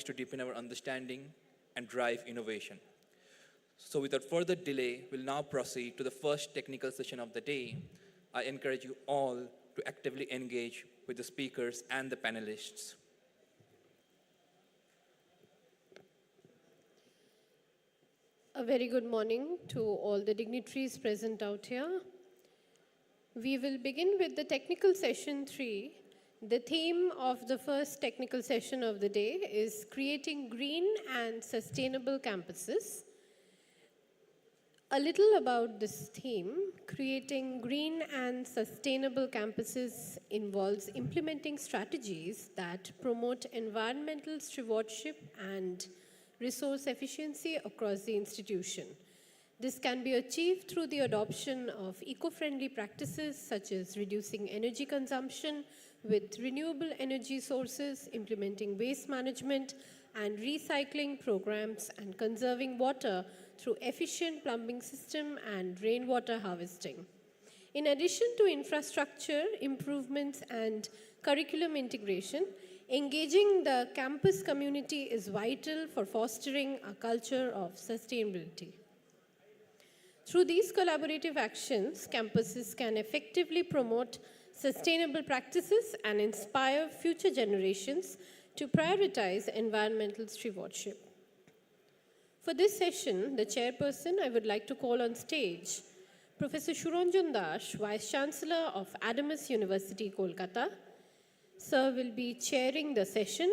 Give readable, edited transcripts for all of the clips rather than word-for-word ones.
to deepen our understanding and drive innovation. So without further delay, we'll now proceed to the first technical session of the day. I encourage you all to actively engage with the speakers and the panelists. A very good morning to all the dignitaries present out here. We will begin with the technical session 3. The theme of the first technical session of the day is creating green and sustainable campuses. A little about this theme: creating green and sustainable campuses involves implementing strategies that promote environmental stewardship and resource efficiency across the institution. This can be achieved through the adoption of eco-friendly practices such as reducing energy consumption with renewable energy sources, implementing waste management and recycling programs, and conserving water through efficient plumbing system and rainwater harvesting. In addition to infrastructure improvements and curriculum integration, engaging the campus community is vital for fostering a culture of sustainability. Through these collaborative actions, campuses can effectively promote sustainable practices and inspire future generations to prioritize environmental stewardship. For this session, the chairperson, I would like to call on stage Professor Suranjan Das, Vice Chancellor of Adamas University, Kolkata. Sir will be chairing the session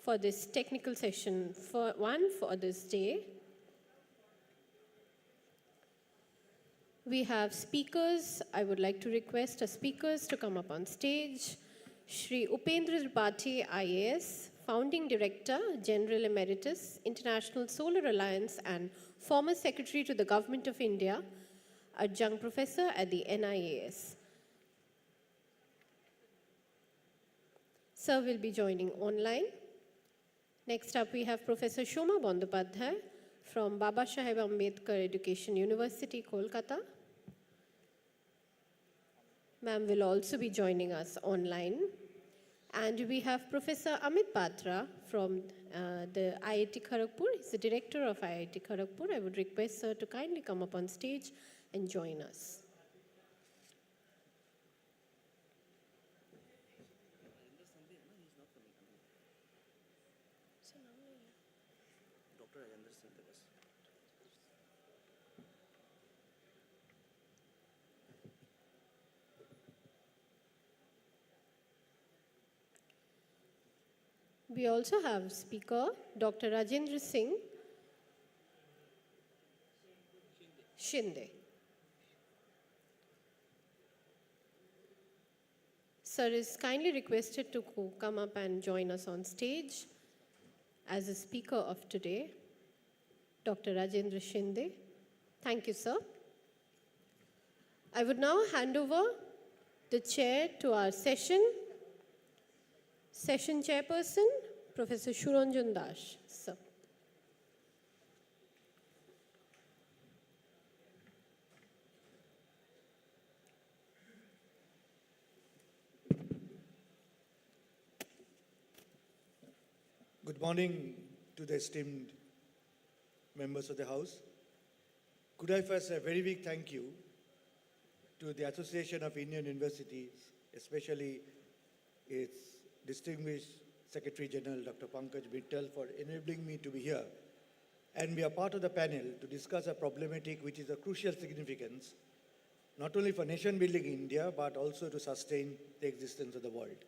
for this technical session for this day. We have speakers. I would like to request our speakers to come up on stage. Shri Upendra Tripathi, IAS, Founding Director, General Emeritus, International Solar Alliance, and former Secretary to the Government of India, Adjunct Professor at the NIAS. Sir will be joining online. Next up, we have Professor Shoma Bandopadhyay from Baba Saheb Ambedkar Education University, Kolkata. Ma'am will also be joining us online. And we have Professor Amit Batra from the IIT Kharagpur. He's the director of IIT Kharagpur. I would request sir to kindly come up on stage and join us. We also have speaker Dr. Rajendra Singh Shinde. Sir is kindly requested to come up and join us on stage as a speaker of today, Dr. Rajendra Shinde. Thank you, sir. I would now hand over the chair to our session chairperson, Professor Suranjan Das. Sir. Good morning to the esteemed members of the House. Could I first say a very big thank you to the Association of Indian Universities, especially its distinguished Secretary General, Dr. Pankaj Mittal, for enabling me to be here and be a part of the panel to discuss a problematic which is of crucial significance, not only for nation building in India, but also to sustain the existence of the world.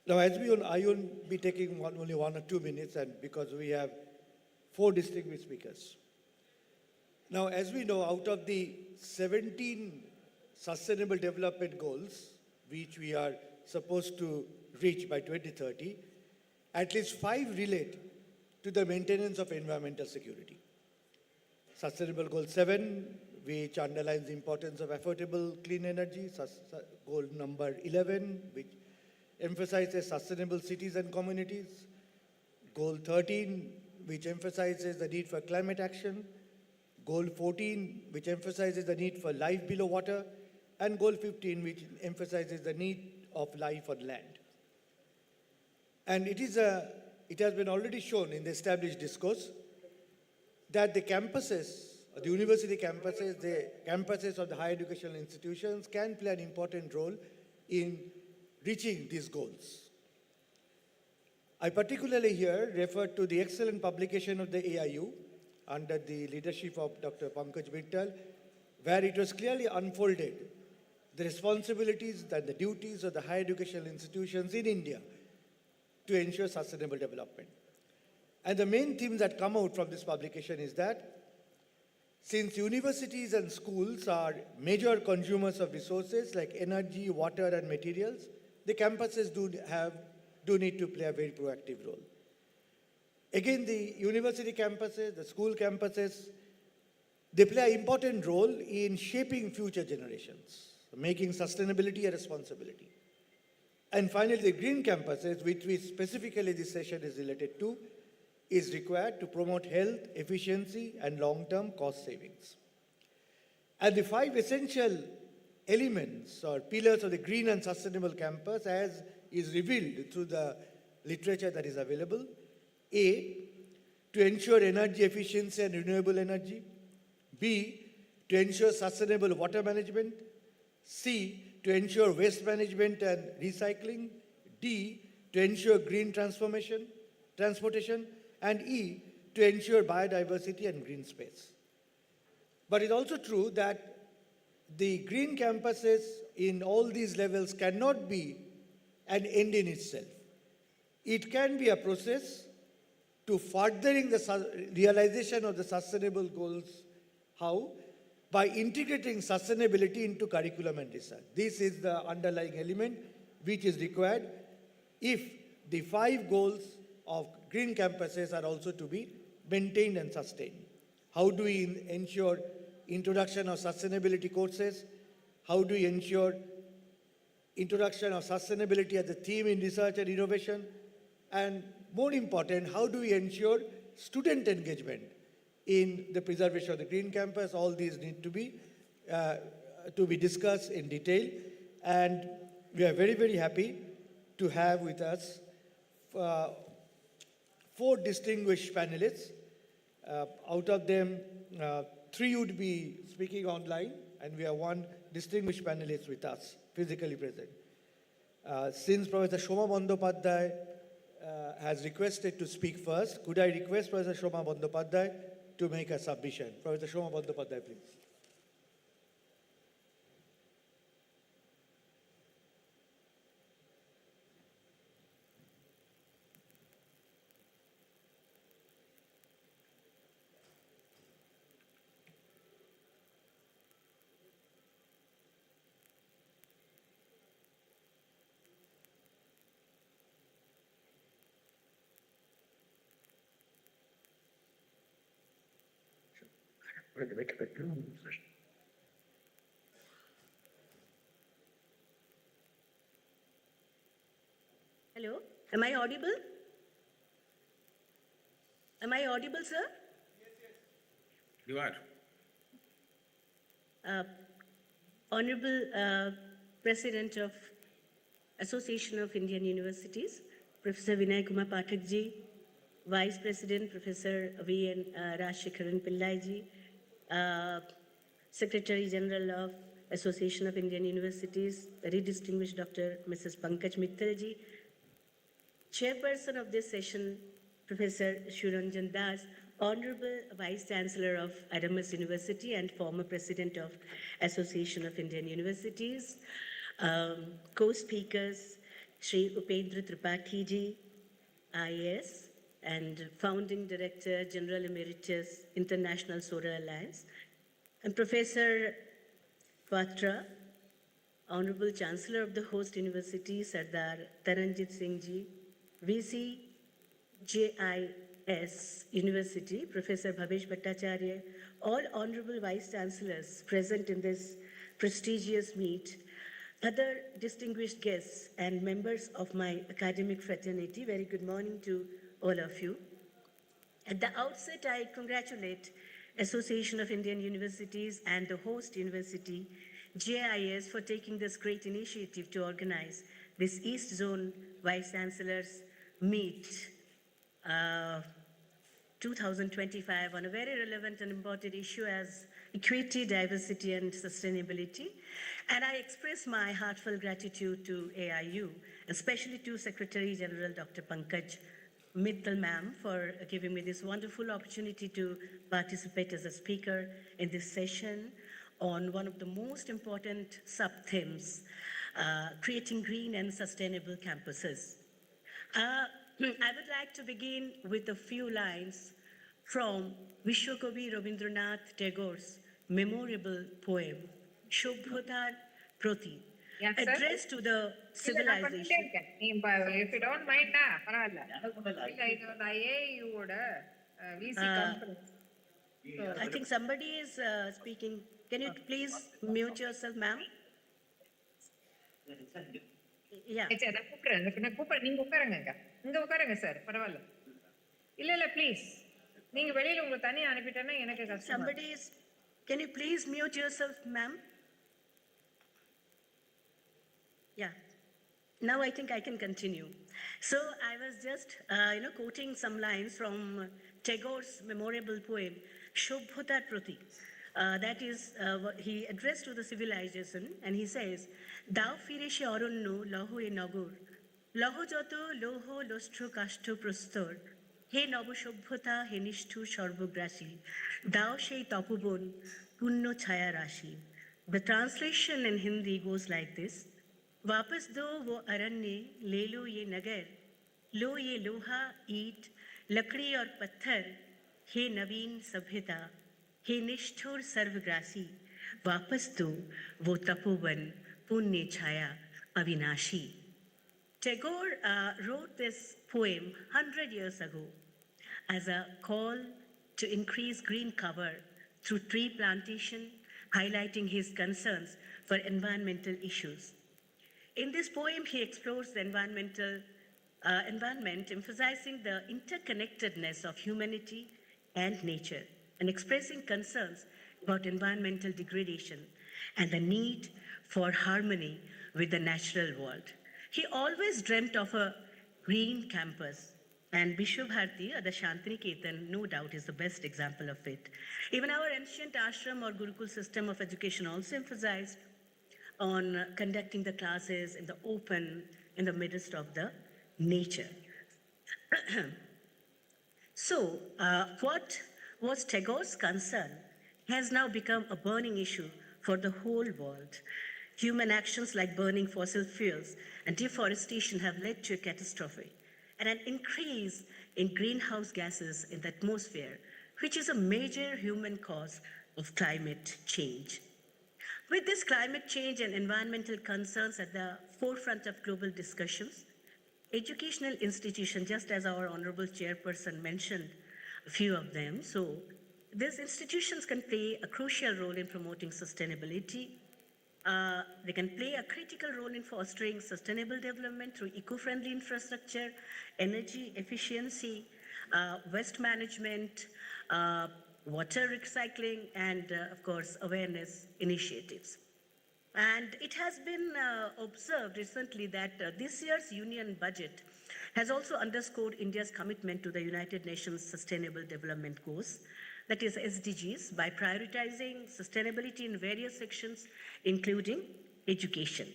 Now, I won't be taking only 1 or 2 minutes, and because we have 4 distinguished speakers. Now, as we know, out of the 17 Sustainable Development Goals, which we are supposed to reach by 2030, at least 5 relate to the maintenance of environmental security. Sustainable Goal 7, which underlines the importance of affordable clean energy. Goal number 11, which emphasizes sustainable cities and communities. Goal 13, which emphasizes the need for climate action. Goal 14, which emphasizes the need for life below water. And Goal 15, which emphasizes the need of life on land. And it has been already shown in the established discourse that the campuses, the university campuses, the campuses of the higher educational institutions can play an important role in reaching these goals. I particularly here refer to the excellent publication of the AIU under the leadership of Dr. Pankaj Mittal, where it was clearly unfolded the responsibilities and the duties of the higher educational institutions in India to ensure sustainable development. And the main themes that come out from this publication is that since universities and schools are major consumers of resources like energy, water, and materials, the campuses do need to play a very proactive role. Again, the university campuses, the school campuses, they play an important role in shaping future generations, making sustainability a responsibility. And finally, the green campuses, which we specifically this session is related to, is required to promote health, efficiency, and long-term cost savings. And the 5 essential elements or pillars of the green and sustainable campus, as is revealed through the literature that is available. A, to ensure energy efficiency and renewable energy. B, to ensure sustainable water management. C, to ensure waste management and recycling. D, to ensure green transportation. And E, to ensure biodiversity and green space. But it's also true that the green campuses in all these levels cannot be an end in itself. It can be a process to furthering the realization of the sustainable goals. How? By integrating sustainability into curriculum and research. This is the underlying element which is required if the 5 goals of green campuses are also to be maintained and sustained. How do we ensure introduction of sustainability courses? How do we ensure introduction of sustainability as a theme in research and innovation? And more important, how do we ensure student engagement in the preservation of the green campus? All these need to be discussed in detail. And we are very, very happy to have with us 4 distinguished panelists. Out of them, 3 would be speaking online, and we have 1 distinguished panelist with us, physically present. Since Professor Shoma Bandyopadhyay has requested to speak first, could I request Professor Shoma Bandyopadhyay to make a submission? Professor Shoma Bandyopadhyay, please. Hello, am I audible? Am I audible, sir? You are. Honorable President of Association of Indian Universities, Professor Vinay Kumar Pathak ji, Vice President Professor V.N. Rajshekharan Pillai ji, Secretary General of Association of Indian Universities, very distinguished Dr. Mrs. Pankaj Mittal ji, Chairperson of this session, Professor Shuranjan Das, Honorable Vice Chancellor of Adamas University and former President of Association of Indian Universities, co-speakers, Shri Upendra Tripathi ji, IAS, and Founding Director, General Emeritus, International Solar Alliance, and Professor Patra, Honorable Chancellor of the host university, Sardar Taranjit Singh ji, VC JIS University, Professor Bhavesh Bhattacharya, all Honorable Vice Chancellors present in this prestigious meet, other distinguished guests and members of my academic fraternity, very good morning to all of you. At the outset, I congratulate Association of Indian Universities and the host university, JIS, for taking this great initiative to organize this East Zone Vice Chancellors meet uh, 2025 on a very relevant and important issue as equity, diversity, and sustainability. And I express my heartfelt gratitude to AIU, especially to Secretary General Dr. Pankaj Mittal ma'am for giving me this wonderful opportunity to participate as a speaker in this session on one of the most important sub-themes, creating green and sustainable campuses. I would like to begin with a few lines from Vishwakobi Rabindranath Tagore's memorable poem, Shobhotar Proti, Yes, sir. addressed to the civilization. If you don't mind, you would VC conference. I think somebody is speaking. Can you please mute yourself, ma'am? Yeah. நீங்க உட்காருங்க இங்க உட்காருங்க sir பரவாயில்ல இல்ல please நீங்க வெளியில உங்களை தனியா அனுப்பிட்டேன்னா எனக்கு கஷ்டம் Somebody is. Can you please mute yourself, ma'am? Yeah. Now I think I can continue. So I was just, quoting some lines from Tagore's memorable poem, Shobhotar Prati. That is, what he addressed to the civilization, and he says, "Dao fireshe oronno loho e nagor, loho joto loho lostro kashto prostor, he nobo সভ্যতা he nishthu সর্বগ্রাসী, dao shei Tapoban punno chaya rashi." The translation in Hindi goes like this: वापस दो वो अरण्य, ले लो ये नगर, लो ये लोहा ईंट लकड़ी और पत्थर, हे नवीन सभ्यता, हे निष्ठुर सर्वग्रासी, वापस दो वो तपोवन पुण्य छाया अविनाशी. Tagore wrote this poem 100 years ago as a call to increase green cover through tree plantation, highlighting his concerns for environmental issues. In this poem, he explores the environment, emphasizing the interconnectedness of humanity and nature, and expressing concerns about environmental degradation and the need for harmony with the natural world. He always dreamt of a green campus, and Vishwabharati, or the Shantiniketan, no doubt is the best example of it. Even our ancient ashram or Gurukul system of education also emphasized on conducting the classes in the open, in the midst of the nature. So, what was Tagore's concern has now become a burning issue for the whole world. Human actions like burning fossil fuels and deforestation have led to a catastrophe and an increase in greenhouse gases in the atmosphere, which is a major human cause of climate change. With this climate change and environmental concerns at the forefront of global discussions, educational institutions, just as our honorable chairperson mentioned a few of them, so these institutions can play a crucial role in promoting sustainability. They can play a critical role in fostering sustainable development through eco-friendly infrastructure, energy efficiency, waste management, water recycling, and of course, awareness initiatives. And it has been observed recently that this year's union budget has also underscored India's commitment to the United Nations Sustainable Development Goals, that is SDGs, by prioritizing sustainability in various sections, including education.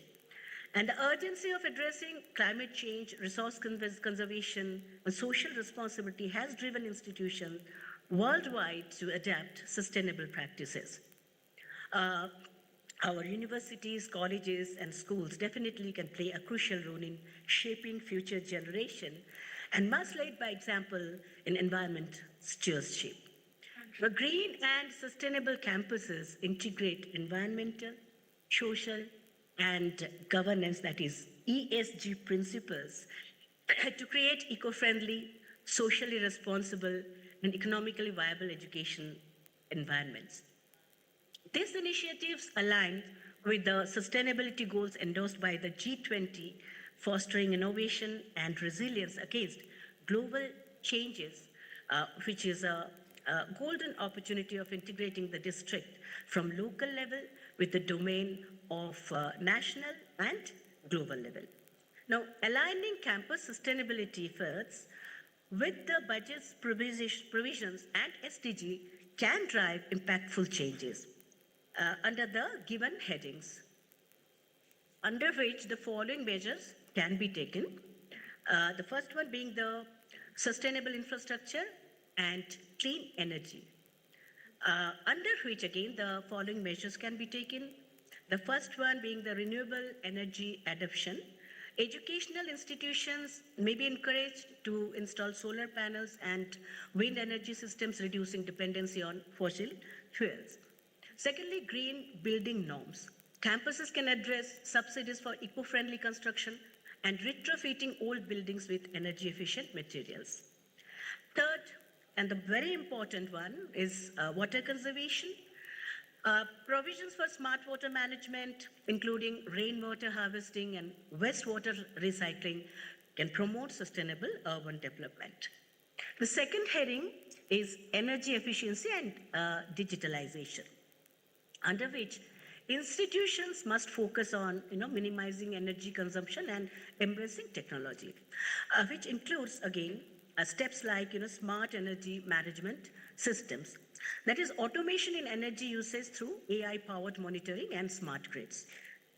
And the urgency of addressing climate change, resource conservation, and social responsibility has driven institutions worldwide to adapt sustainable practices. Our universities, colleges, and schools definitely can play a crucial role in shaping future generation and must lead by example in environment stewardship. The green and sustainable campuses integrate environmental, social, and governance, that is ESG principles, to create eco-friendly, socially responsible, and economically viable education environments. These initiatives align with the sustainability goals endorsed by the G20, fostering innovation and resilience against global changes, which is a golden opportunity of integrating the district from local level with the domain of national and global level. Now, aligning campus sustainability efforts with the budget's provisions and SDG can drive impactful changes under the given headings, under which the following measures can be taken. The first one being the sustainable infrastructure and clean energy, under which again the following measures can be taken. The first one being the renewable energy adoption. Educational institutions may be encouraged to install solar panels and wind energy systems, reducing dependency on fossil fuels. Secondly, green building norms. Campuses can address subsidies for eco-friendly construction and retrofitting old buildings with energy-efficient materials. Third, and the very important one, is water conservation. Provisions for smart water management, including rainwater harvesting and wastewater recycling, can promote sustainable urban development. The second heading is energy efficiency and digitalization, under which institutions must focus on minimizing energy consumption and embracing technology, which includes again steps like smart energy management systems, that is automation in energy usage through AI powered monitoring and smart grids.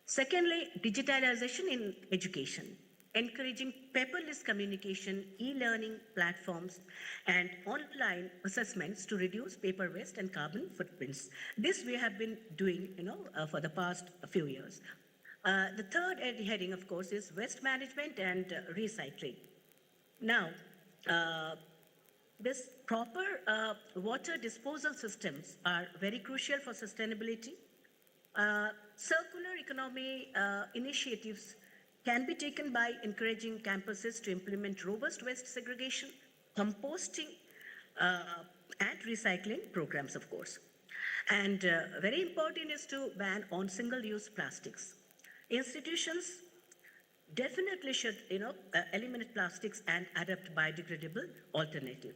Secondly, digitalization in education, encouraging paperless communication, e-learning platforms, and online assessments to reduce paper waste and carbon footprints. This we have been doing, for the past few years. The third heading, of course, is waste management and recycling. Now, this proper water disposal systems are very crucial for sustainability. Circular economy initiatives can be taken by encouraging campuses to implement robust waste segregation, composting, and recycling programs, of course. And very important is to ban on single-use plastics. Institutions definitely should, eliminate plastics and adopt biodegradable alternative.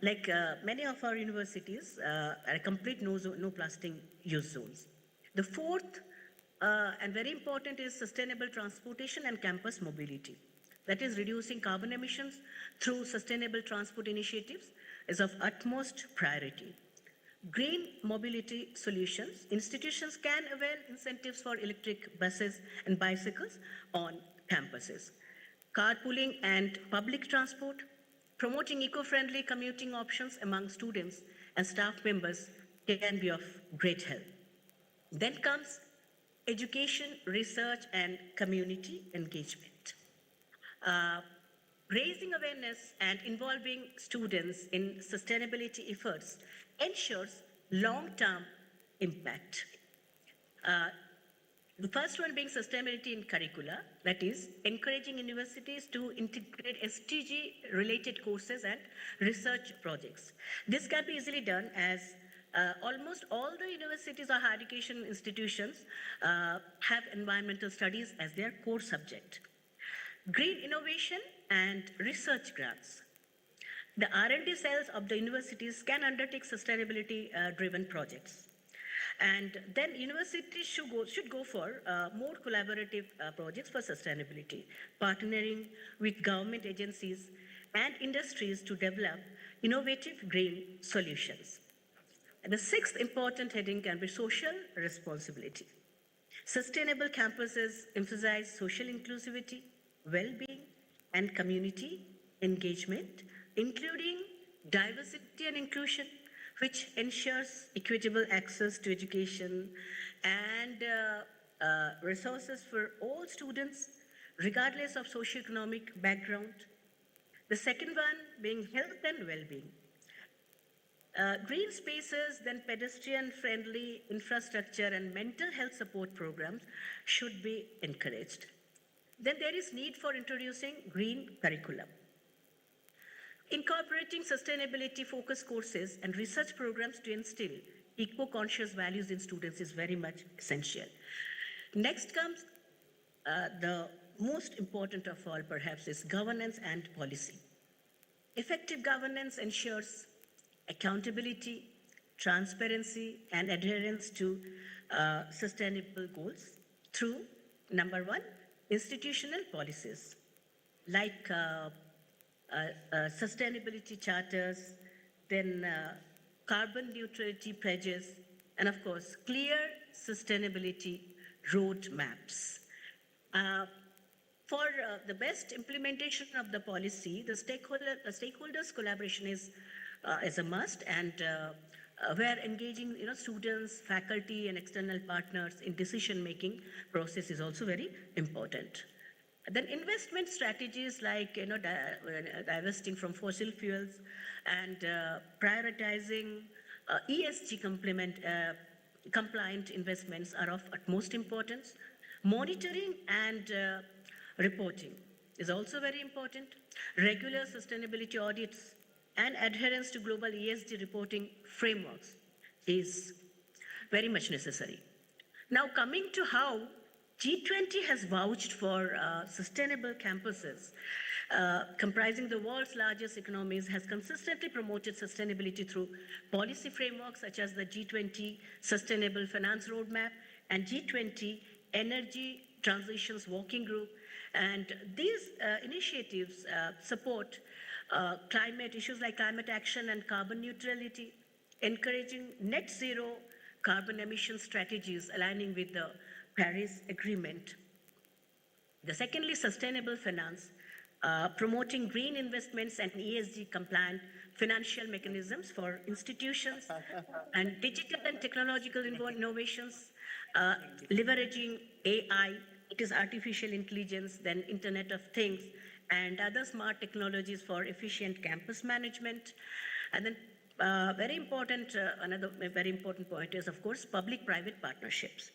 Many of our universities are complete no plastic use zones. The fourth and very important is sustainable transportation and campus mobility. That is, reducing carbon emissions through sustainable transport initiatives is of utmost priority. Green mobility solutions. Institutions can avail incentives for electric buses and bicycles on campuses. Carpooling and public transport. Promoting eco-friendly commuting options among students and staff members can be of great help. Then comes education, research, and community engagement. Raising awareness and involving students in sustainability efforts ensures long-term impact. The first one being sustainability in curricula, that is, encouraging universities to integrate SDG-related courses and research projects. This can be easily done as almost all the universities or higher education institutions have environmental studies as their core subject. Green innovation and research grants. The R&D cells of the universities can undertake sustainability-driven projects. And then universities should go for more collaborative projects for sustainability, partnering with government agencies and industries to develop innovative green solutions. And the sixth important heading can be social responsibility. Sustainable campuses emphasize social inclusivity, well-being, and community engagement, including diversity and inclusion, which ensures equitable access to education and resources for all students, regardless of socioeconomic background. The second one being health and well-being. Green spaces, then pedestrian-friendly infrastructure and mental health support programs should be encouraged. Then there is need for introducing green curriculum. Incorporating sustainability-focused courses and research programs to instill eco-conscious values in students is very much essential. Next comes the most important of all, perhaps, is governance and policy. Effective governance ensures accountability, transparency, and adherence to sustainable goals through, number one, institutional policies like sustainability charters, then carbon neutrality pledges, and of course, clear sustainability roadmaps. For the best implementation of the policy, the stakeholders' collaboration is a must, and where engaging students, faculty, and external partners in decision-making process is also very important. Then investment strategies like divesting from fossil fuels and prioritizing ESG compliant investments are of utmost importance. Monitoring and reporting is also very important. Regular sustainability audits and adherence to global ESG reporting frameworks is very much necessary. Now, coming to how G20 has vouched for sustainable campuses, comprising the world's largest economies, has consistently promoted sustainability through policy frameworks such as the G20 Sustainable Finance Roadmap and G20 Energy Transitions Working Group. And these initiatives support climate issues like climate action and carbon neutrality, encouraging net zero carbon emission strategies aligning with the Paris Agreement. The secondly, sustainable finance, promoting green investments and ESG compliant financial mechanisms for institutions and digital and technological innovations, leveraging AI, it is artificial intelligence, then Internet of Things, and other smart technologies for efficient campus management. And then very important, another very important point is, of course, public-private partnerships,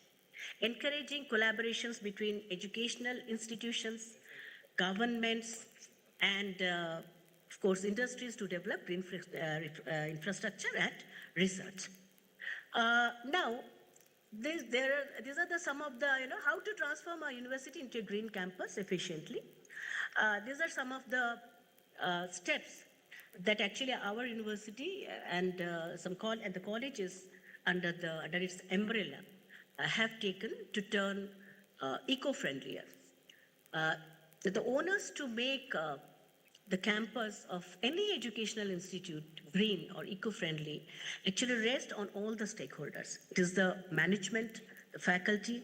encouraging collaborations between educational institutions, governments, and of course, industries to develop infrastructure and research. Now, these are some of the, how to transform a university into a green campus efficiently. These are some of the steps that actually our university and the colleges under its umbrella have taken to turn eco-friendlier. The onus to make the campus of any educational institute green or eco-friendly actually rests on all the stakeholders. It is the management, the faculty,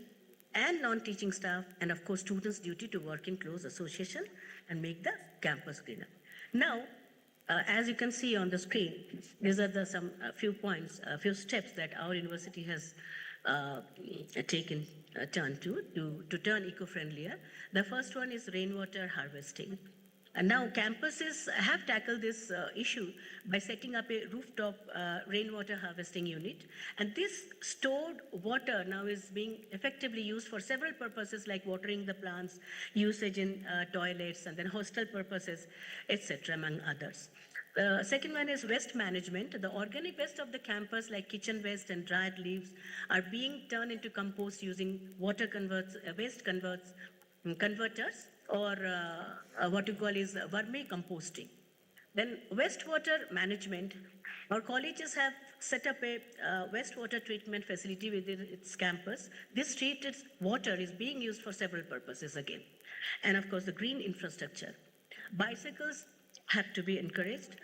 and non-teaching staff, and of course students' duty to work in close association and make the campus greener. Now, as you can see on the screen, these are a few steps that our university has taken a turn to turn eco-friendlier. The first one is rainwater harvesting. And now campuses have tackled this issue by setting up a rooftop rainwater harvesting unit. And this stored water now is being effectively used for several purposes like watering the plants, usage in toilets, and then hostel purposes, etc., among others. The second one is waste management. The organic waste of the campus, like kitchen waste and dried leaves, are being turned into compost using waste converters, or what you call is vermicomposting. Then wastewater management. Our colleges have set up a wastewater treatment facility within its campus. This treated water is being used for several purposes again. And of course, the green infrastructure. Bicycles have to be encouraged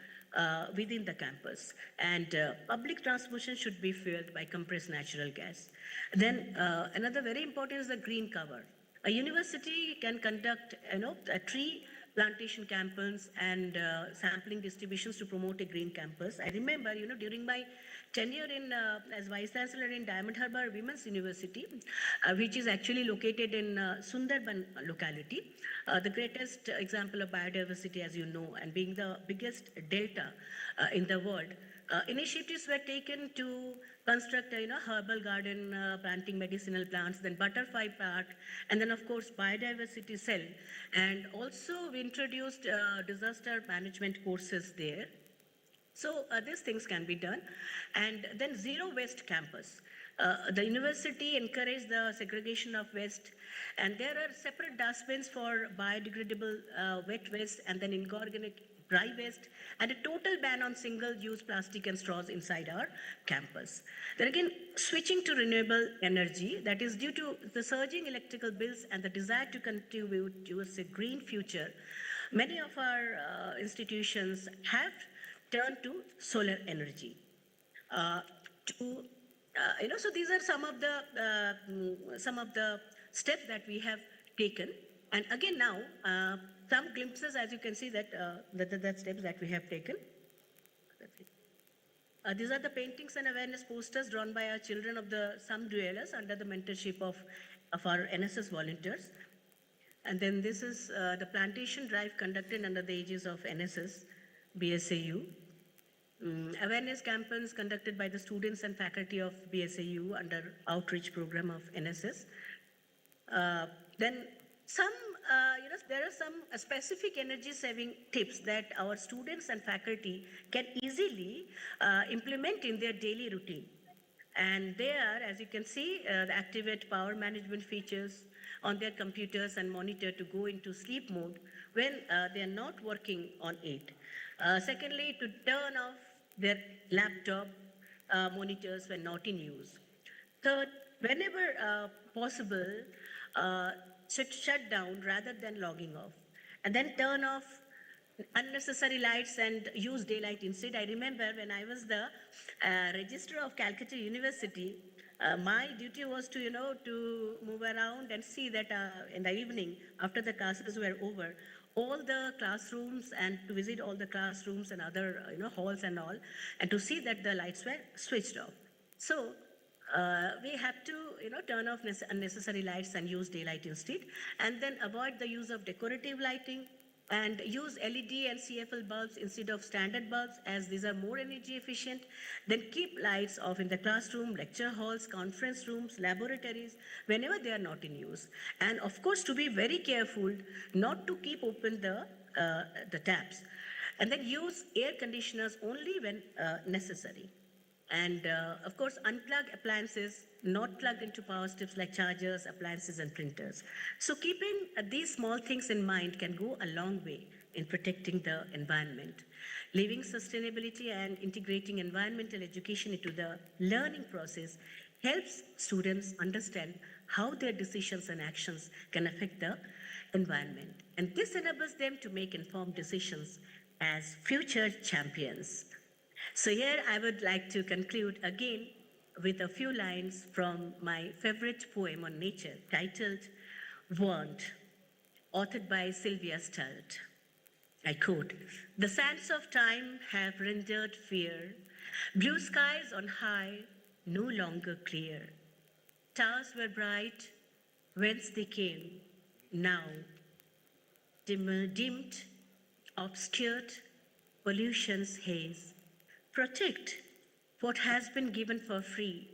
within the campus, and public transportation should be fueled by compressed natural gas. Then another very important is the green cover. A university can conduct a tree plantation campaigns and sampling distributions to promote a green campus. I remember, during my tenure as Vice Chancellor in Diamond Harbour Women's University, which is actually located in Sundarban locality, the greatest example of biodiversity, as you know, and being the biggest delta in the world. Initiatives were taken to construct a herbal garden, planting medicinal plants, then butterfly park, and then of course biodiversity cell. And also we introduced disaster management courses there. So these things can be done. And then zero waste campus. The university encouraged the segregation of waste, and there are separate dustbins for biodegradable wet waste and then inorganic dry waste, and a total ban on single-use plastic and straws inside our campus. Then again, switching to renewable energy, that is due to the surging electrical bills and the desire to contribute towards a green future, many of our institutions have turned to solar energy. So these are some of the steps that we have taken. And again now, some glimpses, as you can see, that steps that we have taken. These are the paintings and awareness posters drawn by our children of the Some Dwellers under the mentorship of our NSS volunteers. And then this is the plantation drive conducted under the aegis of NSS, BSAU. Awareness campaigns conducted by the students and faculty of BSAU under outreach program of NSS. Then there are some specific energy saving tips that our students and faculty can easily implement in their daily routine. And they are, as you can see, activate power management features on their computers and monitor to go into sleep mode when they are not working on it. Secondly, to turn off their laptop monitors when not in use. Third, whenever possible, shut down rather than logging off. And then turn off unnecessary lights and use daylight instead. I remember when I was the registrar of Calcutta University, my duty was to move around and see that in the evening, after the classes were over, all the classrooms and to visit all the classrooms and other halls and all, and to see that the lights were switched off. So we have to turn off unnecessary lights and use daylight instead, and then avoid the use of decorative lighting and use LED and CFL bulbs instead of standard bulbs, as these are more energy efficient. Then keep lights off in the classroom, lecture halls, conference rooms, laboratories, whenever they are not in use. And of course, to be very careful not to keep open the taps. And then use air conditioners only when necessary. And of course, unplug appliances not plugged into power strips like chargers, appliances, and printers. So keeping these small things in mind can go a long way in protecting the environment. Living sustainability and integrating environmental education into the learning process helps students understand how their decisions and actions can affect the environment. And this enables them to make informed decisions as future champions. So here I would like to conclude again with a few lines from my favorite poem on nature titled Want, authored by Sylvia Sturt. I quote, "The sands of time have rendered fear, blue skies on high no longer clear. Stars were bright, whence they came, now dimmed, obscured, pollution's haze. Protect what has been given for free,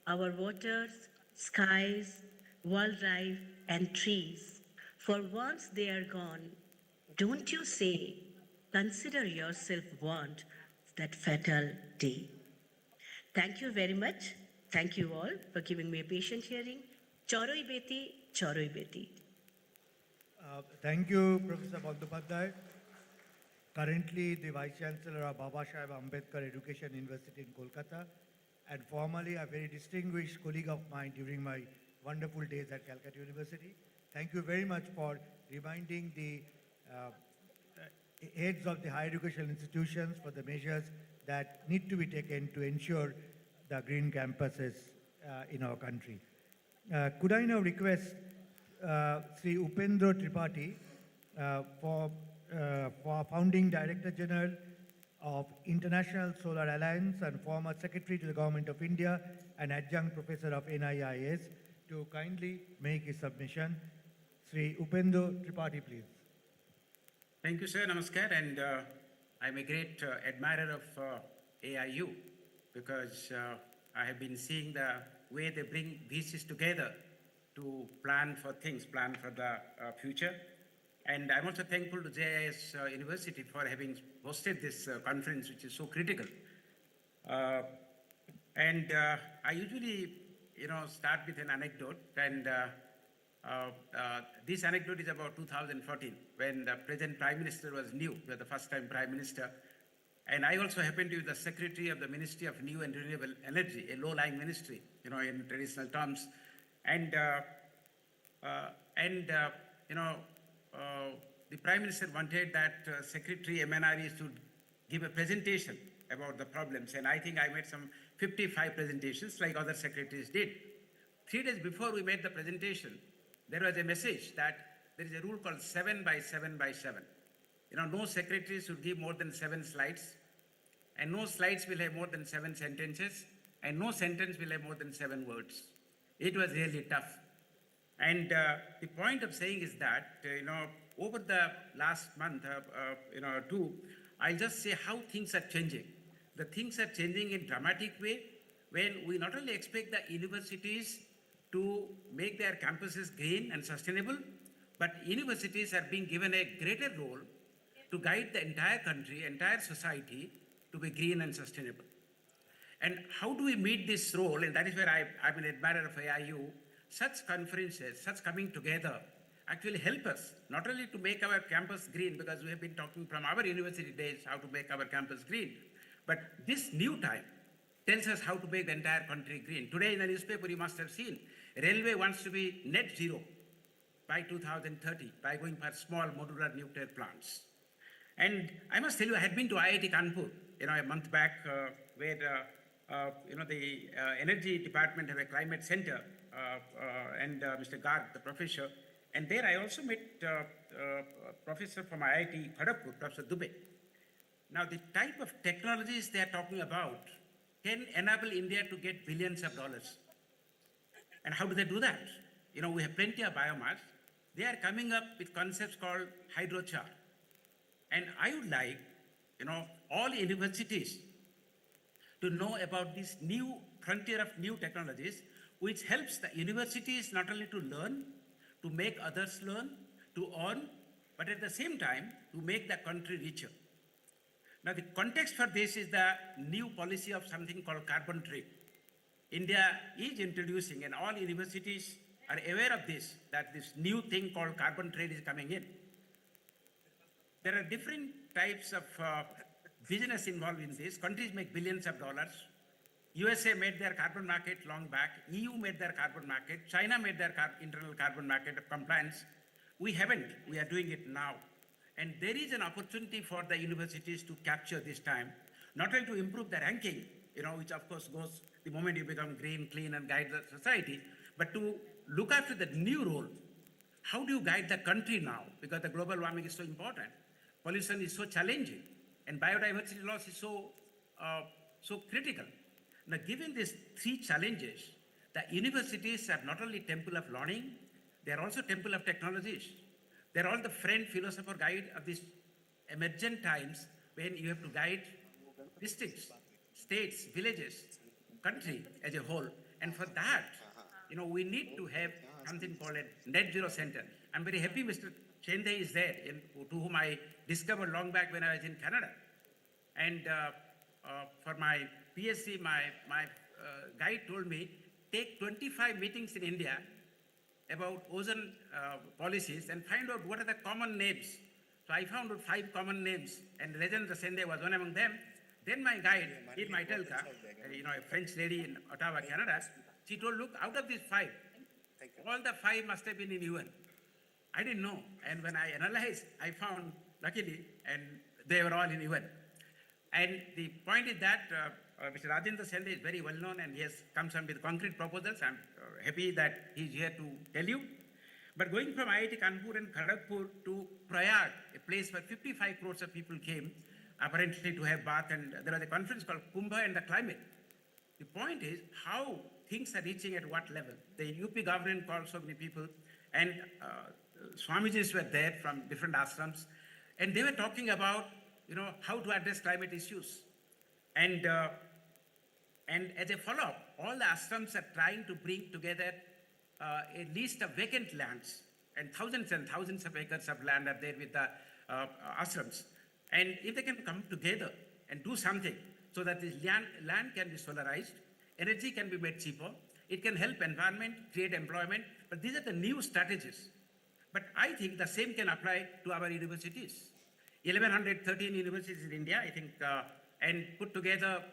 our waters, skies, wildlife, and trees. For once they are gone, don't you say, consider yourself warned of that fatal day." Thank you very much. Thank you all for giving me a patient hearing. Choroi beti, choroi beti. Thank you, Professor Bandyopadhyay. Currently the Vice Chancellor of Baba Saheb Ambedkar Education University in Kolkata, and formerly a very distinguished colleague of mine during my wonderful days at Calcutta University. Thank you very much for reminding the heads of the higher educational institutions for the measures that need to be taken to ensure the green campuses in our country. Could I now request Sri Upendra Tripathi for founding Director General of International Solar Alliance and former Secretary to the Government of India and Adjunct Professor of NIIS, to kindly make his submission. Sri Upendra Tripathi, please. Thank you, sir. Namaskar. And I'm a great admirer of AIU because I have been seeing the way they bring VCs together to plan for things, plan for the future. And I'm also thankful to JIS University for having hosted this conference, which is so critical. And I usually, start with an anecdote. And this anecdote is about 2014, when the present Prime Minister was new, he was the first time Prime Minister. And I also happened to be the Secretary of the Ministry of New and Renewable Energy, a low-lying ministry, in traditional terms. And, the Prime Minister wanted that Secretary MNRE should give a presentation about the problems. And I think I made some 55 presentations like other secretaries did. 3 days before we made the presentation, there was a message that there is a rule called 7 by 7 by 7. No secretary should give more than 7 slides, and no slides will have more than 7 sentences, and no sentence will have more than 7 words. It was really tough. And the point of saying is that, over the last month, two, I'll just say how things are changing. The things are changing in dramatic way when we not only expect the universities to make their campuses green and sustainable, but universities are being given a greater role to guide the entire country, entire society to be green and sustainable. And how do we meet this role? And that is where I'm an admirer of AIU. Such conferences, such coming together actually help us not only to make our campus green, because we have been talking from our university days how to make our campus green, but this new time tells us how to make the entire country green. Today in the newspaper you must have seen, Railway wants to be net zero by 2030 by going for small modular nuclear plants. And I must tell you, I had been to IIT Kanpur, a month back, where the energy department have a climate center, and Mr. Garg, the professor, and there I also met a professor from IIT Kharagpur, Professor Dubey. Now, the type of technologies they are talking about can enable India to get billions of dollars. And how do they do that? We have plenty of biomass. They are coming up with concepts called hydrochar. And I would like, all universities to know about this new frontier of new technologies, which helps the universities not only to learn, to make others learn, to earn, but at the same time, to make the country richer. Now, the context for this is the new policy of something called carbon trade. India is introducing, and all universities are aware of this, that this new thing called carbon trade is coming in. There are different types of business involved in this. Countries make billions of dollars. USA made their carbon market long back. EU made their carbon market. China made their internal carbon market of compliance. We haven't. We are doing it now. And there is an opportunity for the universities to capture this time, not only to improve the ranking, which of course goes the moment you become green, clean, and guide the society, but to look after the new role. How do you guide the country now? Because the global warming is so important. Pollution is so challenging, and biodiversity loss is so critical. Now, given these 3 challenges, the universities are not only temple of learning, they are also temple of technologies. They are all the friend, philosopher, guide of these emergent times when you have to guide districts, states, villages, country as a whole. And for that, we need to have something called a net zero center. I'm very happy Mr. Chende is there, to whom I discovered long back when I was in Canada. And for my PhD, my guide told me, take 25 meetings in India about ozone policies and find out what are the common names. So I found out 5 common names, and Rajendra Sende was one among them. Then my guide, Irma Itelka, a French lady in Ottawa, Canada, she told, look, out of these 5, all the 5 must have been in UN. I didn't know. And when I analyzed, I found, luckily, and they were all in UN. And the point is that Mr. Rajendra Sende is very well known, and he has come some with concrete proposals. I'm happy that he's here to tell you. But going from IIT Kanpur and Kharagpur to Prayag, a place where 55 crores of people came, apparently to have bath, and there was a conference called Kumbh and the Climate. The point is how things are reaching at what level. The UP government called so many people, and Swamijis were there from different ashrams, and they were talking about, how to address climate issues. And as a follow-up, all the ashrams are trying to bring together a list of vacant lands, and thousands of acres of land are there with the ashrams. And if they can come together and do something so that this land can be solarized, energy can be made cheaper. It can help environment, create employment, but these are the new strategies. But I think the same can apply to our universities. 1,113 universities in India, I think, and put together,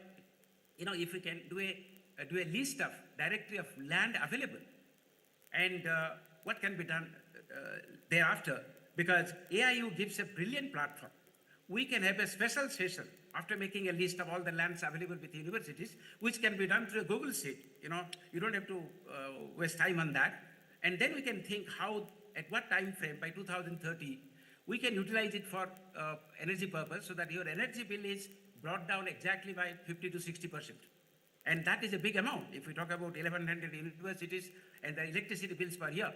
if we can do a list of directory of land available, and what can be done thereafter, because AIU gives a brilliant platform. We can have a special session after making a list of all the lands available with universities, which can be done through a Google Sheet. You don't have to waste time on that. And then we can think how, at what time frame, by 2030, we can utilize it for energy purpose so that your energy bill is brought down exactly by 50 to 60%. And that is a big amount. If we talk about 1,100 universities and the electricity bills per year,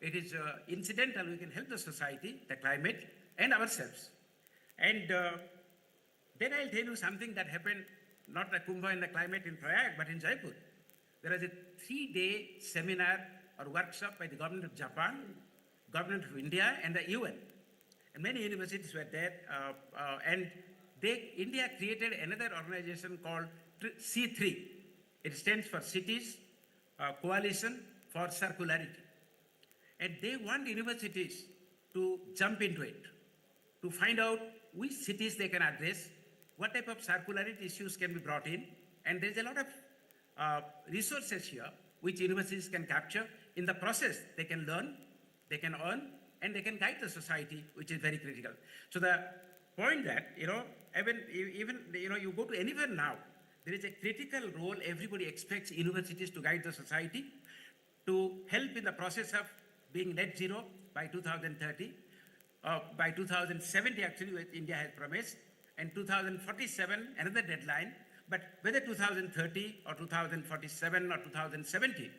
it is incidental. We can help the society, the climate, and ourselves. And then I'll tell you something that happened, not the Kumbh and the climate in Prayag, but in Jaipur. There was a 3-day seminar or workshop by the government of Japan, government of India, and the UN. And many universities were there. And India created another organization called C3. It stands for Cities Coalition for Circularity. And they want universities to jump into it, to find out which cities they can address, what type of circularity issues can be brought in. And there's a lot of resources here which universities can capture. In the process, they can learn, they can earn, and they can guide the society, which is very critical. So the point that, even you go to anywhere now, there is a critical role. Everybody expects universities to guide the society, to help in the process of being net zero by 2030, by 2070 actually, what India has promised, and 2047, another deadline. But whether 2030 or 2047 or 2070,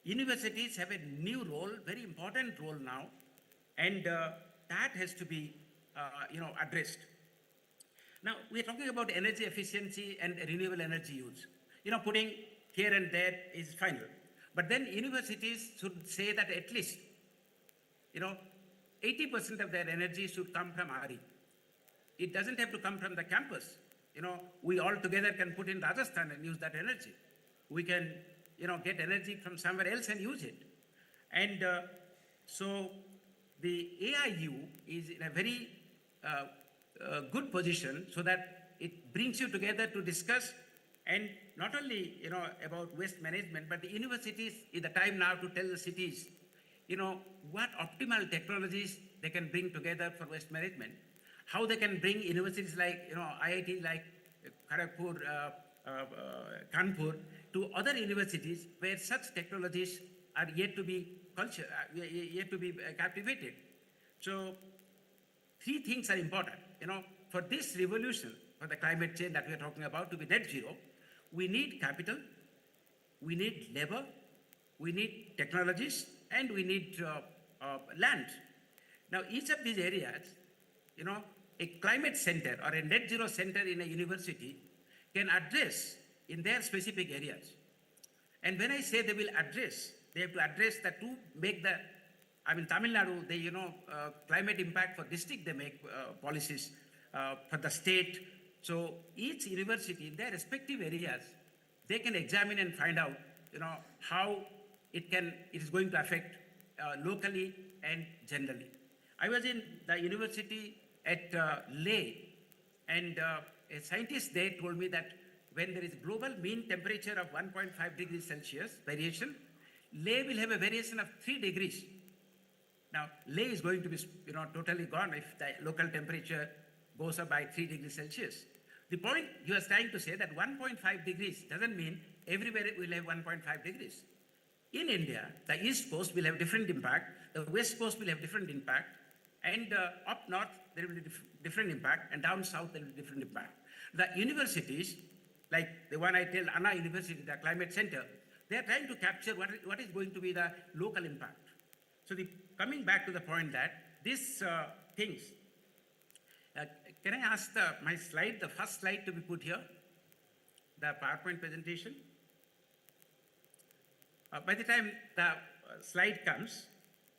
universities have a new role, very important role now, and that has to be, addressed. Now, we're talking about energy efficiency and renewable energy use. Putting here and there is final. But then universities should say that at least, 80% of their energy should come from RE. It doesn't have to come from the campus. We all together can put in Rajasthan and use that energy. We can, get energy from somewhere else and use it. And so the AIU is in a very good position so that it brings you together to discuss, and not only, about waste management, but the universities is the time now to tell the cities, what optimal technologies they can bring together for waste management, how they can bring universities like, IIT like Kharagpur, Kanpur to other universities where such technologies are yet to be captivated. So 3 things are important. For this revolution, for the climate change that we are talking about to be net zero, we need capital, we need labor, we need technologies, and we need land. Now, each of these areas, a climate center or a net zero center in a university can address in their specific areas. And when I say they will address, they have to address that to make the, Tamil Nadu, they, climate impact for district, they make policies for the state. So each university in their respective areas, they can examine and find out, how it is going to affect locally and generally. I was in the university at Leh, and a scientist there told me that when there is global mean temperature of 1.5 degrees Celsius variation, Leh will have a variation of 3 degrees. Now, Leh is going to be, totally gone if the local temperature goes up by 3 degrees Celsius. The point you are trying to say that 1.5 degrees doesn't mean everywhere it will have 1.5 degrees. In India, the East Coast will have different impact, the West Coast will have different impact, and up north there will be different impact, and down south there will be different impact. The universities, like the one I tell, Anna University, the climate center, they are trying to capture what is going to be the local impact. So coming back to the point that these things, can I ask my slide, the first slide to be put here, the PowerPoint presentation? By the time the slide comes,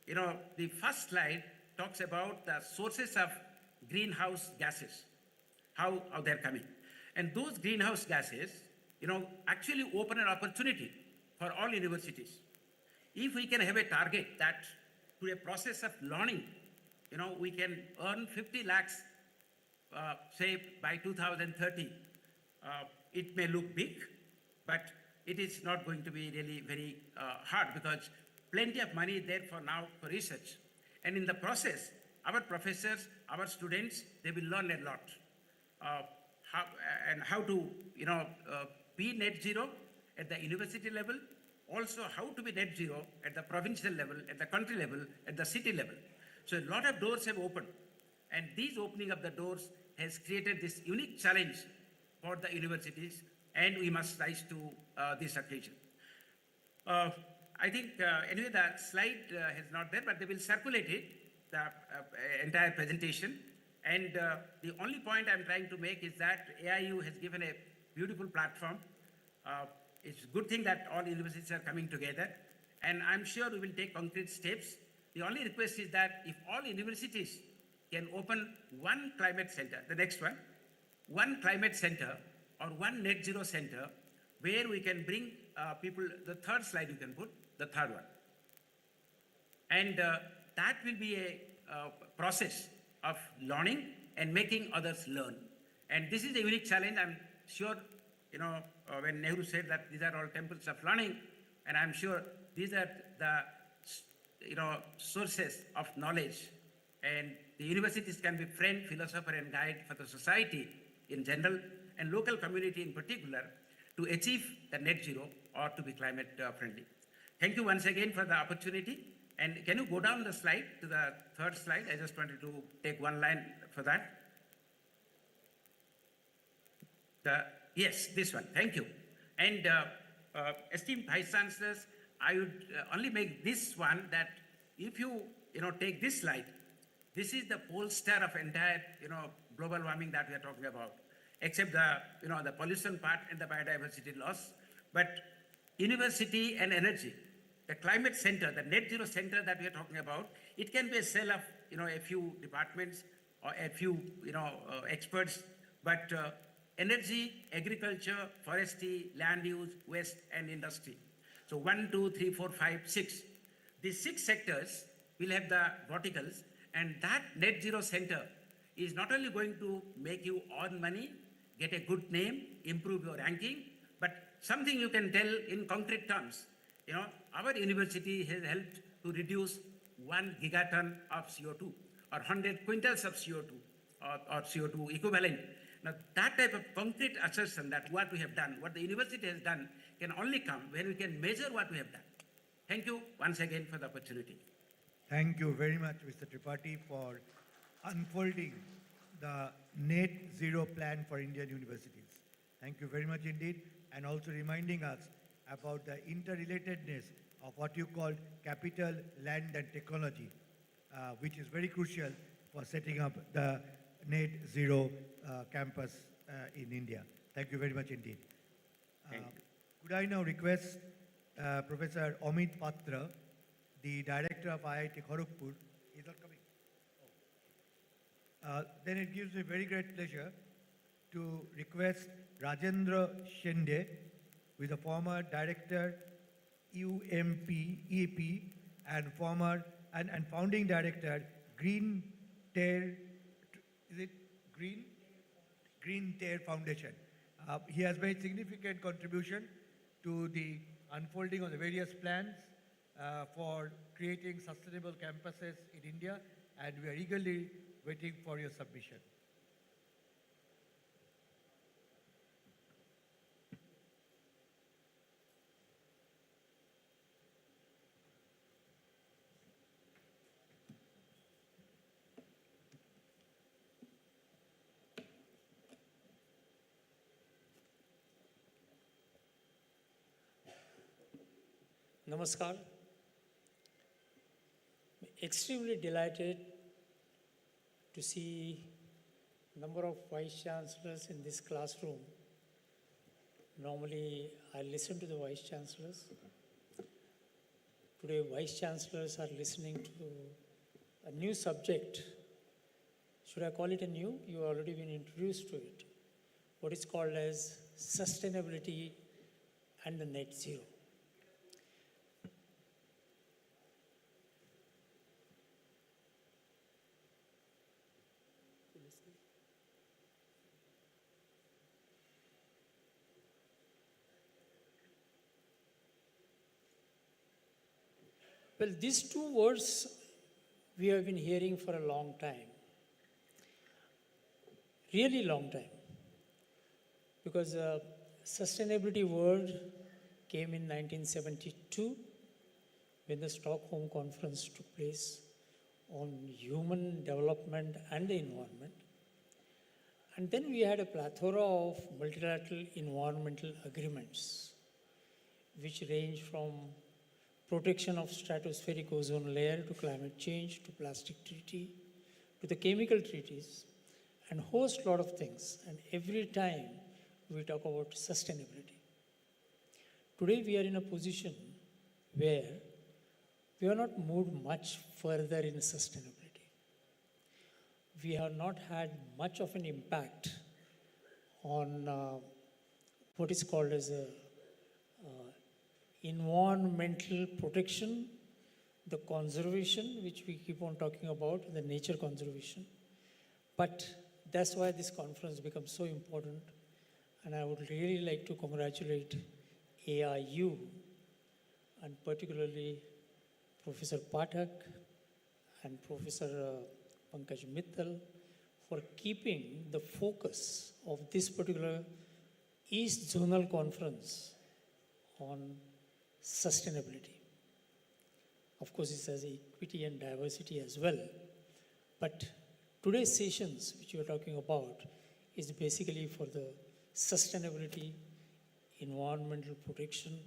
the first slide talks about the sources of greenhouse gases, how they're coming. And those greenhouse gases, actually open an opportunity for all universities. If we can have a target that through a process of learning, we can earn 50 lakhs, say by 2030, it may look big, but it is not going to be really very hard because plenty of money is there for now for research. And in the process, our professors, our students, they will learn a lot. How to, be net zero at the university level, also how to be net zero at the provincial level, at the country level, at the city level. So a lot of doors have opened, and these opening of the doors has created this unique challenge for the universities, and we must rise to this occasion. I think, anyway, the slide is not there, but they will circulate it, the entire presentation. And the only point I'm trying to make is that AIU has given a beautiful platform. It's a good thing that all universities are coming together, and I'm sure we will take concrete steps. The only request is that if all universities can open one climate center, the next one climate center or one net zero center, where we can bring people, the third slide you can put, the third one. And that will be a process of learning and making others learn. And this is a unique challenge. I'm sure, when Nehru said that these are all temples of learning, and I'm sure these are the, sources of knowledge. And the universities can be friend, philosopher, and guide for the society in general, and local community in particular, to achieve the net zero or to be climate friendly. Thank you once again for the opportunity. And can you go down the slide to the third slide? I just wanted to take one line for that. Yes, this one. Thank you. And esteemed Vice Chancellors, I would only make this one that if you, take this slide, this is the pollster of entire, global warming that we are talking about, except the, the pollution part and the biodiversity loss. But university and energy, the climate center, the net zero center that we are talking about, it can be a cell of, a few departments or a few, experts, but energy, agriculture, forestry, land use, waste, and industry. So 1, 2, 3, 4, 5, 6. These 6 sectors will have the verticals, and that net zero center is not only going to make you earn money, get a good name, improve your ranking, but something you can tell in concrete terms. Our university has helped to reduce 1 gigaton of CO2 or 100 quintals of CO2 or CO2 equivalent. Now, that type of concrete assertion that what we have done, what the university has done, can only come when we can measure what we have done. Thank you once again for the opportunity. Thank you very much, Mr. Tripathi, for unfolding the net zero plan for Indian universities. Thank you very much indeed, and also reminding us about the interrelatedness of what you call capital, land, and technology, which is very crucial for setting up the net zero campus in India. Thank you very much indeed. Thank you. Could I now request Professor Amit Patra, the director of IIT Kharagpur, is not coming? Then it gives me very great pleasure to request Rajendra Shende, who is a former director, UMP, and former and founding director, Green Tear Foundation. He has made significant contribution to the unfolding of the various plans for creating sustainable campuses in India, and we are eagerly waiting for your submission. Namaskar. Extremely delighted to see number of vice chancellors in this classroom. Normally, I listen to the vice chancellors. Today, vice chancellors are listening to a new subject. Should I call it a new? You have already been introduced to it. what is called as sustainability and the net zero. Well, these two words we have been hearing for a long time, really long time, because sustainability word came in 1972 when the Stockholm Conference took place on human development and the environment. And then we had a plethora of multilateral environmental agreements, which range from protection of stratospheric ozone layer to climate change to plastic treaty to the chemical treaties and host lot of things. And every time we talk about sustainability. Today we are in a position where we have not moved much further in sustainability. We have not had much of an impact on what is called as a environmental protection, the conservation, which we keep on talking about, the nature conservation. But that's why this conference becomes so important. And I would really like to congratulate AIU and particularly Professor Pathak and Professor Pankaj Mittal for keeping the focus of this particular East Zonal Conference on sustainability. Of course, it has equity and diversity as well. But today's sessions, which we are talking about, is basically for the sustainability, environmental protection,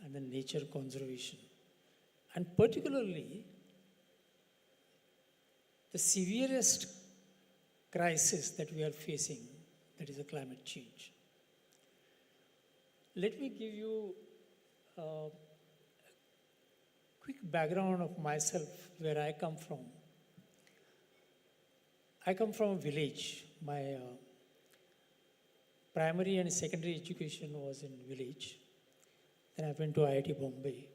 and the nature conservation. And particularly, the severest crisis that we are facing, that is a climate change. Let me give you a quick background of myself, where I come from. I come from a village. My primary and secondary education was in village. Then I went to IIT Bombay.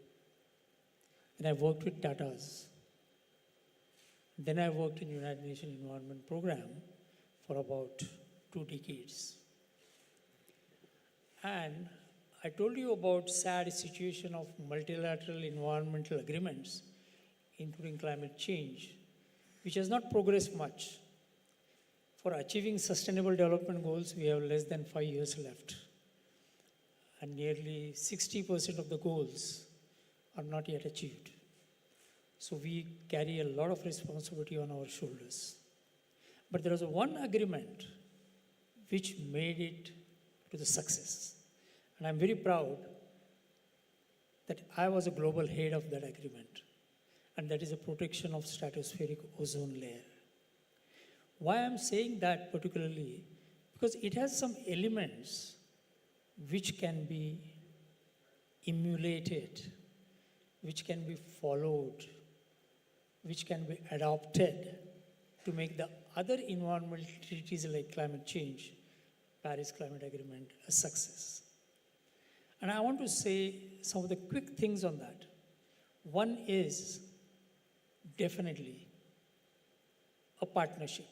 Then I worked with Tatas. Then I worked in United Nations Environment Program for about 2 decades. And I told you about sad situation of multilateral environmental agreements, including climate change, which has not progressed much. For achieving sustainable development goals, we have less than 5 years left. And nearly 60% of the goals are not yet achieved. So we carry a lot of responsibility on our shoulders. But there was one agreement which made it to the success. And I'm very proud that I was a global head of that agreement. And that is the protection of stratospheric ozone layer. Why I'm saying that particularly? Because it has some elements which can be emulated, which can be followed, which can be adopted to make the other environmental treaties like climate change, Paris Climate Agreement, a success. And I want to say some of the quick things on that. One is definitely a partnership.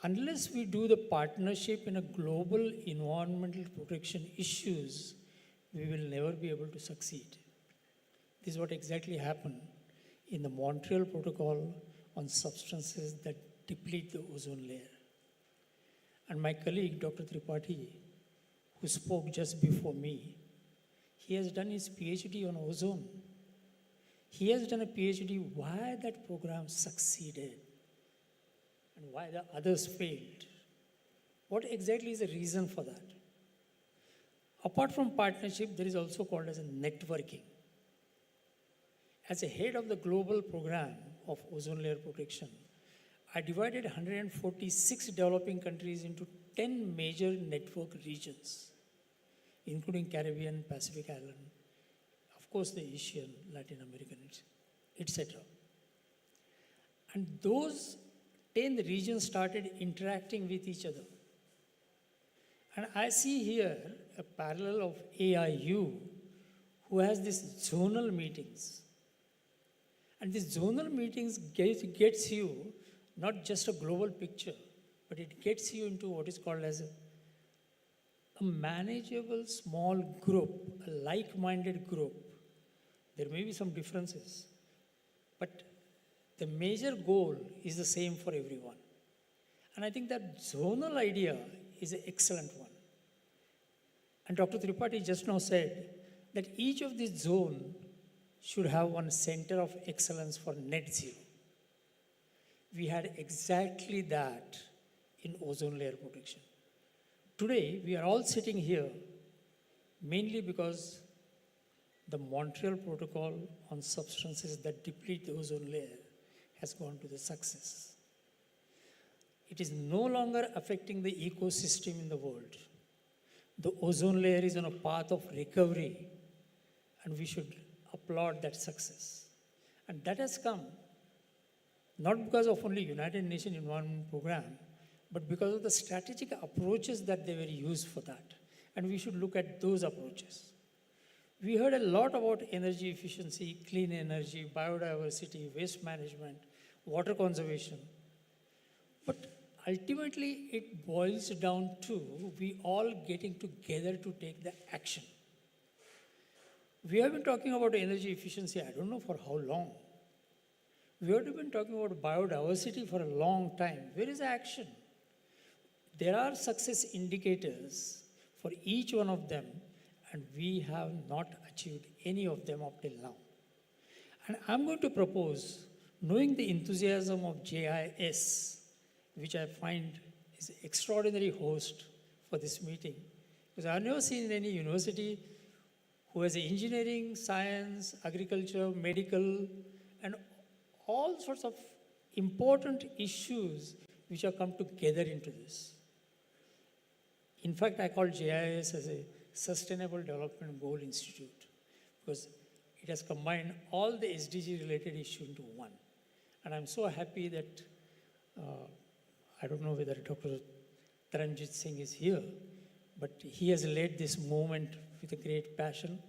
Unless we do the partnership in a global environmental protection issues, we will never be able to succeed. This is what exactly happened in the Montreal Protocol on substances that deplete the ozone layer. And my colleague, Dr. Tripathi, who spoke just before me, he has done his PhD on ozone. He has done a PhD why that program succeeded and why the others failed. What exactly is the reason for that? Apart from partnership, there is also called as a networking. As a head of the global program of ozone layer protection, I divided 146 developing countries into 10 major network regions, including Caribbean, Pacific Island, of course the Asian, Latin American, etc. And those 10 regions started interacting with each other. And I see here a parallel of AIU, who has these zonal meetings. And these zonal meetings gets you not just a global picture, but it gets you into what is called as a manageable small group, a like-minded group. There may be some differences, but the major goal is the same for everyone. And I think that zonal idea is an excellent one. And Dr. Tripathi just now said that each of these zones should have one center of excellence for net zero. We had exactly that in ozone layer protection. Today, we are all sitting here mainly because the Montreal Protocol on substances that deplete the ozone layer has gone to the success. It is no longer affecting the ecosystem in the world. The ozone layer is on a path of recovery, and we should applaud that success. And that has come not because of only United Nations Environment Program, but because of the strategic approaches that they were used for that. And we should look at those approaches. We heard a lot about energy efficiency, clean energy, biodiversity, waste management, water conservation. But ultimately, it boils down to we all getting together to take the action. We have been talking about energy efficiency, I don't know for how long. We have been talking about biodiversity for a long time. Where is the action? There are success indicators for each one of them, and we have not achieved any of them up till now. And I'm going to propose, knowing the enthusiasm of JIS, which I find is an extraordinary host for this meeting, because I've never seen any university who has engineering, science, agriculture, medical, and all sorts of important issues which have come together into this. In fact, I call JIS as a Sustainable Development Goal Institute because it has combined all the SDG related issues into one. And I'm so happy that, I don't know whether Dr. Taranjit Singh is here, but he has led this movement with a great passion,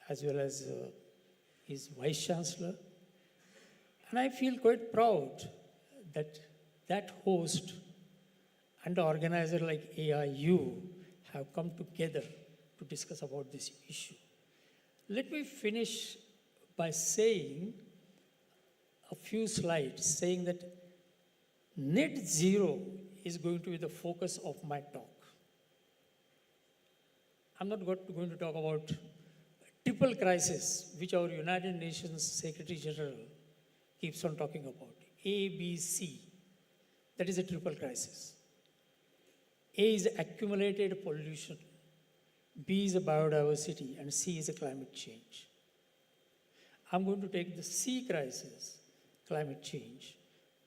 as well as his Vice Chancellor. And I feel quite proud that that host and an organizer like AIU have come together to discuss about this issue. Let me finish by saying a few slides saying that net zero is going to be the focus of my talk. I'm not going to talk about triple crisis, which our United Nations Secretary General keeps on talking about. A, B, C. That is a triple crisis. A is accumulated pollution, B is a biodiversity, and C is a climate change. I'm going to take the C crisis, climate change,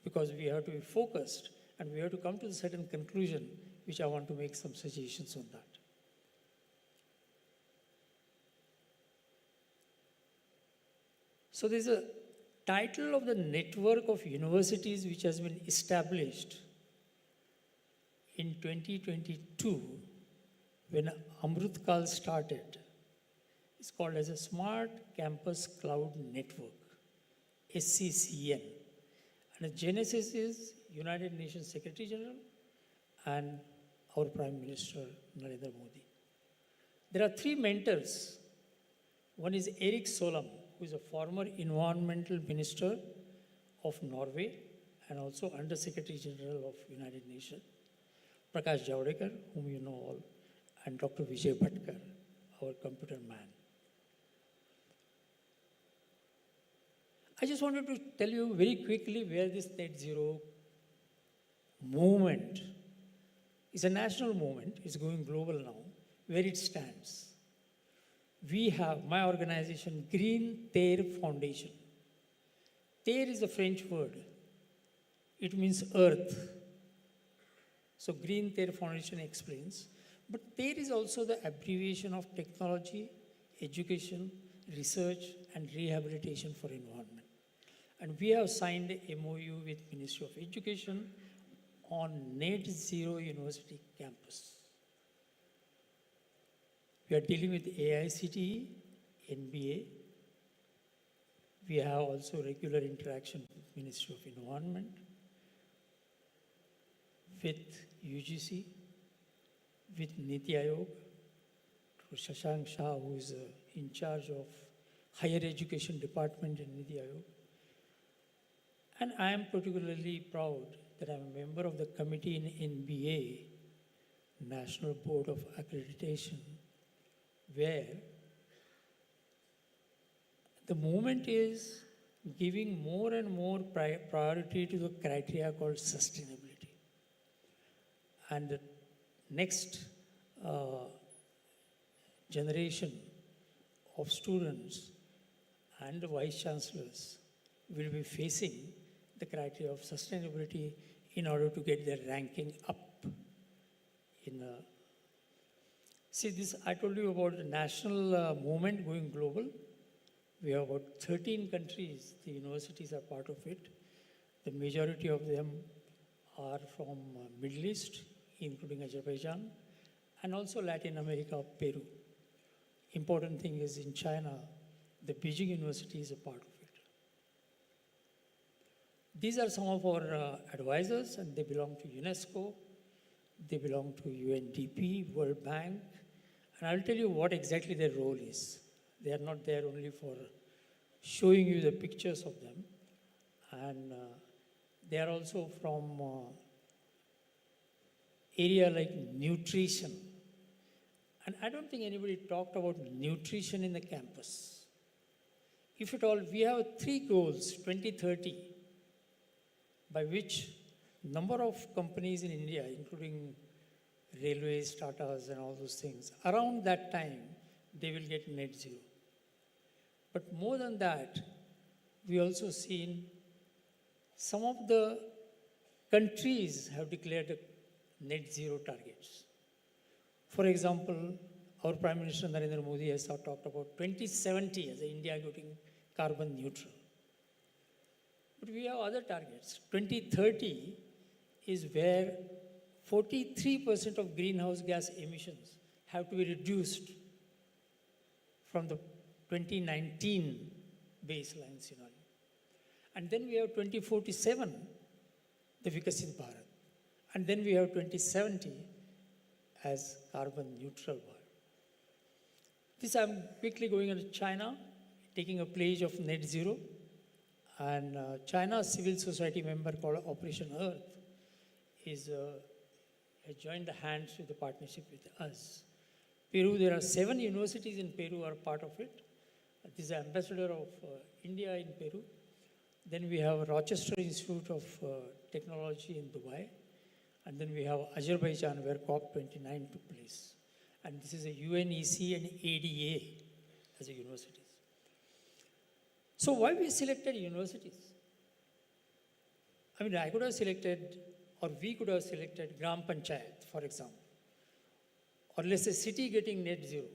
because we have to be focused and we have to come to a certain conclusion, which I want to make some suggestions on that. So there's a title of the network of universities which has been established in 2022 when Amrutkal started. It's called as a Smart Campus Cloud Network, SCCN. And the genesis is United Nations Secretary General and our Prime Minister Narendra Modi. There are three mentors. One is Erik Solheim, who is a former environmental minister of Norway and also Under Secretary General of United Nations. Prakash Javadekar, whom you know all, and Dr. Vijay Bhatkar, our computer man. I just wanted to tell you very quickly where this net zero movement is a national movement, it's going global now, where it stands. We have, my organization, Green Terre Foundation. Terre is a French word. It means earth. So Green Terre Foundation explains. But Terre is also the abbreviation of technology, education, research, and rehabilitation for environment. And we have signed a MOU with Ministry of Education on Net Zero University campus. We are dealing with AICTE, NBA. We have also regular interaction with Ministry of Environment, with UGC, with Niti Aayog, to Shashank Shah, who is in charge of Higher Education Department in Niti Aayog. And I am particularly proud that I am a member of the committee in NBA, National Board of Accreditation, where the movement is giving more and more priority to the criteria called sustainability. And the next generation of students and vice chancellors will be facing the criteria of sustainability in order to get their ranking up. See this, I told you about the national movement going global. We have about 13 countries, the universities are part of it. The majority of them are from Middle East, including Azerbaijan, and also Latin America, Peru. Important thing is in China, the Beijing University is a part of it. These are some of our advisors, and they belong to UNESCO, they belong to UNDP, World Bank, and I'll tell you what exactly their role is. They are not there only for showing you the pictures of them, and they are also from area like nutrition. And I don't think anybody talked about nutrition in the campus. If at all, we have 3 goals, 2030, by which number of companies in India, including railways, Tatas and all those things, around that time, they will get net zero. But more than that, we also seen some of the countries have declared net zero targets. For example, our Prime Minister Narendra Modi has talked about 2070 as India getting carbon neutral. But we have other targets. 2030 is where 43% of greenhouse gas emissions have to be reduced from the 2019 baseline scenario. And then we have 2047, the Vikasit Bharat. And then we have 2070 as carbon neutral world. This I'm quickly going into China, taking a pledge of net zero. And China's civil society member called Operation Earth has joined hands with the partnership with us. Peru, there are 7 universities in Peru are part of it. This is the ambassador of India in Peru. Then we have Rochester Institute of Technology in Dubai. And then we have Azerbaijan where COP29 took place. And this is a UNEC and ADA as a universities. So why we selected universities? I mean, I could have selected, or we could have selected Gram Panchayat, for example. Or let's say city getting net zero.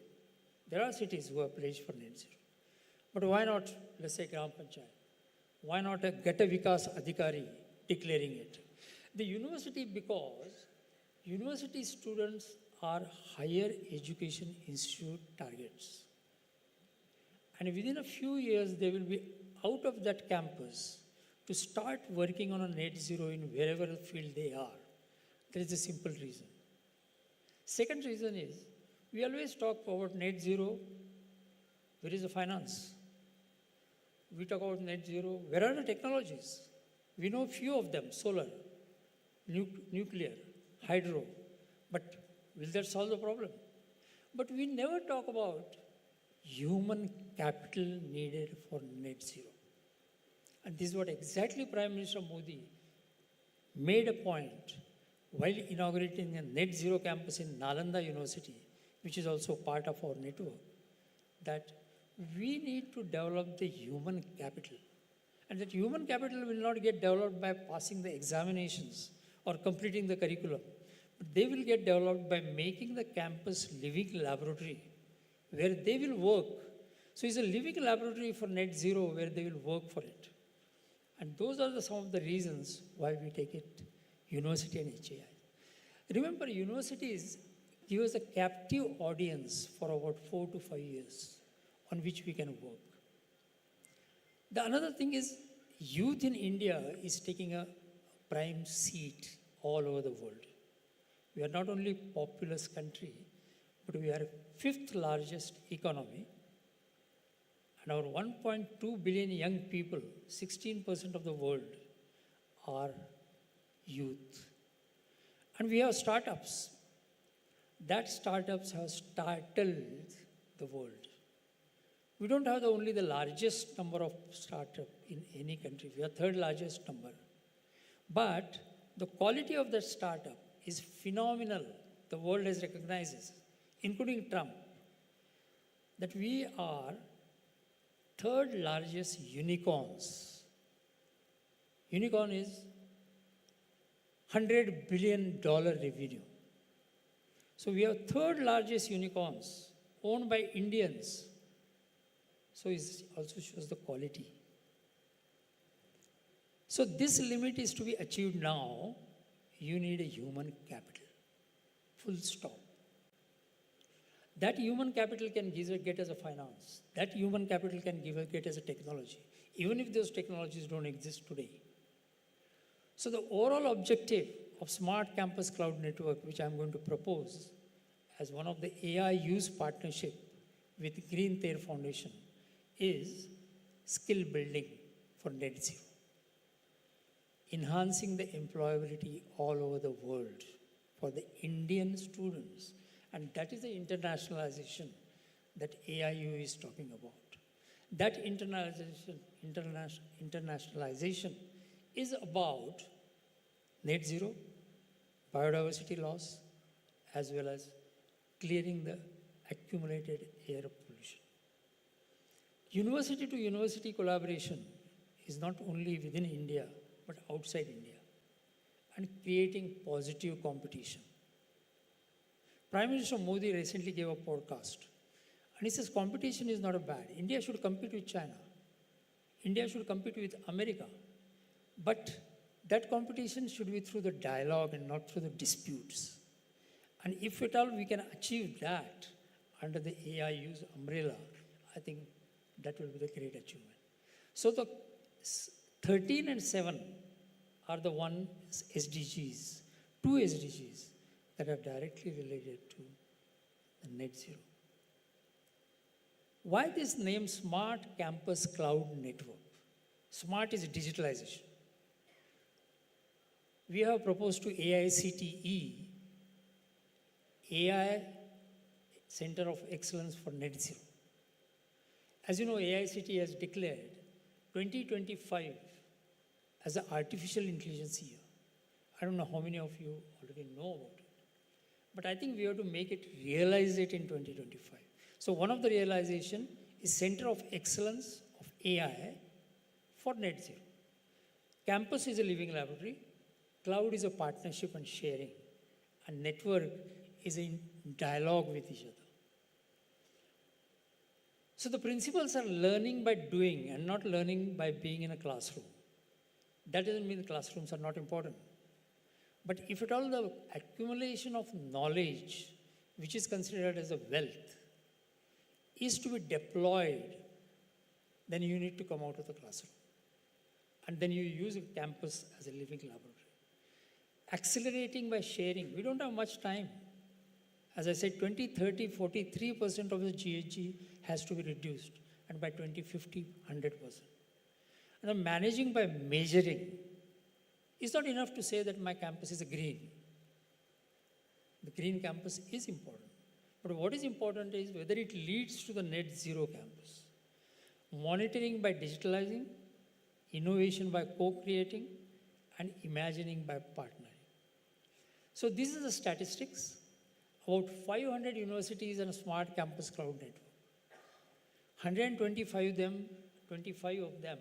There are cities who have pledged for net zero. But why not, let's say, Gram Panchayat? Why not a Gata Vikas Adhikari declaring it? The university, because university students are higher education institute targets. And within a few years, they will be out of that campus to start working on a net zero in wherever field they are. There is a simple reason. Second reason is, we always talk about net zero, where is the finance? We talk about net zero, where are the technologies? We know few of them, solar, nuclear, hydro, but will that solve the problem? But we never talk about human capital needed for net zero. And this is what exactly Prime Minister Modi made a point while inaugurating a net zero campus in Nalanda University, which is also part of our network, that we need to develop the human capital. And that human capital will not get developed by passing the examinations or completing the curriculum, but they will get developed by making the campus living laboratory where they will work. So it's a living laboratory for net zero where they will work for it. And those are some of the reasons why we take it university and HAI. Remember, universities give us a captive audience for about 4 to 5 years on which we can work. The another thing is youth in India is taking a prime seat all over the world. We are not only populous country, but we are fifth largest economy. And our 1.2 billion young people, 16% of the world, are youth. And we have startups. That startups have startled the world. We don't have only the largest number of startups in any country. We are third largest number. But the quality of that startup is phenomenal. The world has recognized this, including Trump, that we are third largest unicorns. Unicorn is $100 billion revenue. So we have third largest unicorns owned by Indians. So it also shows the quality. So this limit is to be achieved now. You need a human capital. Full stop. That human capital can get as a finance. That human capital can get as a technology, even if those technologies don't exist today. So the overall objective of Smart Campus Cloud Network, which I'm going to propose as one of the AI use partnership with Green Thair Foundation, is skill building for net zero. Enhancing the employability all over the world for the Indian students. And that is the internationalization that AIU is talking about. That internationalization is about net zero, biodiversity loss, as well as clearing the accumulated air pollution. University to university collaboration is not only within India, but outside India, and creating positive competition. Prime Minister Modi recently gave a podcast, and he says competition is not bad. India should compete with China. India should compete with America. But that competition should be through the dialogue and not through the disputes. And if at all we can achieve that under the AIU's umbrella, I think that will be the great achievement. So the 13 and 7 are the one SDGs, 2 SDGs that are directly related to the net zero. Why this name Smart Campus Cloud Network? Smart is digitalization. We have proposed to AICTE, AI Center of Excellence for Net Zero. As you know, AICTE has declared 2025 as an artificial intelligence year. I don't know how many of you already know about it, but I think we have to make it realize it in 2025. So one of the realization is Center of Excellence of AI for Net Zero. Campus is a living laboratory, cloud is a partnership and sharing, and network is in dialogue with each other. So the principles are learning by doing and not learning by being in a classroom. That doesn't mean the classrooms are not important. But if at all the accumulation of knowledge, which is considered as a wealth, is to be deployed, then you need to come out of the classroom. And then you use a campus as a living laboratory. Accelerating by sharing. We don't have much time. As I said, 2030, 43% of the GHG has to be reduced, and by 2050, 100%. And then managing by measuring. It's not enough to say that my campus is green. The green campus is important. But what is important is whether it leads to the net zero campus. Monitoring by digitalizing, innovation by co-creating, and imagining by partnering. So this is the statistics. About 500 universities and a smart campus cloud network. 125 of them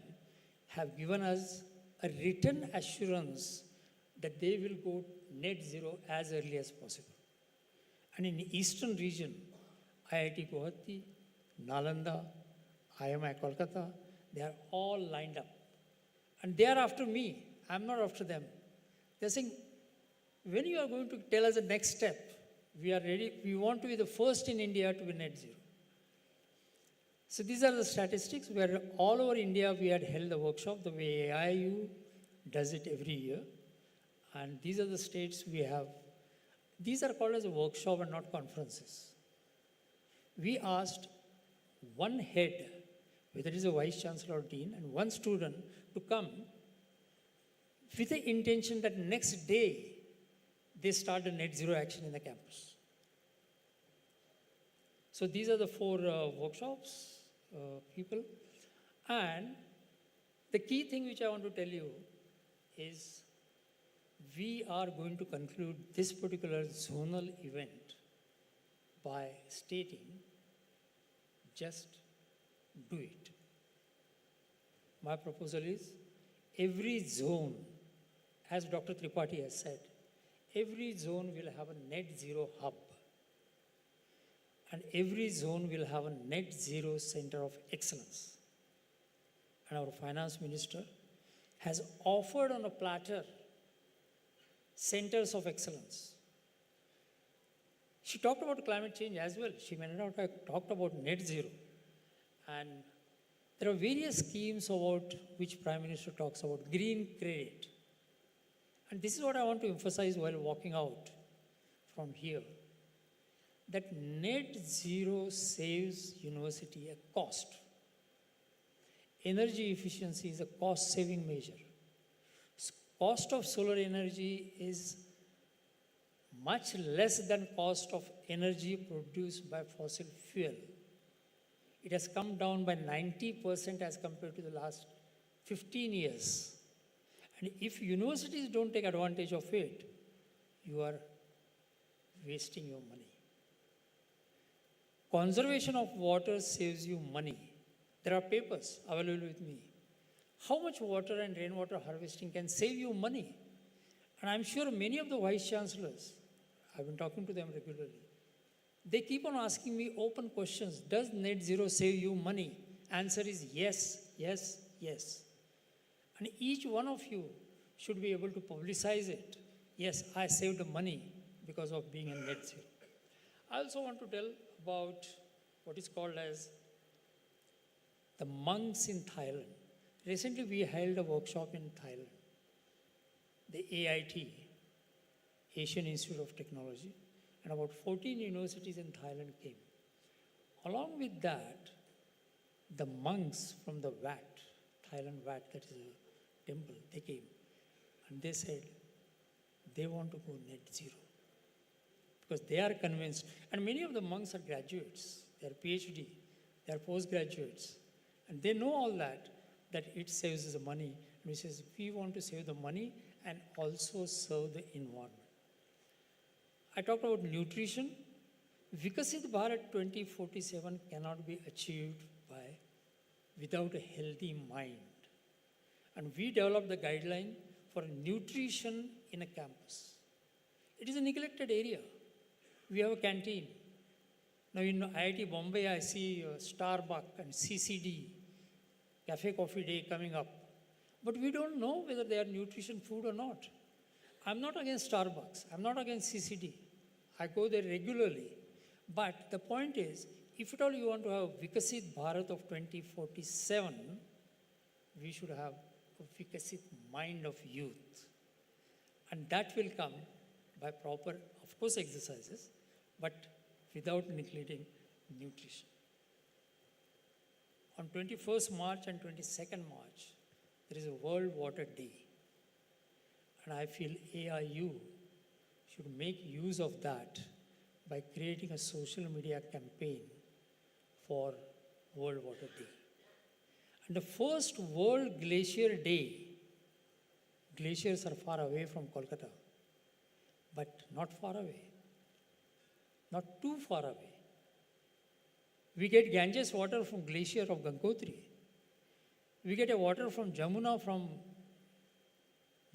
have given us a written assurance that they will go net zero as early as possible. And in the eastern region, IIT Guwahati, Nalanda, IMI Kolkata, they are all lined up. And they are after me. I'm not after them. They're saying, when you are going to tell us the next step, we are ready. We want to be the first in India to be net zero. So these are the statistics where all over India we had held the workshop the way AIU does it every year. And these are the states we have. These are called as a workshop and not conferences. We asked one head, whether it is a vice chancellor or dean, and one student to come with the intention that next day they start a net zero action in the campus. So these are the four workshops, people. And the key thing which I want to tell you is we are going to conclude this particular zonal event by stating, just do it. My proposal is every zone, as Dr. Tripathi has said, every zone will have a net zero hub. And every zone will have a net zero center of excellence. And our finance minister has offered on a platter centers of excellence. She talked about climate change as well. She may not have talked about net zero. And there are various schemes about which Prime Minister talks about, green credit. And this is what I want to emphasize while walking out from here, that net zero saves university a cost. Energy efficiency is a cost-saving measure. Cost of solar energy is much less than cost of energy produced by fossil fuel. It has come down by 90% as compared to the last 15 years. And if universities don't take advantage of it, you are wasting your money. Conservation of water saves you money. There are papers available with me. How much water and rainwater harvesting can save you money? And I'm sure many of the vice chancellors, I've been talking to them regularly, they keep on asking me open questions. Does net zero save you money? Answer is yes, yes, yes. And each one of you should be able to publicize it. Yes, I saved money because of being a net zero. I also want to tell about what is called as the monks in Thailand. Recently, we held a workshop in Thailand, the AIT, Asian Institute of Technology, and about 14 universities in Thailand came. Along with that, the monks from the Wat, Thailand Wat, that is a temple, they came. And they said they want to go net zero. Because they are convinced, and many of the monks are graduates, they are PhD, they are postgraduates, and they know all that it saves us the money. And he says, we want to save the money and also serve the environment. I talked about nutrition. Vikasit Bharat 2047 cannot be achieved without a healthy mind. And we developed the guideline for nutrition in a campus. It is a neglected area. We have a canteen. Now in IIT Bombay, I see Starbucks and CCD, Cafe Coffee Day coming up. But we don't know whether they are nutrition food or not. I'm not against Starbucks. I'm not against CCD. I go there regularly. But the point is, if at all you want to have Vikasit Bharat of 2047, we should have a Vikasit mind of youth. And that will come by proper, of course, exercises, but without neglecting nutrition. On 21st March and 22nd March, there is a World Water Day. And I feel AIU should make use of that by creating a social media campaign for World Water Day. And the first World Glacier Day, glaciers are far away from Kolkata, but not far away, not too far away. We get Ganges water from glacier of Gangotri. We get a water from Jamuna from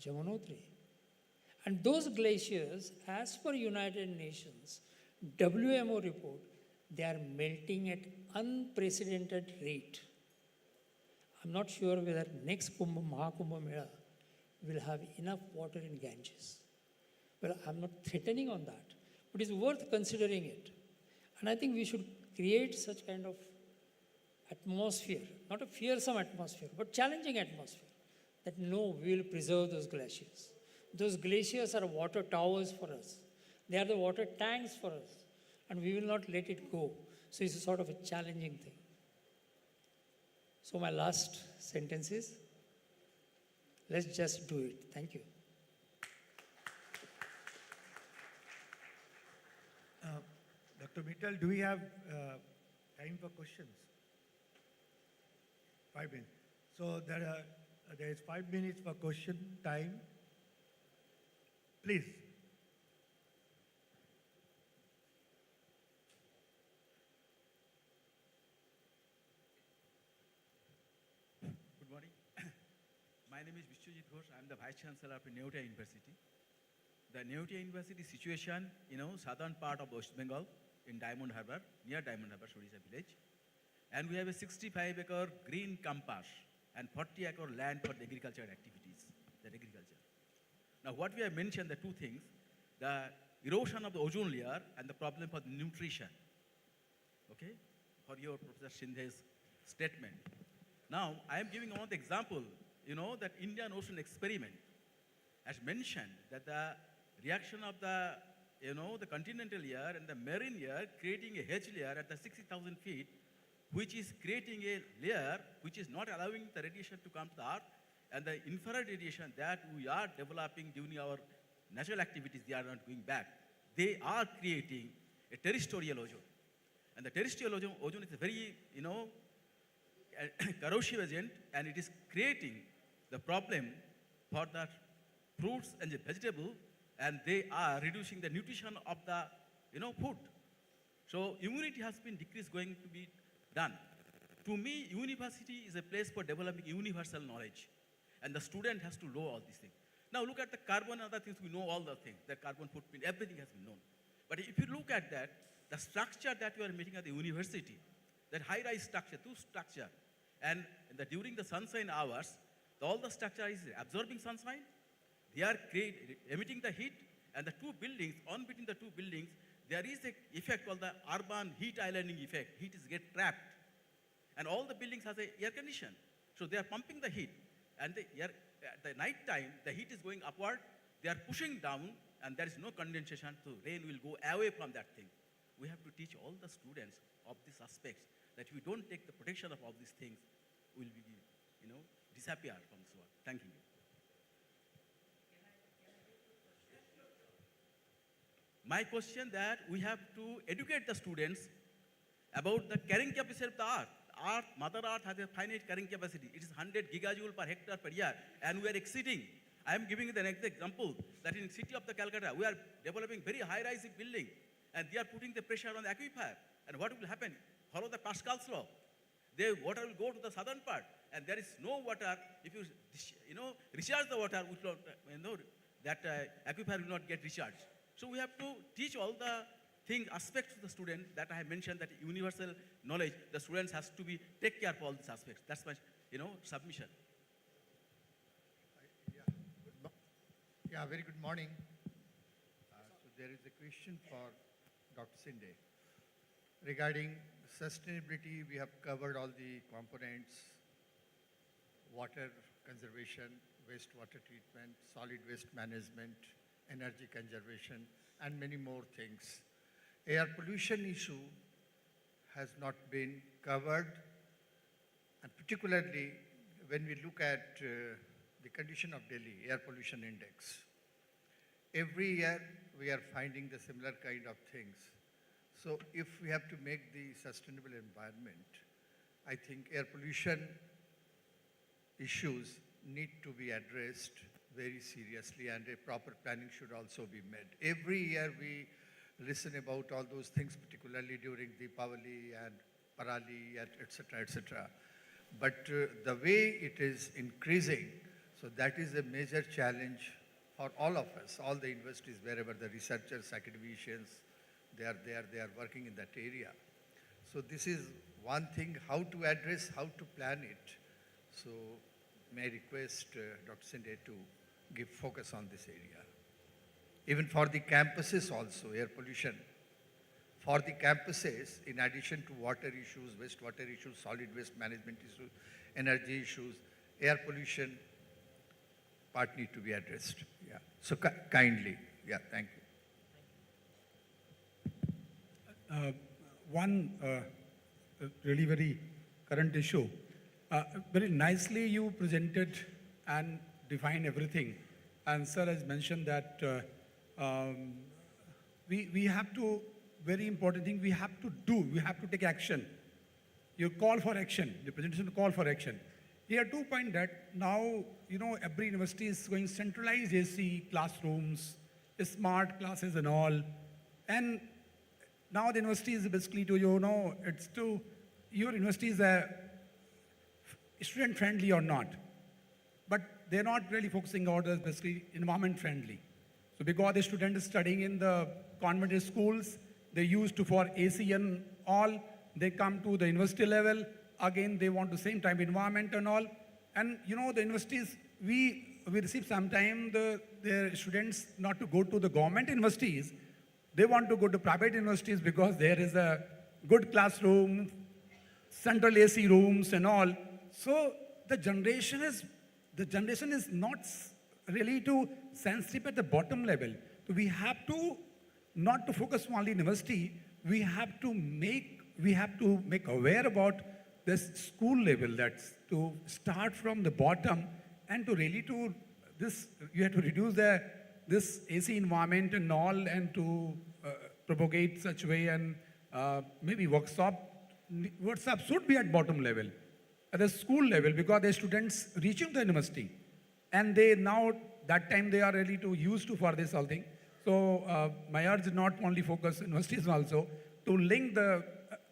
Jamunotri. And those glaciers, as per United Nations, WMO report, they are melting at unprecedented rate. I'm not sure whether next Mahakumbh Mela will have enough water in Ganges. Well, I'm not threatening on that, but it's worth considering it. And I think we should create such kind of atmosphere, not a fearsome atmosphere, but challenging atmosphere, that no, we will preserve those glaciers. Those glaciers are water towers for us. They are the water tanks for us, and we will not let it go. So it's a sort of a challenging thing. So my last sentence is, let's just do it. Thank you. Dr. Mittal, do we have time for questions? 5 minutes. So there is 5 minutes for question time. Please. Good morning. My name is Vishwajit Ghosh. I am the Vice Chancellor of Neutia University. The Neutia University situation, southern part of West Bengal in Diamond Harbour, near Diamond Harbour, Sorisa village. And we have a 65-acre green campus and 40-acre land for the agriculture activities, Now, what we have mentioned, the two things, the erosion of the ozone layer and the problem for the nutrition, okay, for your Professor Sindhe's statement. Now, I am giving one example, that Indian Ocean experiment has mentioned that the reaction of the, the continental layer and the marine layer creating a hedge layer at the 60,000 feet, which is creating a layer which is not allowing the radiation to come to the earth, and the infrared radiation that we are developing during our natural activities, they are not going back. They are creating a terrestrial ozone. And the terrestrial ozone is a very, corrosive agent, and it is creating the problem for the fruits and the vegetable, and they are reducing the nutrition of the, food. So immunity has been decreased going to be done. To me, university is a place for developing universal knowledge, and the student has to know all these things. Now look at the carbon and other things, we know all the things, the carbon footprint, everything has been known. But if you look at that, the structure that you are making at the university, that high-rise structure, two structure, and during the sunshine hours, all the structure is absorbing sunshine, they are emitting the heat, and the two buildings, on between the two buildings, there is an effect called the urban heat islanding effect. Heat is get trapped. And all the buildings has a air condition. So they are pumping the heat. And at the night time, the heat is going upward, they are pushing down, and there is no condensation, so rain will go away from that thing. We have to teach all the students of these aspects, that if we don't take the protection of all these things, will be, disappear from this world. Thank you. My question that we have to educate the students about the carrying capacity of the earth. Mother Earth has a finite carrying capacity. It is 100 gigajoule per hectare per year, and we are exceeding. I am giving you the next example, that in city of the Calcutta, we are developing very high-rise building, and they are putting the pressure on the aquifer. And what will happen? Follow the Pascal's law. The water will go to the southern part, and there is no water. If you, recharge the water, that aquifer will not get recharged. So we have to teach all the aspects to the student that I have mentioned, that universal knowledge, the students has to take care of all these aspects. That's my, submission. Yeah, very good morning. So there is a question for Dr. Sinde. Regarding sustainability, we have covered all the components: water conservation, wastewater treatment, solid waste management, energy conservation, and many more things. Air pollution issue has not been covered, and particularly when we look at the condition of Delhi, air pollution index. Every year we are finding the similar kind of things. So if we have to make the sustainable environment, I think air pollution issues need to be addressed very seriously, and a proper planning should also be made. Every year we listen about all those things, particularly during Deepavali and Parali, etc., etc. But the way it is increasing, so that is a major challenge for all of us, all the universities, wherever the researchers, academicians, they are working in that area. So this is one thing, how to address, how to plan it. So may I request Dr. Sinde to give focus on this area. Even for the campuses also, air pollution. For the campuses, in addition to water issues, wastewater issues, solid waste management issues, energy issues, air pollution part need to be addressed. Yeah. So kindly. Yeah, thank you. One really very current issue. Very nicely you presented and defined everything. And sir has mentioned that we have to, very important thing, we have to take action. You call for action, the presentation call for action. Here 2 point that now, every university is going centralized AC classrooms, smart classes and all. And now the university is basically your university is student friendly or not. But they're not really focusing on as basically environment friendly. So because the student is studying in the convent schools, they used to for AC and all, they come to the university level, again they want the same type environment and all. And the universities, we receive sometime their students not to go to the government universities, they want to go to private universities because there is a good classroom, central AC rooms and all. So the generation is not really too sensitive at the bottom level. So we have to not to focus only university. We have to make aware about this school level. That's to start from the bottom and to really to this. You have to reduce this AC environment and all, and to propagate such way, and maybe workshop should be at bottom level, at the school level, because the students reaching the university, and they now that time they are really too used to for this whole thing. So my urge is not only focus universities also to link the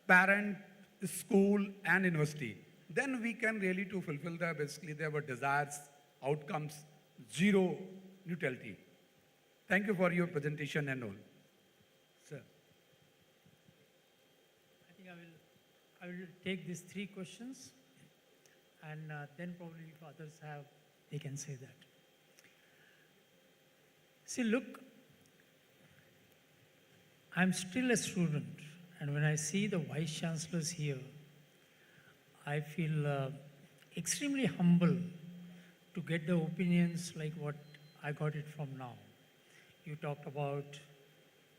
parent, school and university. Then we can really to fulfill basically their desires, outcomes, zero neutrality. Thank you for your presentation and all. Sir. I think I will take these 3 questions, and then probably if others have, they can say that. See, look, I'm still a student, and when I see the vice chancellors here, I feel extremely humble to get the opinions like what I got it from now. You talked about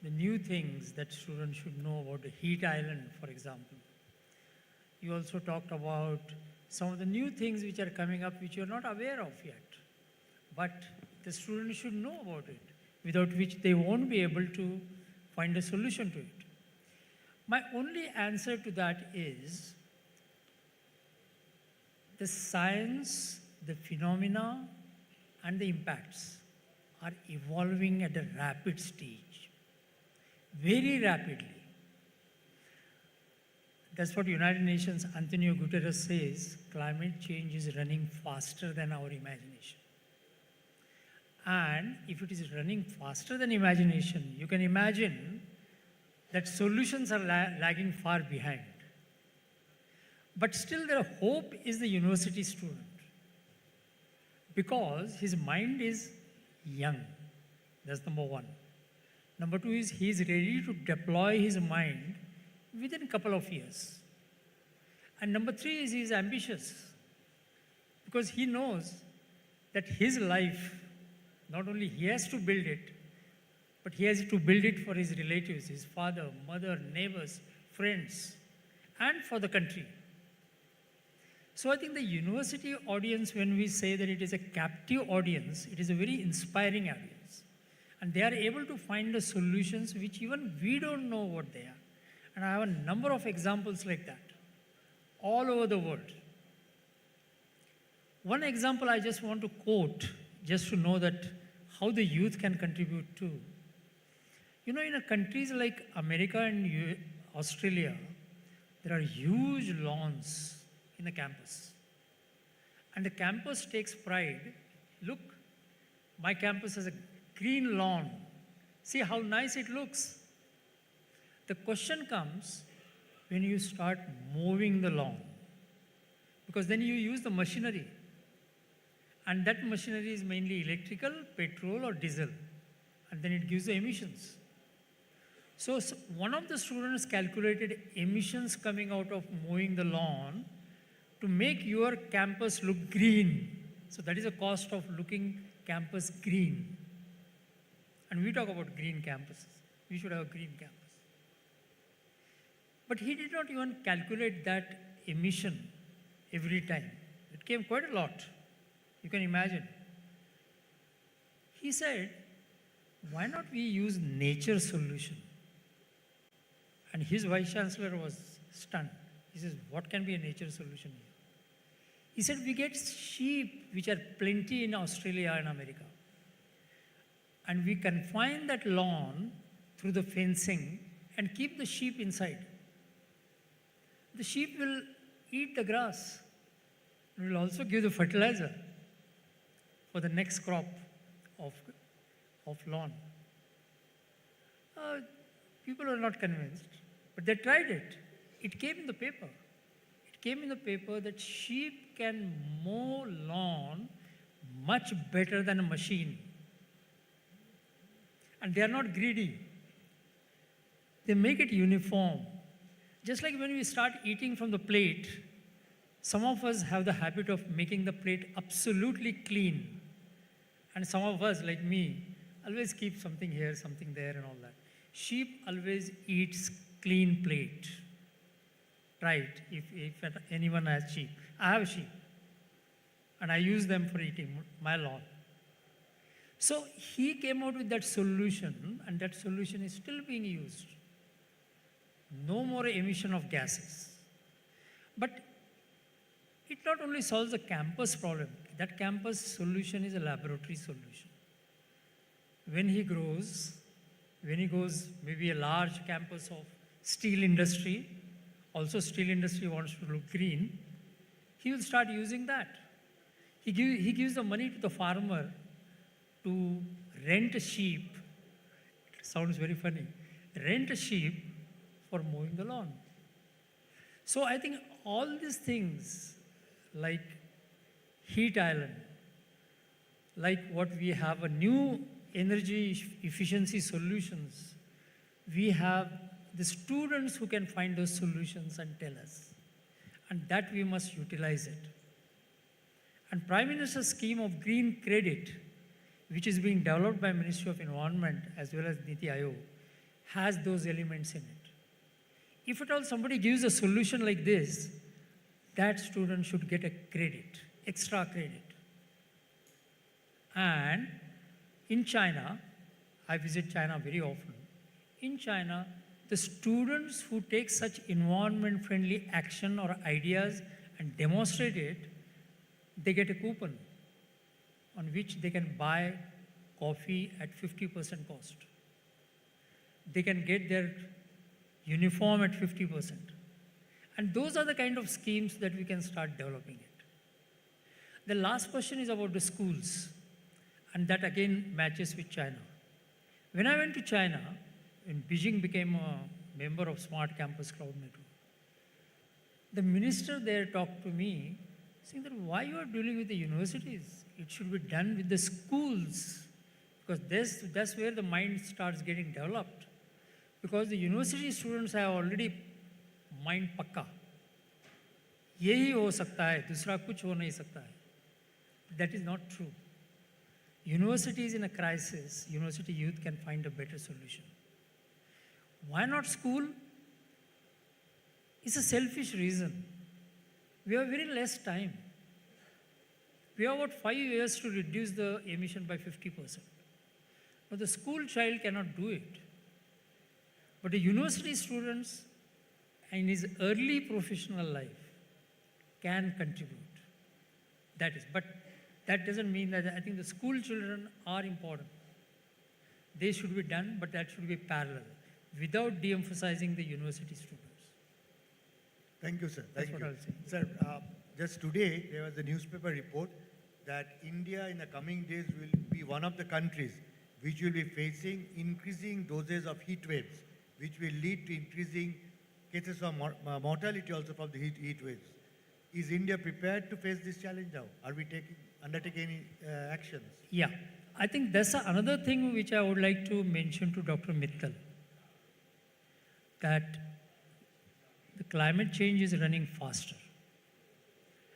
the new things that students should know about the heat island, for example. You also talked about some of the new things which are coming up which you're not aware of yet. But the students should know about it, without which they won't be able to find a solution to it. My only answer to that is the science, the phenomena, and the impacts are evolving at a rapid stage, very rapidly. That's what United Nations Antonio Guterres says, climate change is running faster than our imagination. And if it is running faster than imagination, you can imagine that solutions are lagging far behind. But still the hope is the university student, because his mind is young. That's number 1. Number 2 is he is ready to deploy his mind within a couple of years. And number 3 is he is ambitious, because he knows that his life, not only he has to build it, but he has to build it for his relatives, his father, mother, neighbors, friends, and for the country. So I think the university audience, when we say that it is a captive audience, it is a very inspiring audience. And they are able to find the solutions which even we don't know what they are. And I have a number of examples like that, all over the world. One example I just want to quote, just to know that how the youth can contribute too. In countries like America and Australia, there are huge lawns in the campus. And the campus takes pride. Look, my campus has a green lawn. See how nice it looks. The question comes when you start mowing the lawn. because then you use the machinery. And that machinery is mainly electrical, petrol, or diesel. And then it gives the emissions. So one of the students calculated emissions coming out of mowing the lawn to make your campus look green. So that is the cost of looking campus green. And we talk about green campuses. We should have a green campus. But he did not even calculate that emission every time. It came quite a lot. You can imagine. He said, why not we use nature solution? And his vice chancellor was stunned. He says, what can be a nature solution here? He said, we get sheep, which are plenty in Australia and America. And we confine that lawn through the fencing and keep the sheep inside. The sheep will eat the grass and will also give the fertilizer for the next crop of lawn. People are not convinced, but they tried it. It came in the paper. It came in the paper that sheep can mow lawn much better than a machine. And they are not greedy. They make it uniform. Just like when we start eating from the plate, some of us have the habit of making the plate absolutely clean. And some of us, like me, always keep something here, something there, and all that. Sheep always eats clean plate. Try it if anyone has sheep. I have sheep. And I use them for eating my lawn. So he came out with that solution, and that solution is still being used. No more emission of gases. But it not only solves the campus problem, that campus solution is a laboratory solution. When he goes maybe a large campus of steel industry, also steel industry wants to look green, he will start using that. He gives the money to the farmer to rent a sheep. It sounds very funny. Rent a sheep for mowing the lawn. So I think all these things like heat island, like what we have a new energy efficiency solutions, we have the students who can find those solutions and tell us. And that we must utilize it. And Prime Minister's scheme of green credit, which is being developed by Ministry of Environment as well as Niti Aayog, has those elements in it. If at all somebody gives a solution like this, that student should get a credit, extra credit. And in China, I visit China very often. In China, the students who take such environment-friendly action or ideas and demonstrate it, they get a coupon on which they can buy coffee at 50% cost. They can get their uniform at 50%. And those are the kind of schemes that we can start developing it. The last question is about the schools, and that again matches with China. When I went to China, when Beijing became a member of Smart Campus Cloud Network, the minister there talked to me saying that why you are dealing with the universities? It should be done with the schools, because that's where the mind starts getting developed. Because the university students have already mind pakka. यही हो सकता है, दूसरा कुछ हो नहीं सकता है. That is not true. University is in a crisis. University youth can find a better solution. Why not school? It's a selfish reason. We have very less time. We have about 5 years to reduce the emission by 50%. But the school child cannot do it. But the university students in his early professional life can contribute. That is, but that doesn't mean that I think the school children are important. They should be done, but that should be parallel, without de-emphasizing the university students. Thank you, sir. That's Thank what you. I'll say. Sir, just today there was a newspaper report that India in the coming days will be one of the countries which will be facing increasing doses of heat waves, which will lead to increasing cases of mortality also from the heat waves. Is India prepared to face this challenge now? Are we undertaking any actions? Yeah, I think that's another thing which I would like to mention to Dr. Mittal, that the climate change is running faster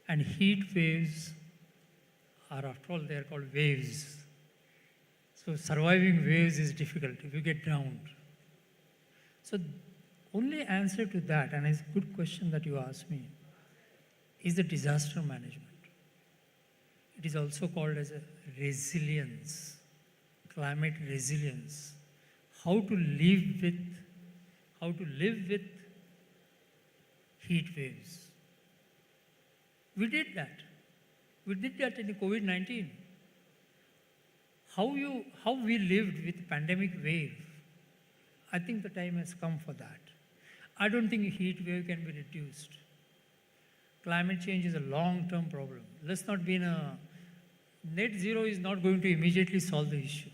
and heat waves are, after all, they are called waves. So surviving waves is difficult if you get drowned. So only answer to that, and it's a good question that you asked me, is the disaster management. It is also called as a resilience, climate resilience. How to live with heat waves. We did that. We did that in the COVID-19. How we lived with pandemic wave, I think the time has come for that. I don't think heat wave can be reduced. Climate change is a long-term problem. Let's not be in a, net zero is not going to immediately solve the issue,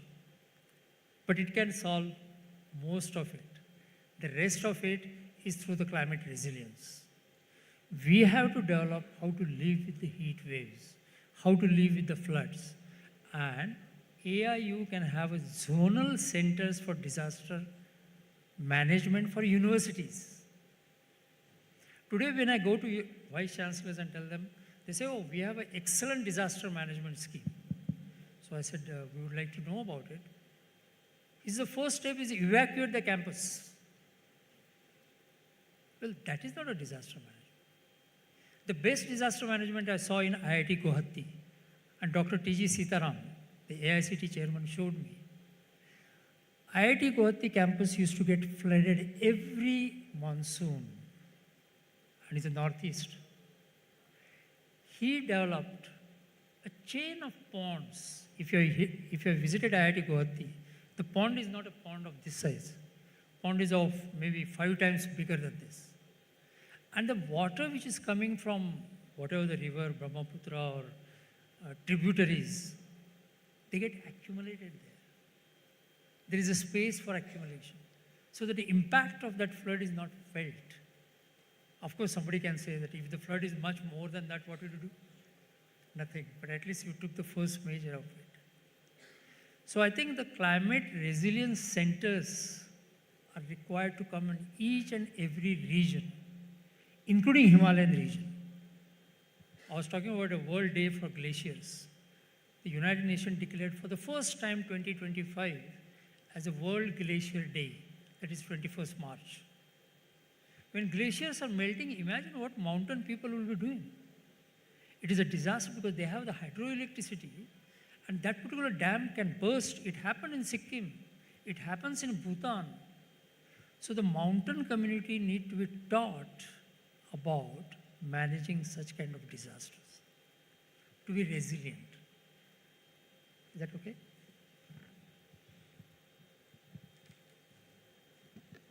but it can solve most of it. The rest of it is through the climate resilience. We have to develop how to live with the heat waves, how to live with the floods, and AIU can have a zonal centers for disaster management for universities. Today, when I go to vice chancellors and tell them, they say, oh, we have an excellent disaster management scheme. So I said, we would like to know about it. The first step is evacuate the campus. Well, that is not a disaster management. The best disaster management I saw in IIT Guwahati, and Dr. T.G. Sitaram, the AICT chairman, showed me. IIT Guwahati campus used to get flooded every monsoon, and it's the northeast. He developed a chain of ponds. If you have visited IIT Guwahati, the pond is not a pond of this size. Pond is of maybe 5 times bigger than this. And the water which is coming from whatever the river, Brahmaputra or tributaries, they get accumulated there. There is a space for accumulation, so that the impact of that flood is not felt. Of course, somebody can say that if the flood is much more than that, what will you do? Nothing, but at least you took the first measure of it. So I think the climate resilience centers are required to come in each and every region, including Himalayan region. I was talking about a World Day for Glaciers. The United Nations declared for the first time 2025 as a World Glacier Day, that is 21st March. When glaciers are melting, imagine what mountain people will be doing. It is a disaster because they have the hydroelectricity, and that particular dam can burst. It happened in Sikkim. It happens in Bhutan. So the mountain community need to be taught about managing such kind of disasters, to be resilient. Is that okay?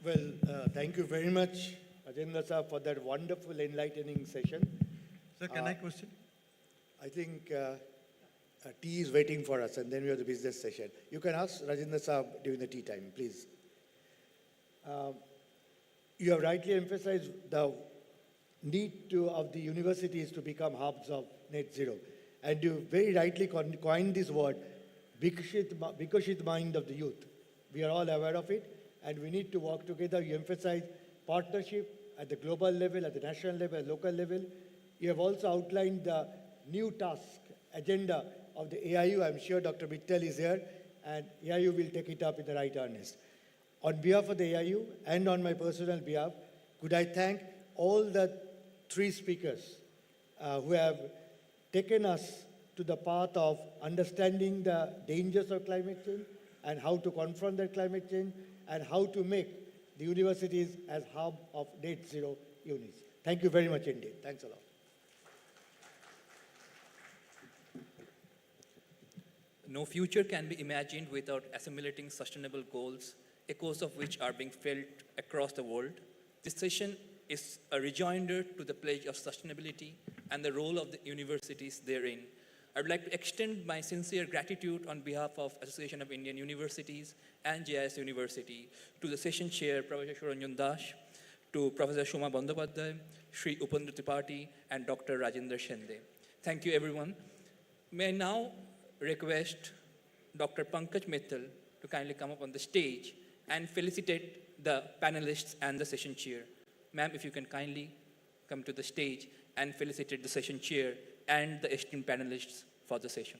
Well, thank you very much, Rajendra sir, for that wonderful, enlightening session. Sir, can I question? I think tea is waiting for us, and then we have the business session. You can ask Rajendra sir during the tea time, please. You have rightly emphasized the need of the universities to become hubs of net zero. And you very rightly coined this word, Vikashit mind of the youth. We are all aware of it, and we need to work together. You emphasize partnership at the global level, at the national level, at local level. You have also outlined the new task agenda of the AIU. I'm sure Dr. Mittal is here, and AIU will take it up in the right earnest. On behalf of the AIU and on my personal behalf, could I thank all the 3 speakers who have taken us to the path of understanding the dangers of climate change and how to confront that climate change and how to make the universities as hub of net zero units. Thank you very much indeed. Thanks a lot. No future can be imagined without assimilating sustainable goals, echoes of which are being felt across the world. This session is a rejoinder to the pledge of sustainability and the role of the universities therein. I would like to extend my sincere gratitude on behalf of Association of Indian Universities and JIS University to the session chair, Professor Shoranjan Das, to Professor Shoma Bandyopadhyay, Sri Upendra Tripathi, and Dr. Rajendra Shinde. Thank you, everyone. May I now request Dr. Pankaj Mittal to kindly come up on the stage and felicitate the panelists and the session chair. Ma'am, if you can kindly come to the stage and felicitate the session chair and the esteemed panelists for the session.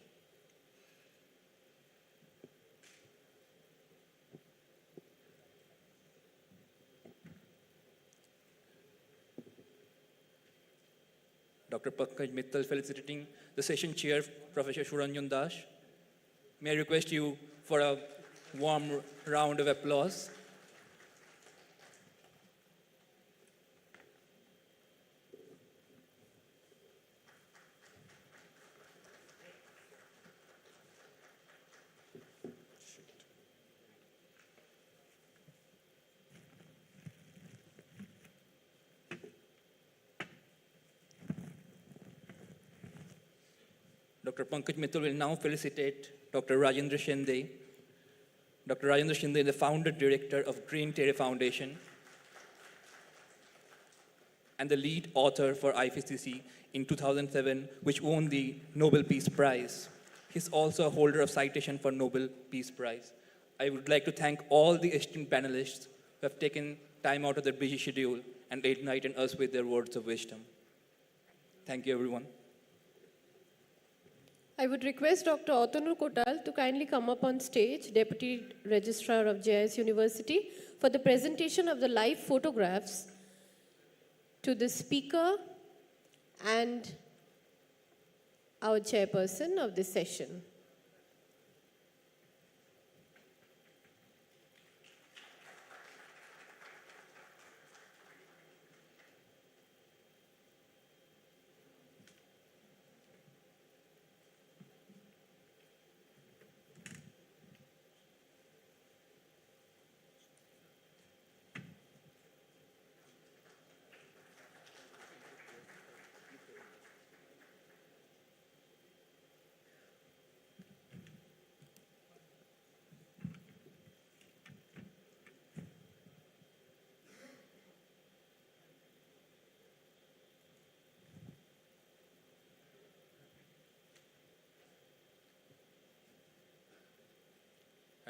Dr. Pankaj Mittal felicitating the session chair, Professor Suranjan Das. May I request you for a warm round of applause. Dr. Pankaj Mittal will now felicitate Dr. Rajendra Shinde. Dr. Rajendra Shinde is the founder director of Green Terre Foundation and the lead author for IPCC in 2007, which won the Nobel Peace Prize. He's also a holder of citation for Nobel Peace Prize. I would like to thank all the esteemed panelists who have taken time out of their busy schedule and enlightened us with their words of wisdom. Thank you, everyone. I would request Dr. Atanu Kotal to kindly come up on stage, Deputy Registrar of JIS University, for the presentation of the live photographs to the speaker and our chairperson of this session.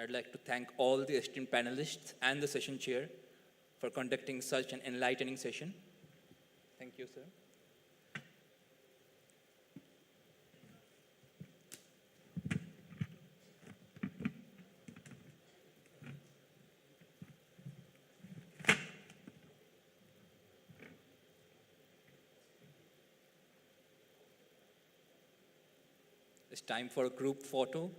I'd like to thank all the esteemed panelists and the session chair for conducting such an enlightening session. Thank you, sir. It's time for a group photo.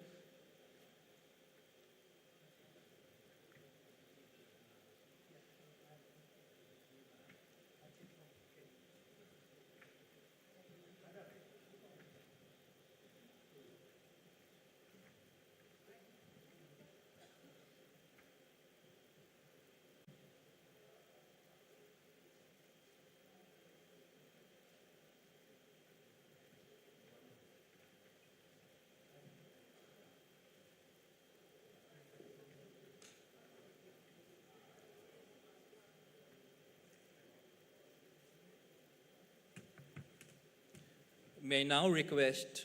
May I now request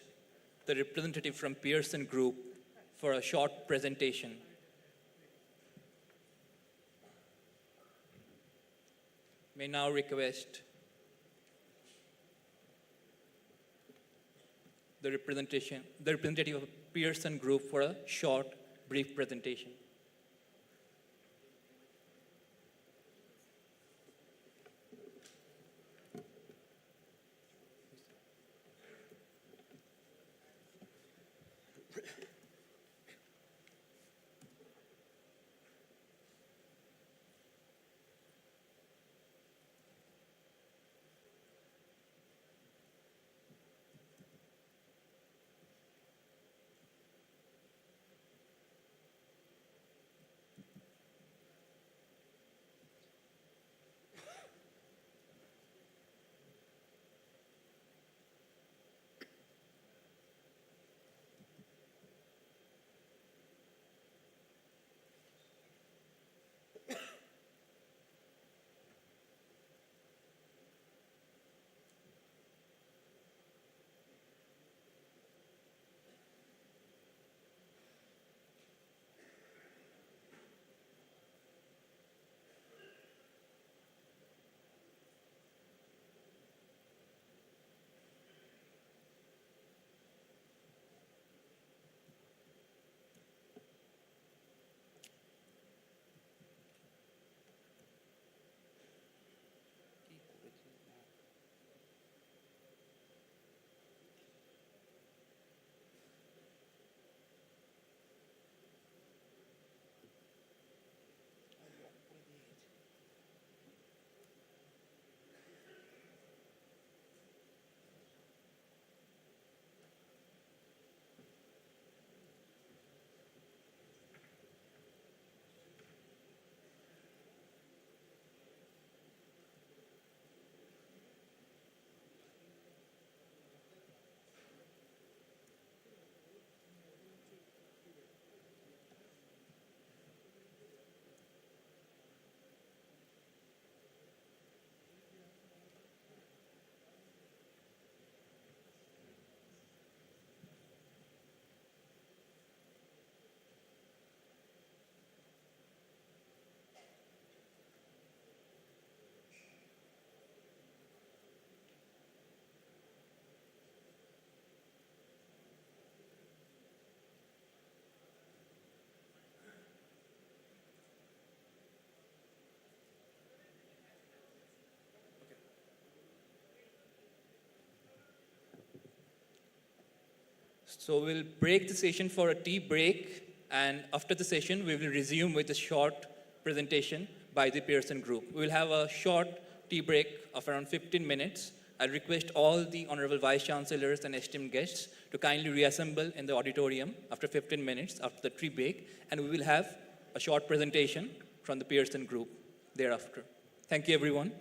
the representative from Pearson Group for a short presentation. May now request the representative of Pearson Group for a short, brief presentation. So we'll break the session for a tea break, and after the session, we will resume with a short presentation by the Pearson Group. We will have a short tea break of around 15 minutes. I request all the Honorable Vice Chancellors and esteemed guests to kindly reassemble in the auditorium after 15 minutes after the tea break, and we will have a short presentation from the Pearson Group thereafter. Thank you, everyone.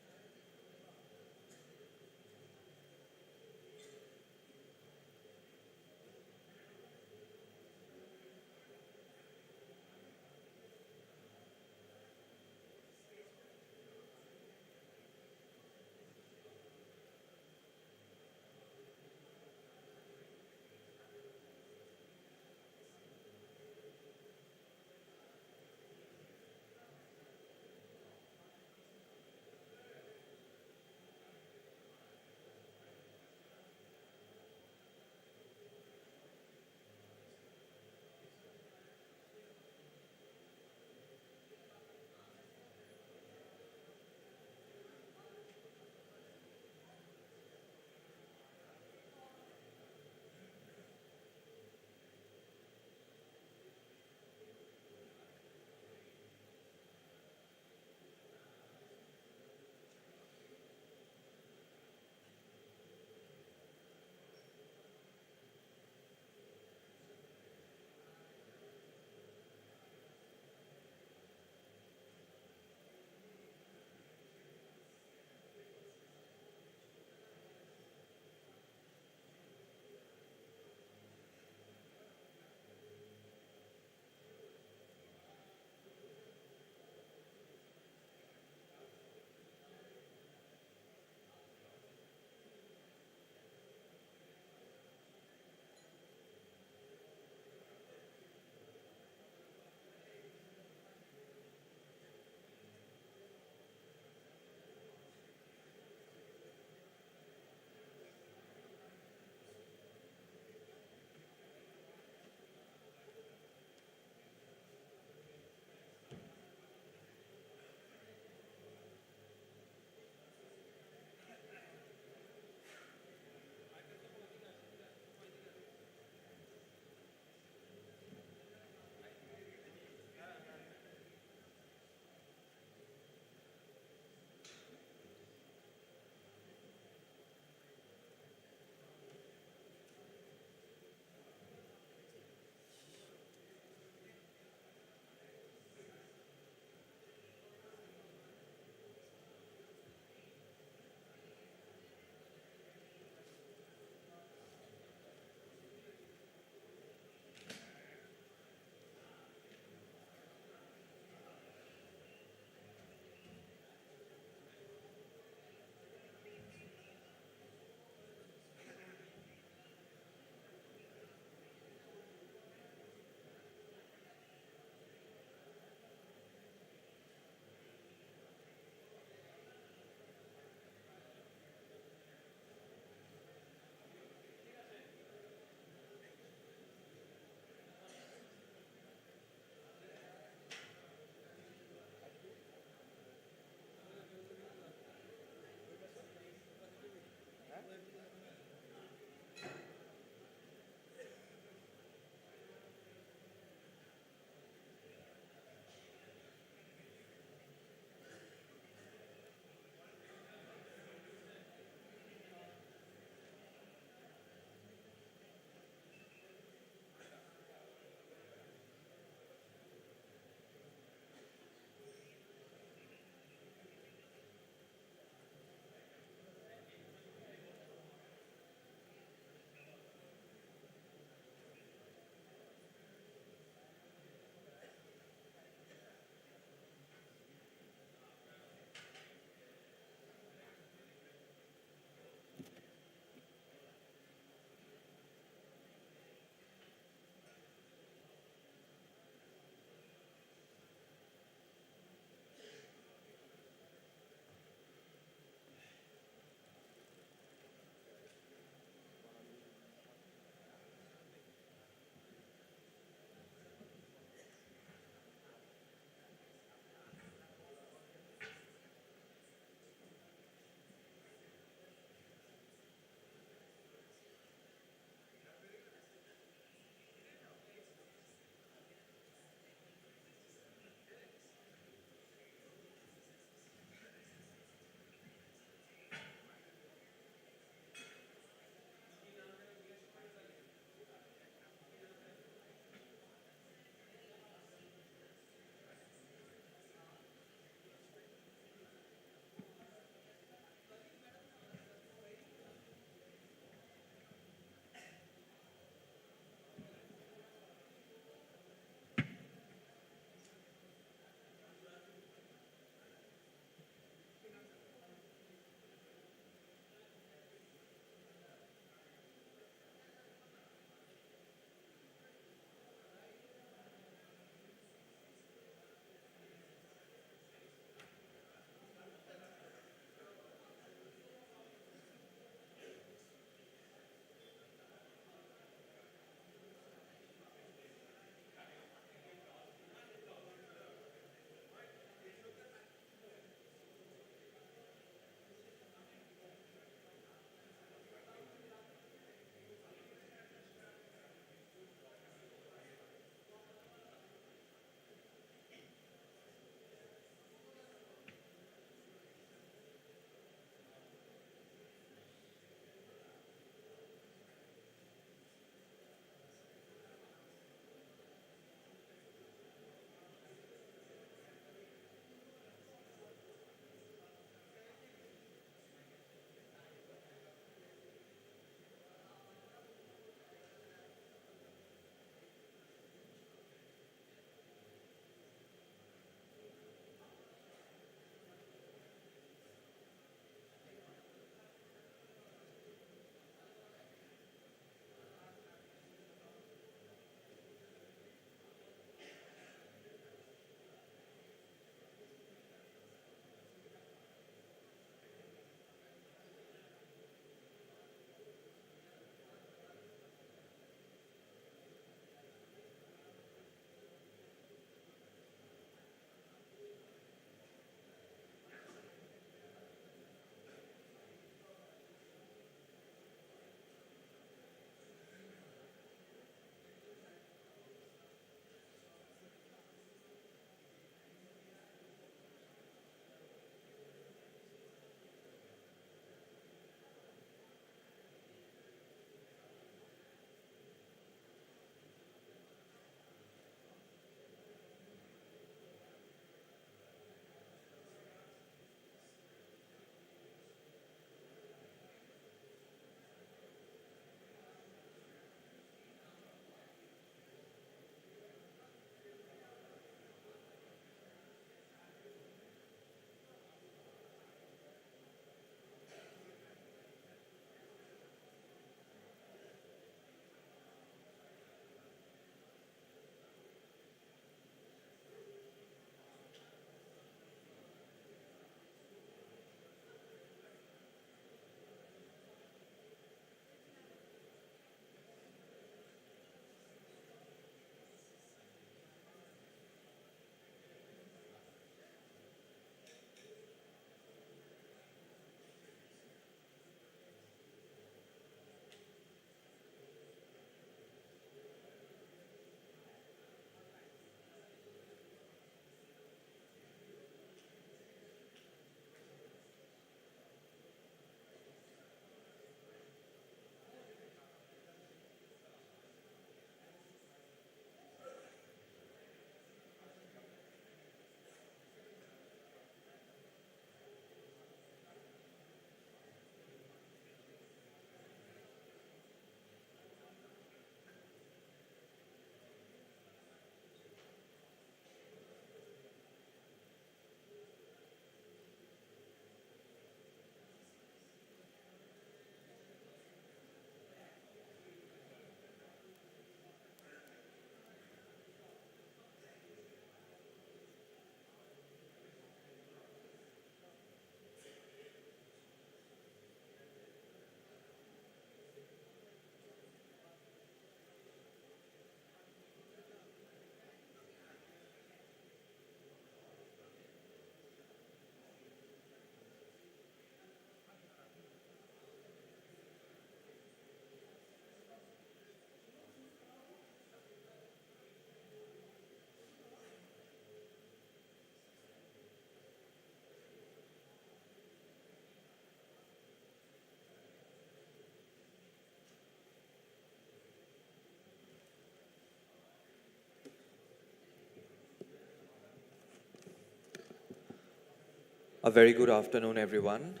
A very good afternoon, everyone.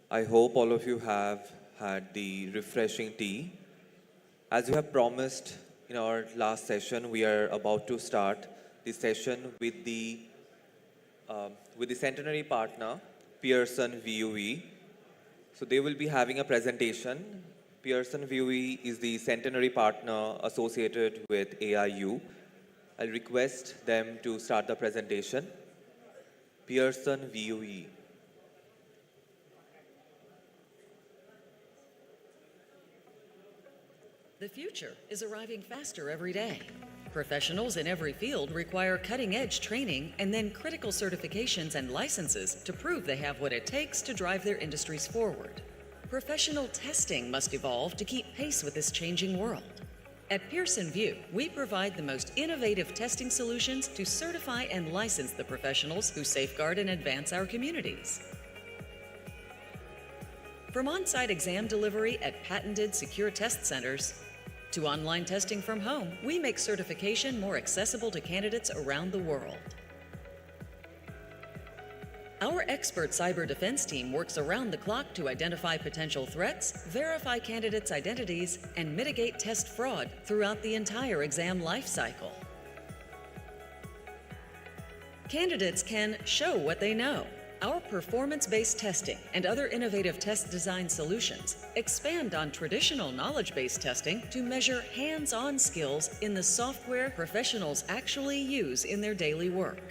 I hope all of you have had the refreshing tea. As you have promised in our last session, we are about to start the session with the centenary partner, Pearson VUE. So they will be having a presentation. Pearson VUE is the centenary partner associated with AIU. I'll request them to start the presentation. Pearson VUE. The future is arriving faster every day. Professionals in every field require cutting-edge training and then critical certifications and licenses to prove they have what it takes to drive their industries forward. Professional testing must evolve to keep pace with this changing world. At Pearson VUE, we provide the most innovative testing solutions to certify and license the professionals who safeguard and advance our communities. From on-site exam delivery at patented secure test centers to online testing from home, we make certification more accessible to candidates around the world. Our expert cyber defense team works around the clock to identify potential threats, verify candidates' identities, and mitigate test fraud throughout the entire exam lifecycle. Candidates can show what they know. Our performance-based testing and other innovative test design solutions expand on traditional knowledge-based testing to measure hands-on skills in the software professionals actually use in their daily work.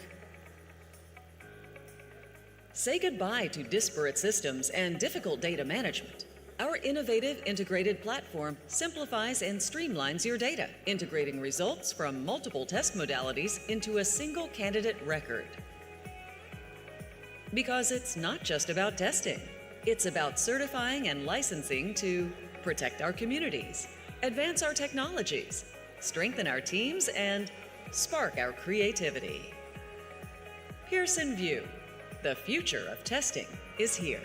Say goodbye to disparate systems and difficult data management. Our innovative integrated platform simplifies and streamlines your data, integrating results from multiple test modalities into a single candidate record. Because it's not just about testing. It's about certifying and licensing to protect our communities, advance our technologies, strengthen our teams, and spark our creativity. Pearson VUE, the future of testing is here.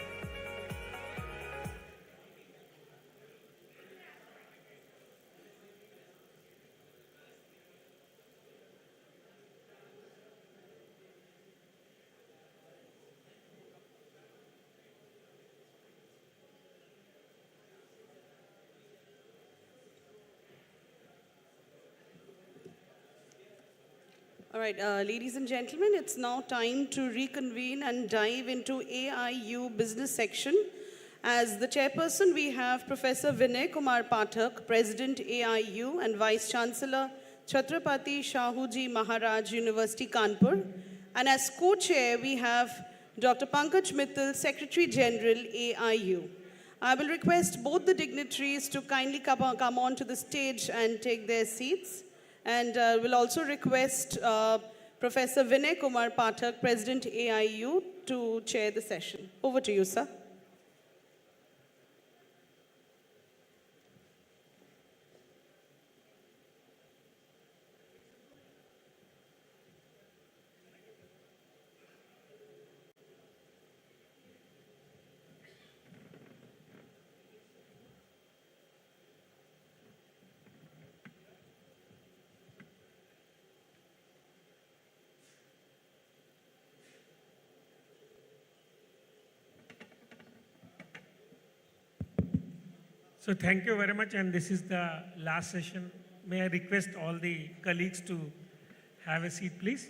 All right, ladies and gentlemen, it's now time to reconvene and dive into AIU business section. As the chairperson, we have Professor Vinay Kumar Pathak, President AIU and Vice Chancellor Chhatrapati Shahuji Maharaj University, Kanpur. And as co-chair, we have Dr. Pankaj Mittal, Secretary General AIU. I will request both the dignitaries to kindly come on to the stage and take their seats. And we'll also request Professor Vinay Kumar Pathak, President AIU, to chair the session. Over to you, sir. So thank you very much, and this is the last session. May I request all the colleagues to have a seat, please?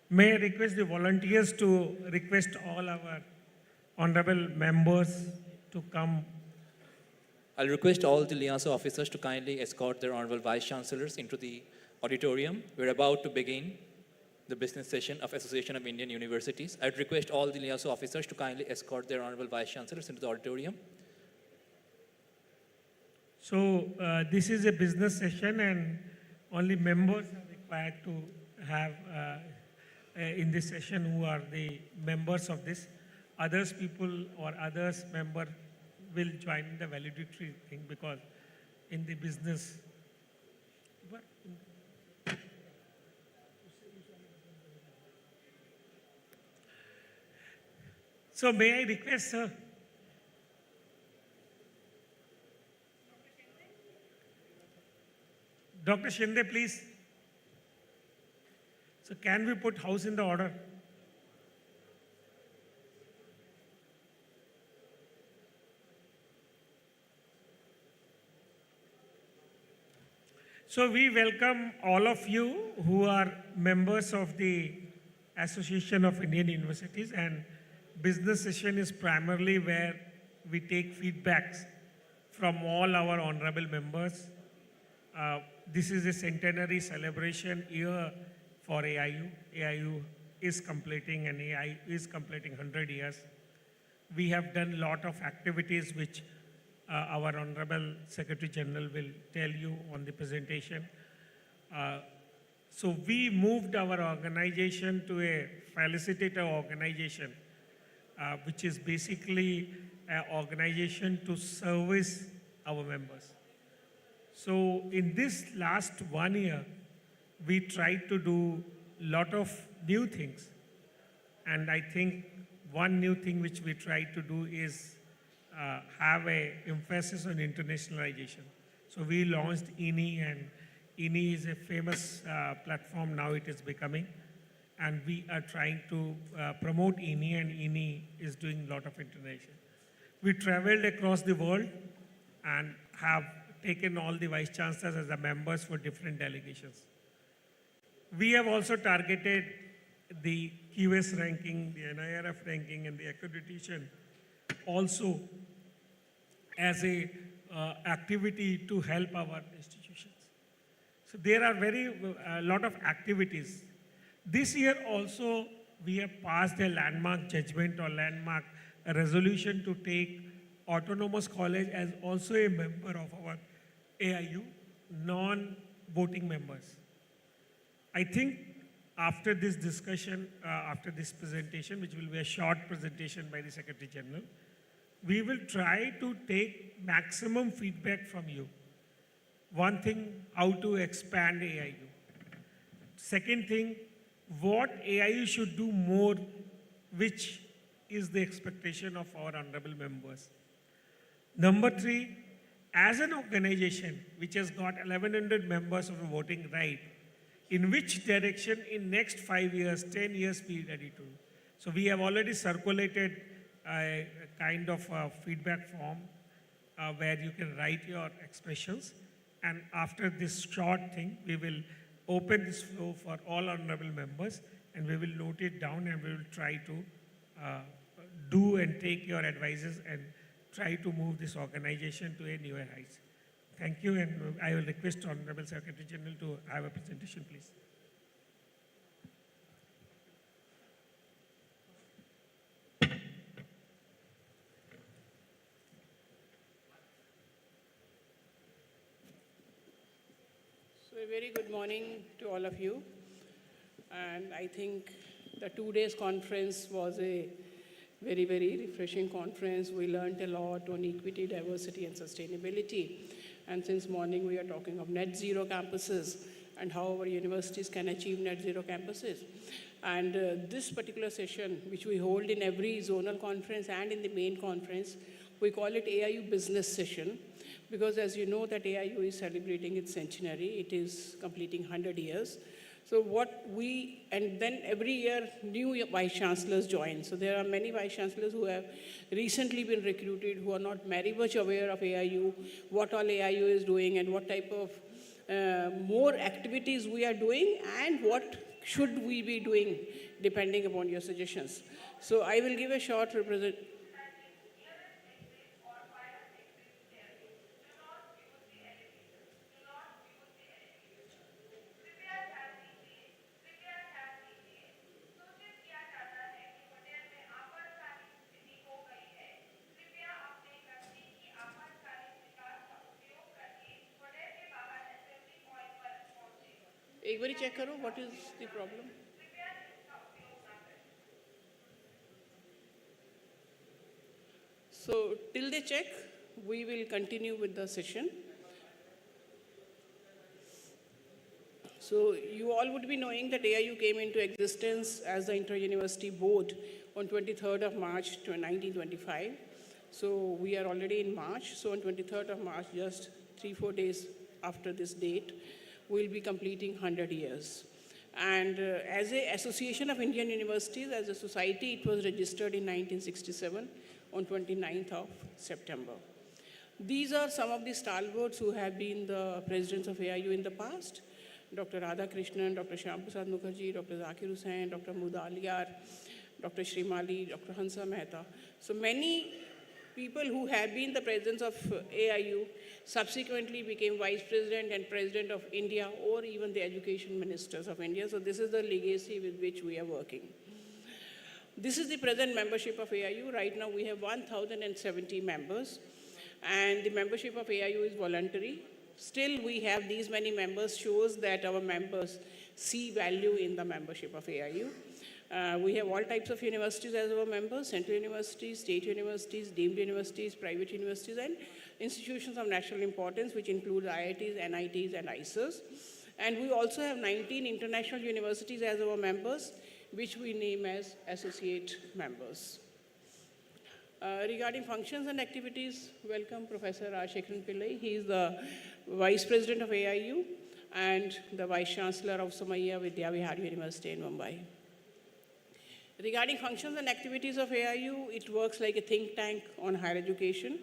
May I request the volunteers to request all our honorable members to come. I'll request all the liaison officers to kindly escort their honorable vice chancellors into the auditorium. We're about to begin the business session of Association of Indian Universities. I'd request all the liaison officers to kindly escort their honorable vice chancellors into the auditorium. So this is a business session, and only members are required to have in this session who are the members of this. Others people or others member will join the valedictory thing, because in the business. So may I request, sir? Dr. Shinde, please. So can we put house in the order? So we welcome all of you who are members of the Association of Indian Universities, and business session is primarily where we take feedbacks from all our honorable members. This is a centenary celebration year for AIU. AIU is completing, and AIU is completing 100 years. We have done a lot of activities which our Honorable Secretary General will tell you on the presentation. So we moved our organization to a facilitator organization, which is basically an organization to service our members. So in this last 1 year, we tried to do a lot of new things. And I think one new thing which we tried to do is have an emphasis on internationalization. So we launched INI, and INI is a famous platform now it is becoming. And we are trying to promote INI, and INI is doing a lot of international. We traveled across the world and have taken all the vice chancellors as the members for different delegations. We have also targeted the QS ranking, the NIRF ranking, and the accreditation also as a activity to help our institutions. So there are a lot of activities. This year also we have passed a landmark judgment or landmark resolution to take Autonomous College as also a member of our AIU, non-voting members. I think after this discussion, after this presentation, which will be a short presentation by the Secretary General, we will try to take maximum feedback from you. One thing, how to expand AIU. Second thing, what AIU should do more, which is the expectation of our honorable members. Number 3, as an organization which has got 1,100 members of a voting right, in which direction in next 5 years, 10 years we ready to? So we have already circulated a kind of a feedback form where you can write your expressions. And after this short thing, we will open this floor for all honorable members, and we will note it down, and we will try to do and take your advices and try to move this organization to a newer heights. Thank you, and I will request Honorable Secretary General to have a presentation, please. So a very good morning to all of you. And I think the 2 days conference was a very, very refreshing conference. We learned a lot on equity, diversity, and sustainability. And since morning, we are talking of net zero campuses and how our universities can achieve net zero campuses. And this particular session, which we hold in every zonal conference and in the main conference, we call it AIU Business Session, because as you know that AIU is celebrating its centenary. It is completing 100 years. So and then every year new vice chancellors join. So there are many vice chancellors who have recently been recruited, who are not very much aware of AIU, what all AIU is doing, and what type of more activities we are doing, and what should we be doing, depending upon your suggestions. So I will give a short representation. एक बारी check करो, what is the problem? So till they check, we will continue with the session. So you all would be knowing that AIU came into existence as the Inter-University Board on 23rd of March 1925. So we are already in March. So on 23rd of March, just 3-4 days after this date, will be completing 100 years. And as an Association of Indian Universities, as a society, it was registered in 1967 on 29th of September. These are some of the stalwarts who have been the presidents of AIU in the past. Dr. Radha Krishnan, Dr. Shyam Prasad Mukherjee, Dr. Zakir Hussain, Dr. Mudaliar, Dr. Shrimali, Dr. Hansa Mehta. So many people who have been the presidents of AIU subsequently became vice president and president of India, or even the education ministers of India. So this is the legacy with which we are working. This is the present membership of AIU. Right now we have 1,070 members, and the membership of AIU is voluntary. Still, we have these many members shows that our members see value in the membership of AIU. We have all types of universities as our members: central universities, state universities, deemed universities, private universities, and institutions of national importance, which include IITs, NITs, and ISERs. And we also have 19 international universities as our members, which we name as associate members. Regarding functions and activities, welcome Professor Rajshekharan Pillai. He is the Vice President of AIU and the Vice Chancellor of Somaiya Vidya Vihar University in Mumbai. Regarding functions and activities of AIU, it works like a think tank on higher education,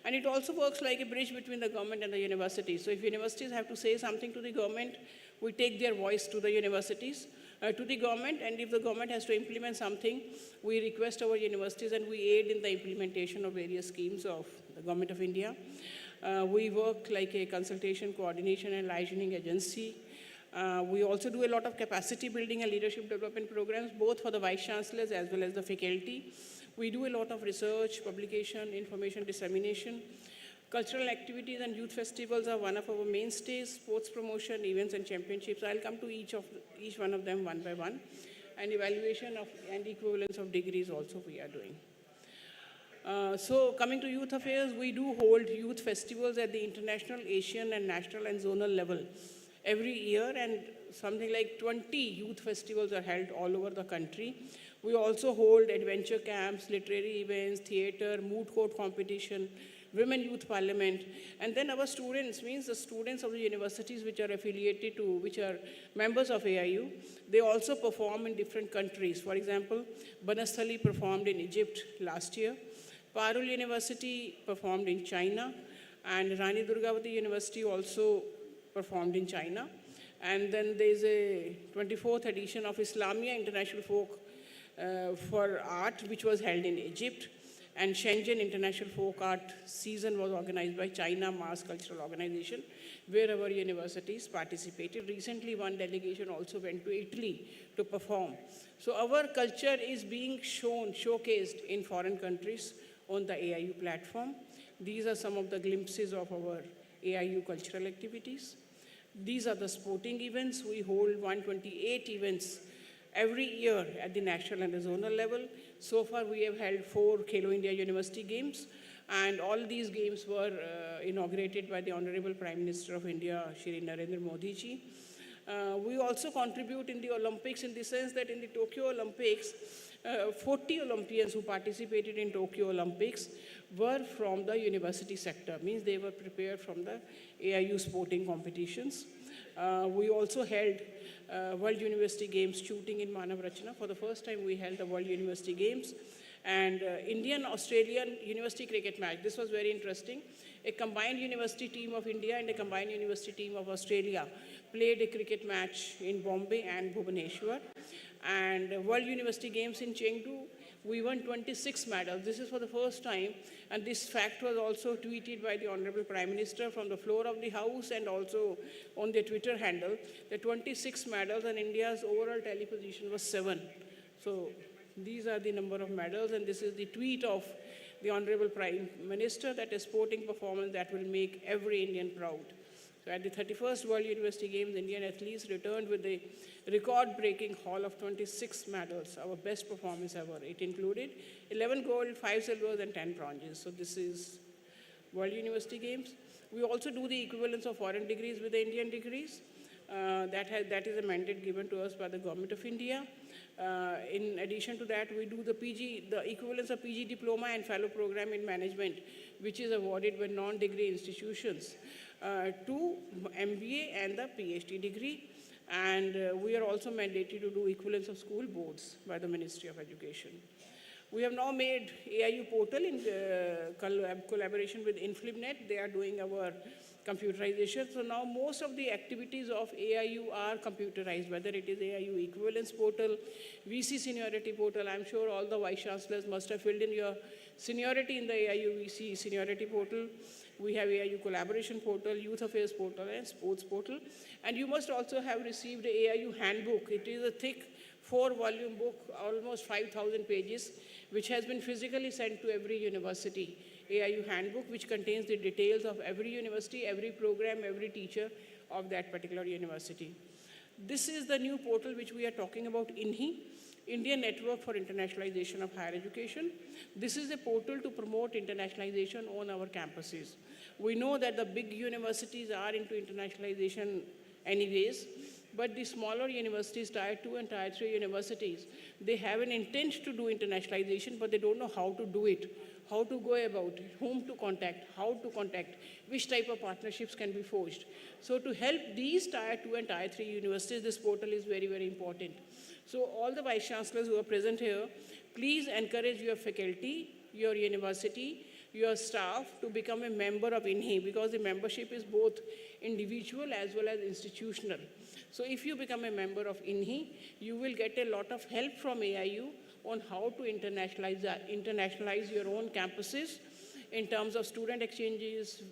and it also works like a bridge between the government and the universities. So if universities have to say something to the government, we take their voice to the universities, to the government, and if the government has to implement something, we request our universities and we aid in the implementation of various schemes of the Government of India. We work like a consultation, coordination, and licensing agency. We also do a lot of capacity building and leadership development programs, both for the vice chancellors as well as the faculty. We do a lot of research, publication, information dissemination. Cultural activities and youth festivals are one of our mainstays: sports promotion, events, and championships. I'll come to each one of them one by one. And evaluation of and equivalence of degrees also we are doing. So coming to youth affairs, we do hold youth festivals at the international, Asian, and national and zonal level every year, and something like 20 youth festivals are held all over the country. We also hold adventure camps, literary events, theater, moot court competition, women youth parliament, and then our students, means the students of the universities which are affiliated to, which are members of AIU, they also perform in different countries. For example, Banasthali performed in Egypt last year, Parul University performed in China, and Rani Durgavati University also performed in China. And then there's a 24th edition of Islamia International Folk for Art, which was held in Egypt. And Shenzhen International Folk Art Season was organized by China Mass Cultural Organization, where our universities participated. Recently, one delegation also went to Italy to perform. So our culture is being showcased in foreign countries on the AIU platform. These are some of the glimpses of our AIU cultural activities. These are the sporting events. We hold 128 events every year at the national and the zonal level. So far, we have held 4 Khelo India University Games, and all these games were inaugurated by the Honorable Prime Minister of India, Shri Narendra Modi ji. We also contribute in the Olympics in the sense that in the Tokyo Olympics, 40 Olympians who participated in Tokyo Olympics were from the university sector, means they were prepared from the AIU sporting competitions. We also held World University Games shooting in Manav Rachna. For the first time, we held the World University Games. And Indian-Australian university cricket match. This was very interesting. A combined university team of India and a combined university team of Australia played a cricket match in Bombay and Bhubaneswar. And World University Games in Chengdu, we won 26 medals. This is for the first time, and this fact was also tweeted by the Honorable Prime Minister from the floor of the House and also on their Twitter handle. The 26 medals, and India's overall tally position was 7. So these are the number of medals, and this is the tweet of the Honorable Prime Minister, that a sporting performance that will make every Indian proud. So at the 31st World University Games, Indian athletes returned with a record-breaking haul of 26 medals, our best performance ever. It included 11 gold, 5 silvers, and 10 bronzes. So this is World University Games. We also do the equivalence of foreign degrees with the Indian degrees. That is a mandate given to us by the Government of India. In addition to that, we do the equivalence of PG diploma and fellow program in management, which is awarded by non-degree institutions. to MBA and the PhD degree. And we are also mandated to do equivalence of school boards by the Ministry of Education. We have now made AIU portal in collaboration with InflibNet. They are doing our computerization. So now most of the activities of AIU are computerized, whether it is AIU equivalence portal, VC seniority portal. I'm sure all the vice chancellors must have filled in your seniority in the AIU VC seniority portal. We have AIU collaboration portal, youth affairs portal, and sports portal. And you must also have received the AIU handbook. It is a thick 4-volume book, almost 5,000 pages, which has been physically sent to every university. AIU handbook, which contains the details of every university, every program, every teacher of that particular university. This is the new portal which we are talking about, INHI, Indian Network for Internationalization of Higher Education. This is a portal to promote internationalization on our campuses. We know that the big universities are into internationalization anyways, but the smaller universities, Tier 2 and Tier 3 universities, they have an intent to do internationalization, but they don't know how to do it, how to go about it, whom to contact, how to contact, which type of partnerships can be forged. So to help these Tier 2 and Tier 3 universities, this portal is very, very important. So all the vice chancellors who are present here, please encourage your faculty, your university, your staff to become a member of INHI, because the membership is both individual as well as institutional. So if you become a member of INHI, you will get a lot of help from AIU on how to internationalize your own campuses in terms of student exchanges,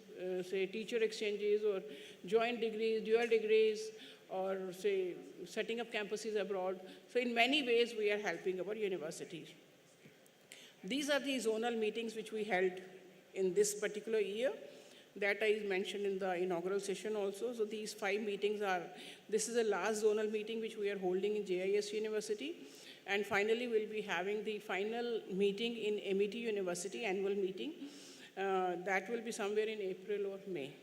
say teacher exchanges, or joint degrees, dual degrees, or say setting up campuses abroad. So in many ways, we are helping our universities. These are the zonal meetings which we held in this particular year. That is mentioned in the inaugural session also. So these 5 meetings are, this is the last zonal meeting which we are holding in JIS University. And finally, we'll be having the final meeting in MET University, annual meeting. That will be somewhere in April or May.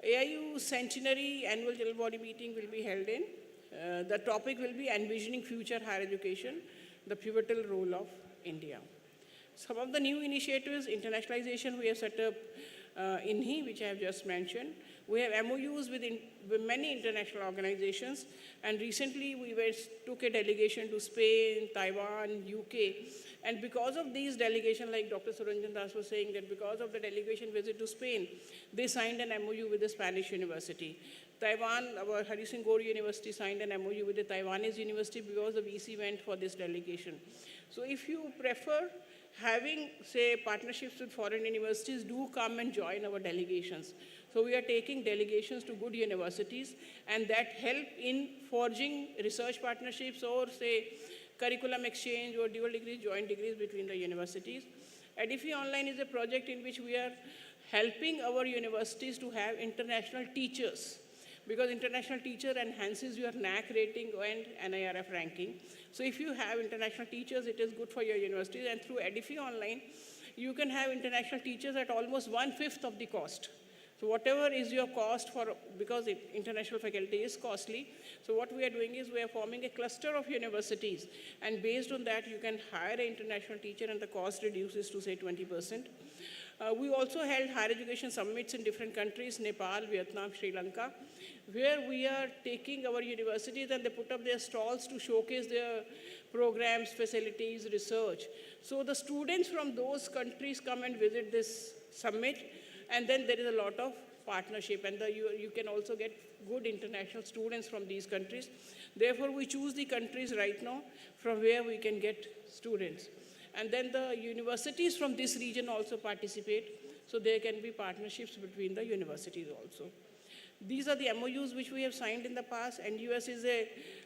AIU Centenary Annual General Body Meeting will be held in. The topic will be Envisioning Future Higher Education, the Pivotal Role of India. Some of the new initiatives, internationalization, we have set up INHI, which I have just mentioned. We have MOUs with many international organizations, and recently we took a delegation to Spain, Taiwan, UK, and because of these delegations, like Dr. Suranjan Das was saying, that because of the delegation visit to Spain, they signed an MOU with the Spanish university. Taiwan, our Hari Singh Gaur University signed an MOU with the Taiwanese university because the VC went for this delegation. So if you prefer having, say, partnerships with foreign universities, do come and join our delegations. So we are taking delegations to good universities, and that help in forging research partnerships or, say, curriculum exchange or dual degrees, joint degrees between the universities. Edify Online is a project in which we are helping our universities to have international teachers, because international teacher enhances your NAC rating and NIRF ranking. So if you have international teachers, it is good for your universities, and through Edify Online, you can have international teachers at almost 1/5 of the cost. So whatever is your cost for, because international faculty is costly, so what we are doing is we are forming a cluster of universities, and based on that, you can hire an international teacher and the cost reduces to, say, 20%. We also held higher education summits in different countries, Nepal, Vietnam, Sri Lanka, where we are taking our universities and they put up their stalls to showcase their programs, facilities, research. So the students from those countries come and visit this summit, and then there is a lot of partnership, and you can also get good international students from these countries. Therefore, we choose the countries right now from where we can get students. And then the universities from this region also participate, so there can be partnerships between the universities also. These are the MOUs which we have signed in the past, and US is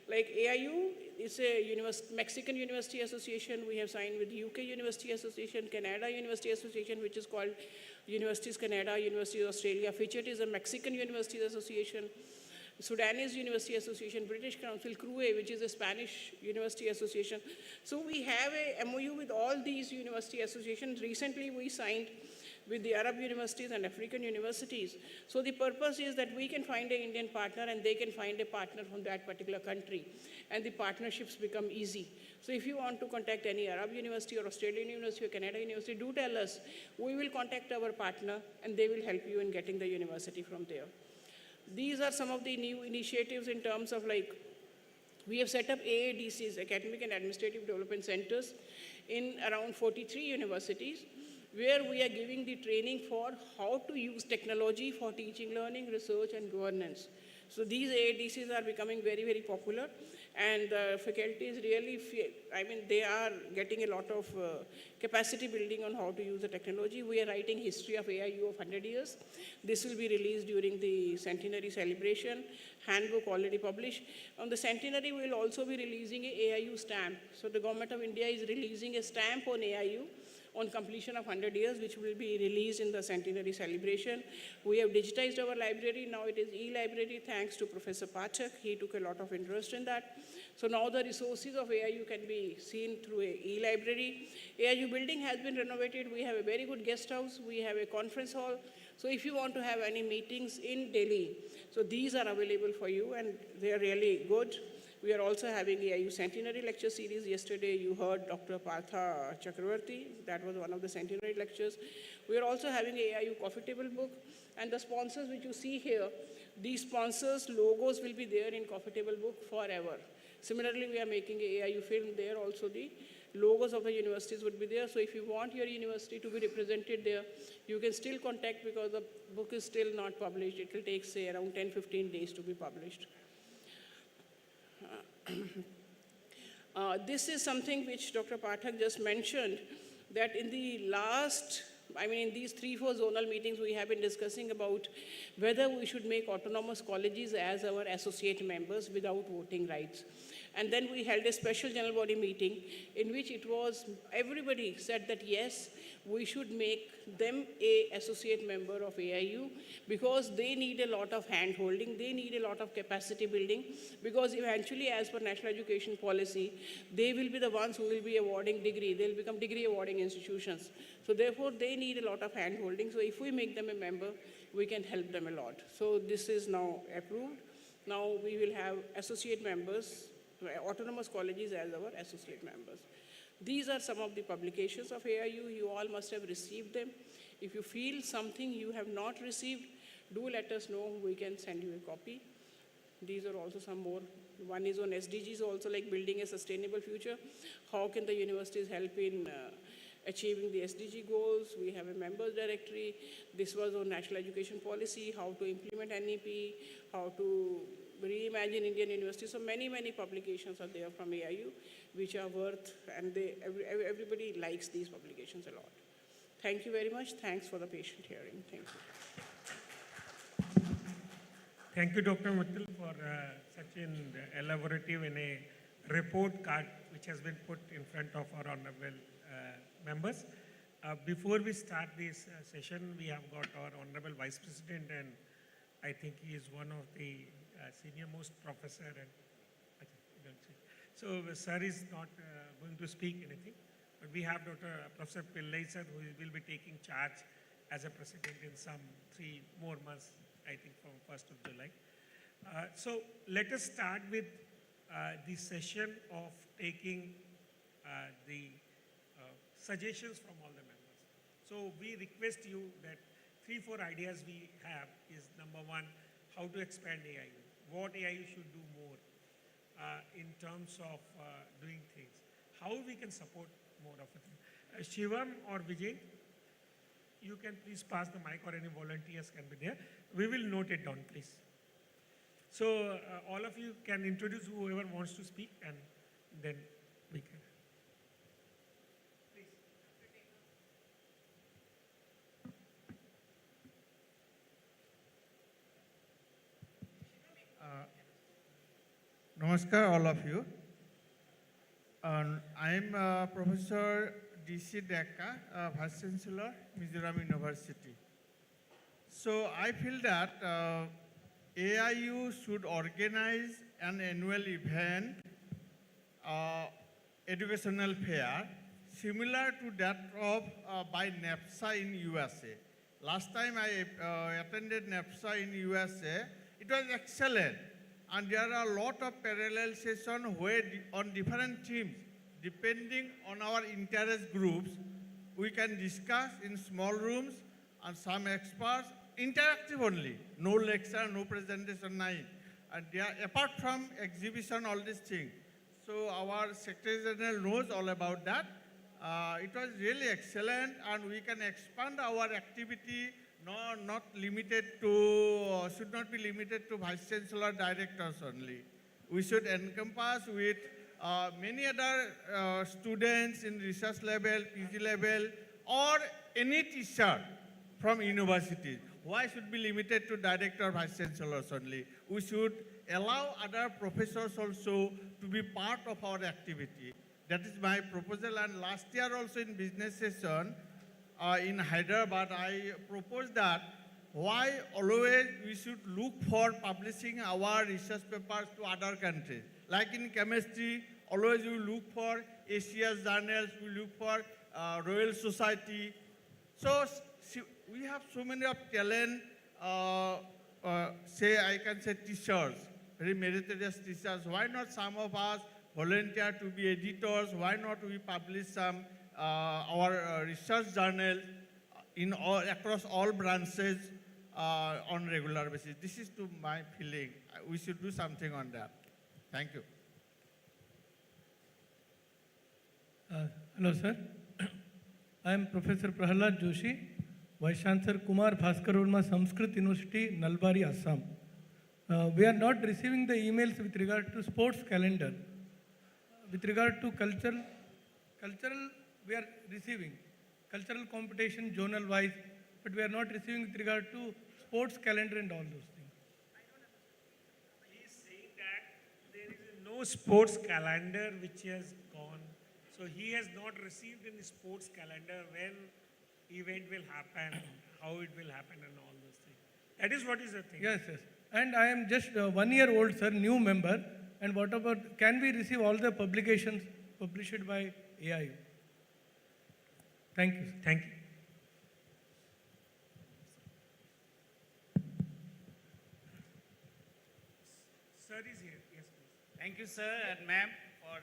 like AIU, it's a Mexican University Association. We have signed with UK University Association, Canada University Association, which is called Universities Canada, Universities Australia. Fitchet is a Mexican University Association. Sudanese University Association, British Council, CRUE, which is a Spanish University Association. So we have a MOU with all these university associations. Recently, we signed with the Arab universities and African universities. So the purpose is that we can find an Indian partner and they can find a partner from that particular country, and the partnerships become easy. So if you want to contact any Arab university or Australian university or Canada university, do tell us. We will contact our partner and they will help you in getting the university from there. These are some of the new initiatives in terms of like, we have set up AADCs, Academic and Administrative Development Centers, in around 43 universities, where we are giving the training for how to use technology for teaching, learning, research, and governance. So these AADCs are becoming very, very popular, and the faculty is really, they are getting a lot of capacity building on how to use the technology. We are writing history of AIU of 100 years. This will be released during the centenary celebration. Handbook already published. On the centenary, we will also be releasing a AIU stamp. So the government of India is releasing a stamp on AIU on completion of 100 years, which will be released in the centenary celebration. We have digitized our library. Now it is e-library, thanks to Professor Pathak. He took a lot of interest in that. So now the resources of AIU can be seen through a e-library. AIU building has been renovated. We have a very good guest house. We have a conference hall. So if you want to have any meetings in Delhi, so these are available for you, and they are really good. We are also having AIU Centenary Lecture Series. Yesterday you heard Dr. Partha Chakravarti. That was one of the centenary lectures. We are also having AIU Coffee Table Book. And the sponsors which you see here, these sponsors' logos will be there in Coffee Table Book forever. Similarly, we are making a AIU film there. Also the logos of the universities would be there. So if you want your university to be represented there, you can still contact, because the book is still not published. It will take, say, around 10-15 days to be published. This is something which Dr. Pathak just mentioned, that in the last, in these 3-4 zonal meetings, we have been discussing about whether we should make autonomous colleges as our associate members without voting rights. And then we held a special general body meeting in which everybody said that yes, we should make them a associate member of AIU, because they need a lot of hand-holding, they need a lot of capacity building, because eventually, as per national education policy, they will be the ones who will be awarding degree. They'll become degree awarding institutions. So therefore, they need a lot of hand-holding. So if we make them a member, we can help them a lot. So this is now approved. Now we will have associate members, autonomous colleges as our associate members. These are some of the publications of AIU. You all must have received them. If you feel something you have not received, do let us know. We can send you a copy. These are also some more. One is on SDGs, also like building a sustainable future. How can the universities help in achieving the SDG goals? We have a members directory. This was on national education policy, how to implement NEP, how to reimagine Indian universities. So many, many publications are there from AIU, which are worth, and everybody likes these publications a lot. Thank you very much. Thanks for the patient hearing. Thank you. Thank you, Dr. Mittal, for such an elaborative and a report card which has been put in front of our honorable members. Before we start this session, we have got our honorable Vice President, and I think he is one of the senior most professor. And so sir is not going to speak anything, but we have Professor Pillai sir, who will be taking charge as a president in some 3 more months, I think from 1st of July. So let us start with the session of taking the suggestions from all the members. So we request you that 3-4 ideas we have is, number 1, how to expand AIU, what AIU should do more in terms of doing things, how we can support more of it. Shivam or Vijay, you can please pass the mic, or any volunteers can be there. We will note it down, please. So all of you can introduce whoever wants to speak, and then we can. Namaskar, all of you. I am Professor D.C. Dekka, Vice Chancellor, Mizoram University. So I feel that AIU should organize an annual event, educational fair, similar to that of by NAPSA in USA. Last time I attended NAPSA in USA, it was excellent. And there are a lot of parallel sessions where on different themes, depending on our interest groups, we can discuss in small rooms and some experts, interactive only, no lecture, no presentation, night. And apart from exhibition, all these things. So our Secretary General knows all about that. It was really excellent, and we can expand our activity, not limited to, should not be limited to Vice Chancellor directors only. We should encompass with many other students in research level, PG level, or any teacher from universities. Why should be limited to director or vice chancellors only? We should allow other professors also to be part of our activity. That is my proposal. And last year also in business session in Hyderabad, I proposed that why always we should look for publishing our research papers to other countries. Like in chemistry, always we look for Asia's journals, we look for Royal Society. So we have so many of talent, I can say teachers, very meritorious teachers. Why not some of us volunteer to be editors? Why not we publish some our research journals across all branches on regular basis? This is to my feeling. We should do something on that. Thank you. Hello, sir. I am Professor Prahalad Joshi, Vice Chancellor Kumar Bhaskar Verma Sanskrit University, Nalbari, Assam. We are not receiving the emails with regard to sports calendar. With regard to cultural, we are receiving cultural competition, journal wise, but we are not receiving with regard to sports calendar and all those things. He is saying that there is no sports calendar which has gone. So he has not received any sports calendar when event will happen, how it will happen and all those things. That is what is the thing. Yes, yes. And I am just 1 year old, sir, new member. And what about, can we receive all the publications published by AIU? Thank you. Thank you. Sir is here. Yes, please. Thank you, sir and ma'am, for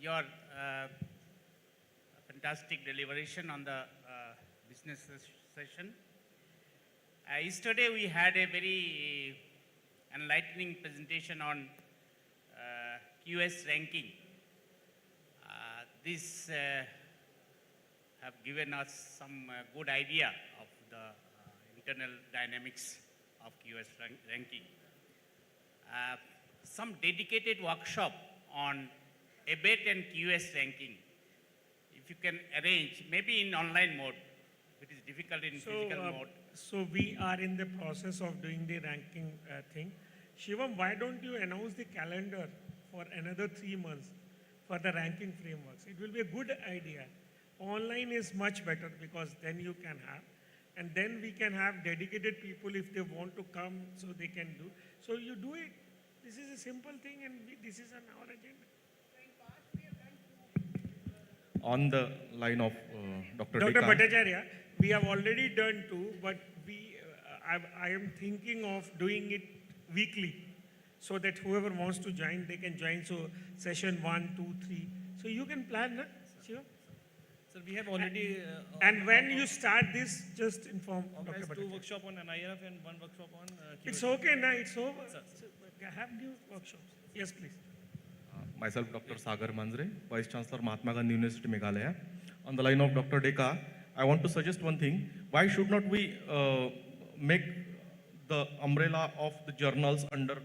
your fantastic deliberation on the business session. Yesterday we had a very enlightening presentation on QS ranking. This have given us some good idea of the internal dynamics of QS ranking. Some dedicated workshop on ABET and QS ranking, if you can arrange, maybe in online mode, it is difficult in physical mode. So we are in the process of doing the ranking thing. Shivam, why don't you announce the calendar for another 3 months for the ranking frameworks? It will be a good idea. Online is much better because then you can have, and then we can have dedicated people if they want to come, so they can do. So you do it. This is a simple thing, and this is on our agenda. On the line of Dr. Bhattacharya, we have already done 2, but I am thinking of doing it weekly, so that whoever wants to join, they can join. So session 1, 2, 3. So you can plan, na? Sure. Sir, we have already... and when you start this, just inform Dr. Organized 2 workshops on NIRF and 1 workshop on... It's okay, na? It's over. Have new workshops. Yes, please. Myself, Dr. Sagar Manjre, Vice Chancellor, Mahatma Gandhi University, Meghalaya. On the line of Dr. Deka, I want to suggest one thing. Why should not we make the umbrella of the journals under,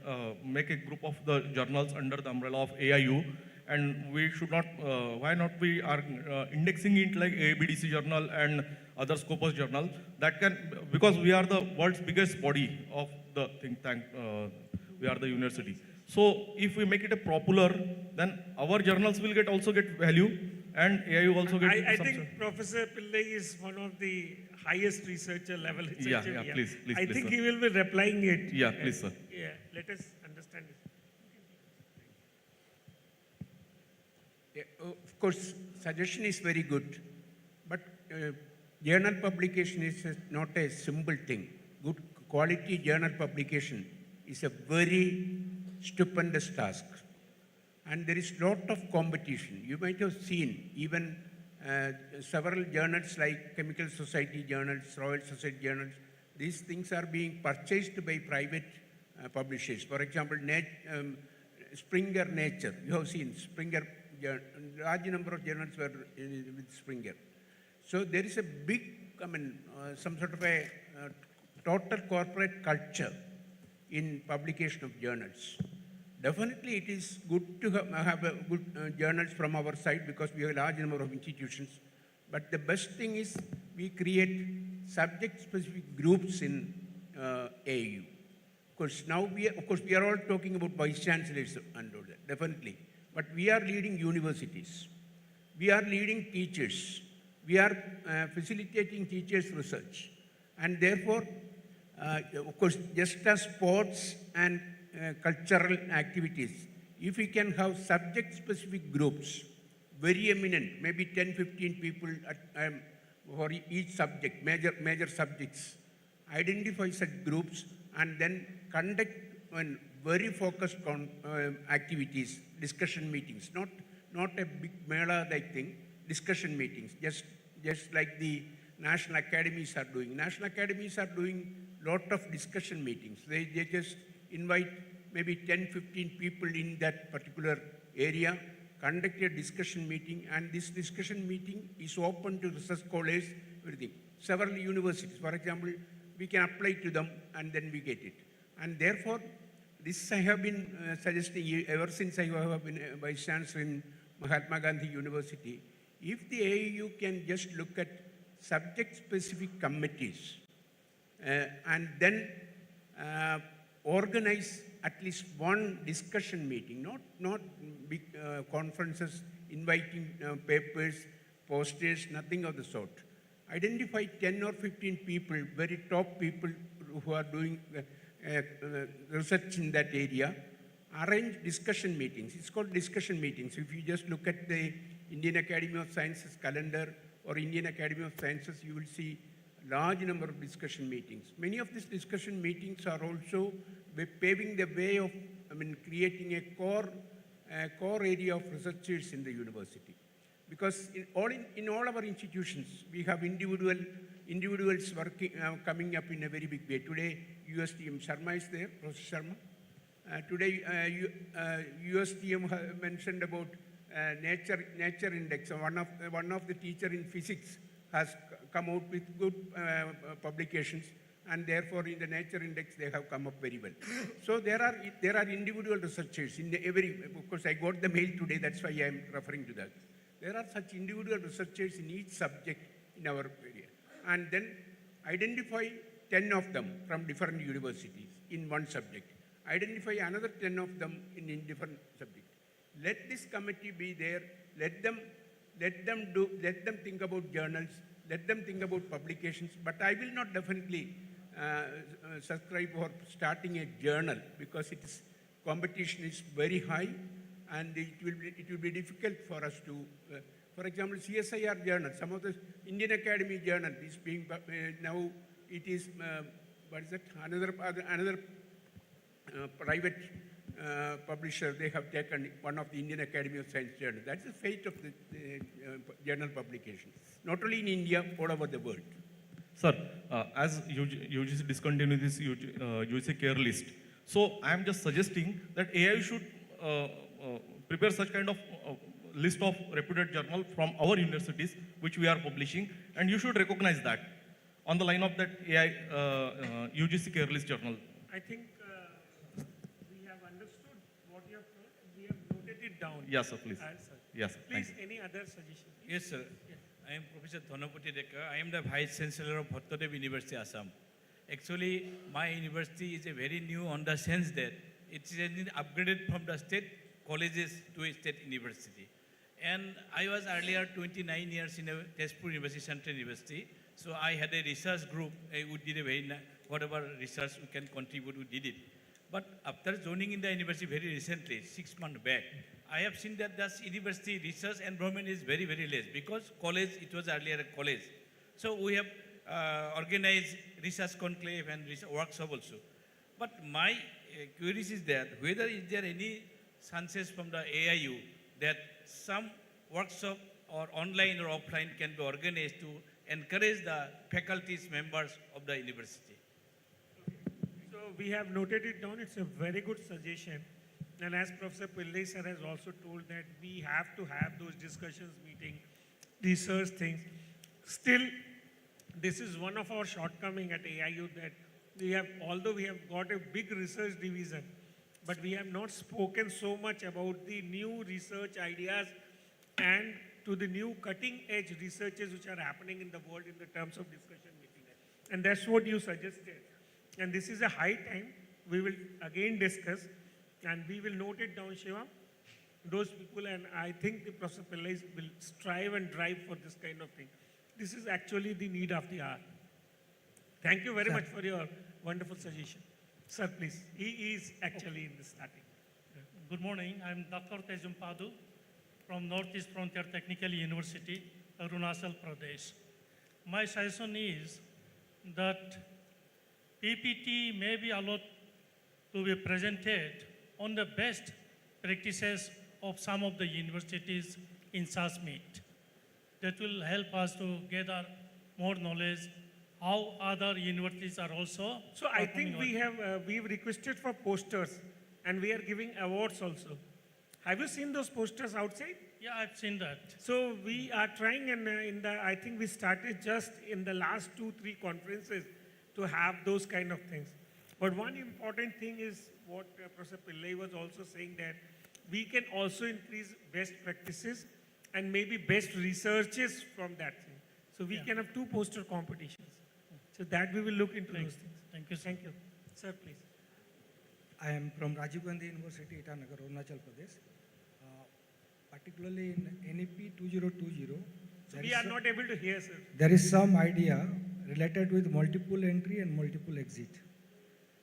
make a group of the journals under the umbrella of AIU, and we should not, why not we are indexing it like ABDC journal and other Scopus journal, that can, because we are the world's biggest body of the think tank, we are the university. So if we make it a popular, then our journals will also get value, and AIU also get I think Professor Pillai is one of the highest researcher level researcher. Yeah, please, I think sir. he will be replying it. Yeah, please, sir. Yeah, let us understand it. Yeah, of course, suggestion is very good, but journal publication is not a simple thing. Good quality journal publication is a very stupendous task. and there is lot of competition. You might have seen even several journals like Chemical Society journals, Royal Society journals, these things are being purchased by private publishers. For example, Springer Nature, you have seen Springer, large number of journals were with Springer. So there is a big, some sort of a total corporate culture in publication of journals. Definitely it is good to have a good journals from our side because we have a large number of institutions. But the best thing is we create subject-specific groups in AU. Because now we are all talking about vice chancellors and all that, definitely. But we are leading universities. We are leading teachers. We are facilitating teachers' research. And therefore, of course, just as sports and cultural activities, if we can have subject-specific groups, very eminent, maybe 10, 15 people for each subject, major subjects, identify such groups and then conduct very focused activities, discussion meetings, not a big mela-like thing, discussion meetings, just like the national academies are doing. National academies are doing lot of discussion meetings. They just invite maybe 10, 15 people in that particular area, conduct a discussion meeting, and this discussion meeting is open to research scholars, everything. Several universities, for example, we can apply to them and then we get it. And therefore, this I have been suggesting ever since I have been Vice Chancellor in Mahatma Gandhi University. If the AU can just look at subject-specific committees and then organize at least one discussion meeting, not big conferences, inviting papers, posters, nothing of the sort. Identify 10 or 15 people, very top people who are doing research in that area, arrange discussion meetings. It's called discussion meetings. If you just look at the Indian Academy of Sciences calendar or Indian Academy of Sciences, you will see a large number of discussion meetings. Many of these discussion meetings are also paving the way of creating a core area of researchers in the university. Because in all our institutions, we have individuals working, coming up in a very big way. Today, USTM Sharma is there, Professor Sharma. Today, USTM mentioned about nature index. One of the teacher in physics has come out with good publications, and therefore in the nature index they have come up very well. So there are individual researchers in every. Of course, I got the mail today. That's why I am referring to that. There are such individual researchers in each subject in our area, and then identify 10 of them from different universities in one subject. Identify another 10 of them in different subjects. Let this committee be there. Let them think about journals. Let them think about publications. But I will not definitely subscribe for starting a journal because competition is very high, and it will be difficult for us to. For example, CSIR journal, some of the Indian Academy journal is being now. It is what is it? Another private publisher. They have taken one of the Indian Academy of Science journal. That's the fate of the journal publication. Not only in India, all over the world. Sir, as UGC discontinued this UGC care list, so I am just suggesting that AI should prepare such kind of list of reputed journals from our universities, which we are publishing, and you should recognize that on the line of that AI UGC care list journal. I think we have understood what you have told. We have noted it down. Yes, sir, please. Sir. Yes, sir. Please, any other suggestion? Yes, sir. I am Professor Dhanapati Dekar. I am the Vice Chancellor of Bhattadev University, Assam. Actually, my university is a very new on the sense that it is upgraded from the state colleges to a state university. And I was earlier 29 years in a Tezpur University, Central University. So I had a research group. We did a very, whatever research we can contribute, we did it. But after joining in the university very recently, 6 months back, I have seen that this university research environment is very, very less because college, it was earlier a college. So we have organized research conclave and research workshop also. But my queries is that whether is there any Sanchez from the AIU that some workshop or online or offline can be organized to encourage the faculties members of the university. So we have noted it down. It's a very good suggestion. And as Professor Pillai sir has also told that we have to have those discussions, meeting, research things. Still, this is one of our shortcomings at AIU that we have, although we have got a big research division, but we have not spoken so much about the new research ideas and to the new cutting edge researches which are happening in the world in the terms of discussion meeting. And that's what you suggested. And this is a high time. We will again discuss and we will note it down, Shiva, those people, and I think the Professor Pillai will strive and drive for this kind of thing. This is actually the need of the hour. Thank you very much for your wonderful suggestion. Sir, please. He is actually in the starting. Good morning. I'm Dr. Tejum Padu from Northeast Frontier Technical University, Arunachal Pradesh. My suggestion is that PPT may be allowed to be presented on the best practices of some of the universities in such meet. That will help us to gather more knowledge how other universities are also. So I think we've requested for posters and we are giving awards also. Have you seen those posters outside? Yeah, I've seen that. So we are trying, and I think we started just in the last 2-3 conferences to have those kind of things. But one important thing is what Professor Pillai was also saying, that we can also increase best practices and maybe best researches from that thing. So we can have 2 poster competitions. So that we will look into those things. Thank you. Thank you. Sir, please. I am from Rajiv Gandhi University, Itanagar, Arunachal Pradesh. Particularly in NEP 2020, So we are not able to hear, sir. there is some idea related with multiple entry and multiple exit.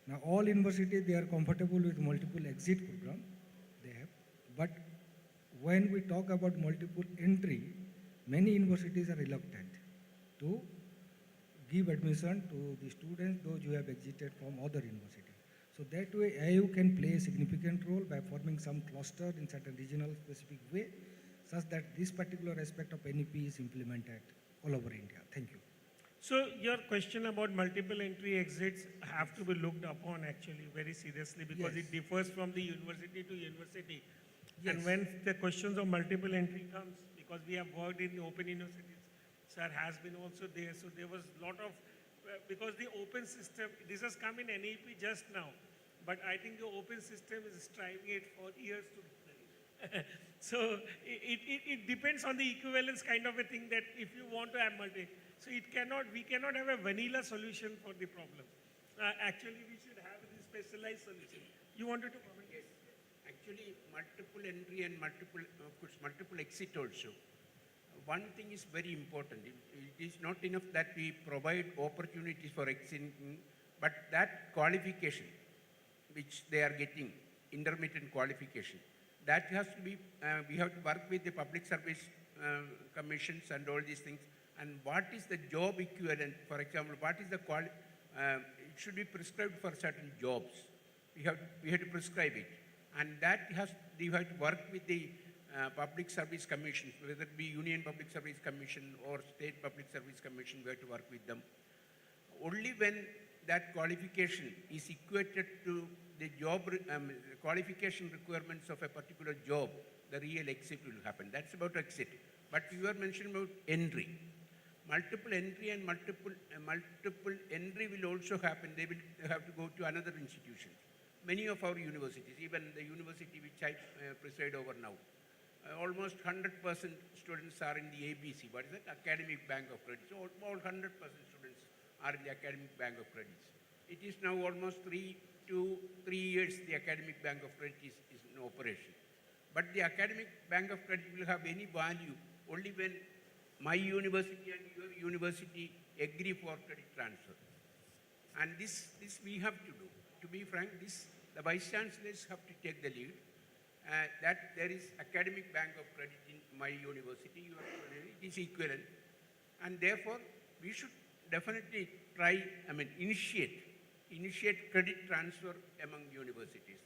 Now all universities, they are comfortable with multiple exit program, they have. But when we talk about multiple entry, many universities are reluctant to give admission to the students, those who have exited from other universities. So that way, AIU can play a significant role by forming some cluster in certain regional specific way, such that this particular aspect of NEP is implemented all over India. Thank you. So your question about multiple entry exits have to be looked upon actually very seriously, because Yes. it differs from the university to university. Yes. And when the questions of multiple entry comes, because we have worked in the open universities, sir has been also there. So there was a lot of, because the open system, this has come in NEP just now, but I think the open system is striving it for years to so it depends on the equivalence kind of a thing, that if you want to have multi, so we cannot have a vanilla solution for the problem. Actually, we should have the specialized solution. You wanted to comment? Yes. Actually, multiple entry and multiple, of course, multiple exit also. One thing is very important. It is not enough that we provide opportunities for exiting, but that qualification which they are getting, intermittent qualification, that has to be, we have to work with the public service commissions and all these things. And what is the job equivalent? For example, what is the it should be prescribed for certain jobs. We have to prescribe it. And that you have to work with the public service commissions, whether it be Union Public Service Commission or State Public Service Commission, we have to work with them. Only when that qualification is equated to the job qualification requirements of a particular job, the real exit will happen. That's about exit. But you are mentioning about entry. Multiple entry and multiple entry will also happen. They will have to go to another institution. Many of our universities, even the university which I preside over now, almost 100% students are in the ABC. What is that? Academic Bank of Credits. So all 100% students are in the Academic Bank of Credits. It is now almost 3 years the Academic Bank of Credit is in operation. But the Academic Bank of Credit will have any value only when my university and your university agree for credit transfer. And this we have to do. To be frank, the Vice Chancellors have to take the lead. That there is Academic Bank of Credit in my university, your university, it is equivalent. And therefore, we should definitely try, initiate credit transfer among universities.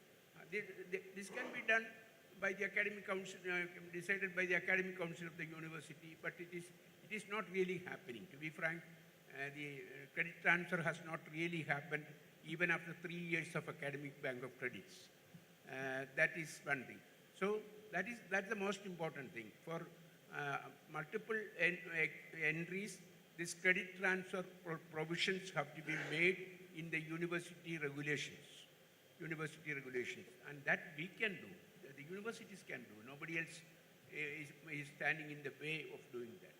this can be done by the academic council, decided by the academic council of the university, but it is not really happening. To be frank, the credit transfer has not really happened even after 3 years of academic bank of credits. That is one thing. So that's the most important thing. For multiple entries, this credit transfer provisions have to be made in the university regulations. And that we can do, the universities can do. Nobody else is standing in the way of doing that.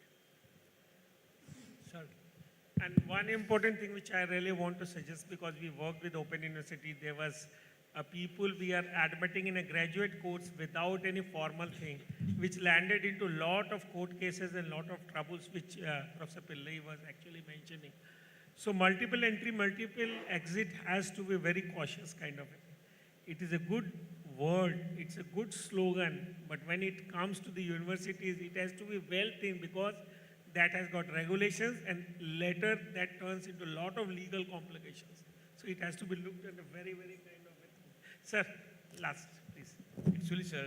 Sure. And one important thing which I really want to suggest, because we worked with Open University, there was people we are admitting in a graduate course without any formal thing, which landed into a lot of court cases and lot of troubles, which Professor Pillai was actually mentioning. So multiple entry, multiple exit has to be very cautious kind of. It is a good word, it's a good slogan, but when it comes to the universities, it has to be well thinned, because that has got regulations, and later that turns into a lot of legal complications. So it has to be looked at a very, very kind of way. Sir, last, please. Actually, sir,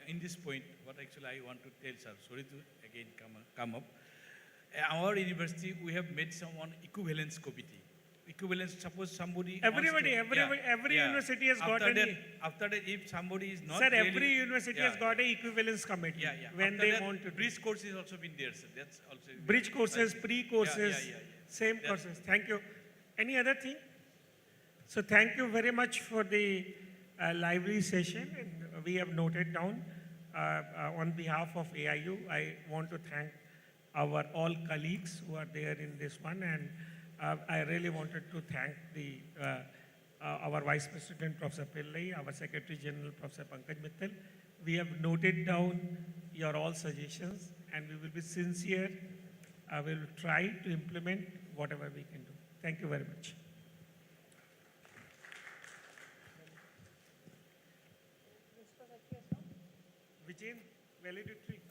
in this point, what actually I want to tell, sir, sorry to again come up. Our university, we have made someone equivalence committee. Equivalence, suppose somebody Every yeah. university has After got that, an... After that, if somebody is not Sir, really, every university has got an equivalence committee when After they that, want to... bridge course is also been there, sir. That's also... Bridge courses, pre-courses, Yeah. same courses. Thank you. Any other thing? So thank you very much for the lively session. And we have noted down on behalf of AIU, I want to thank our all colleagues who are there in this one. And I really wanted to thank our Vice President, Professor Pillai, our Secretary General, Professor Pankaj Mittal. We have noted down your all suggestions, and we will be sincere. I will try to implement whatever we can do. Thank you very much. Vijay, valedictory.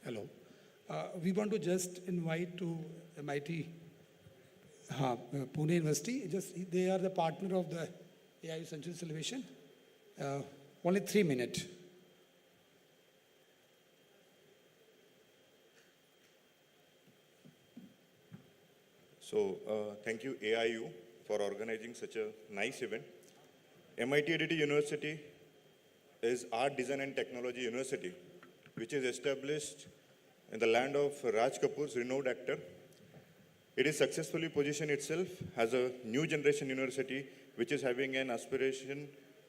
Hello. We want to just invite to MIT, Pune University. They are the partner of the AIU Central Celebration. Only 3 minutes. So thank you AIU for organizing such a nice event. MIT ADT University is Art, Design and Technology University, which is established in the land of Raj Kapoor's renowned actor. It is successfully positioned itself as a new generation university, which is having an aspiration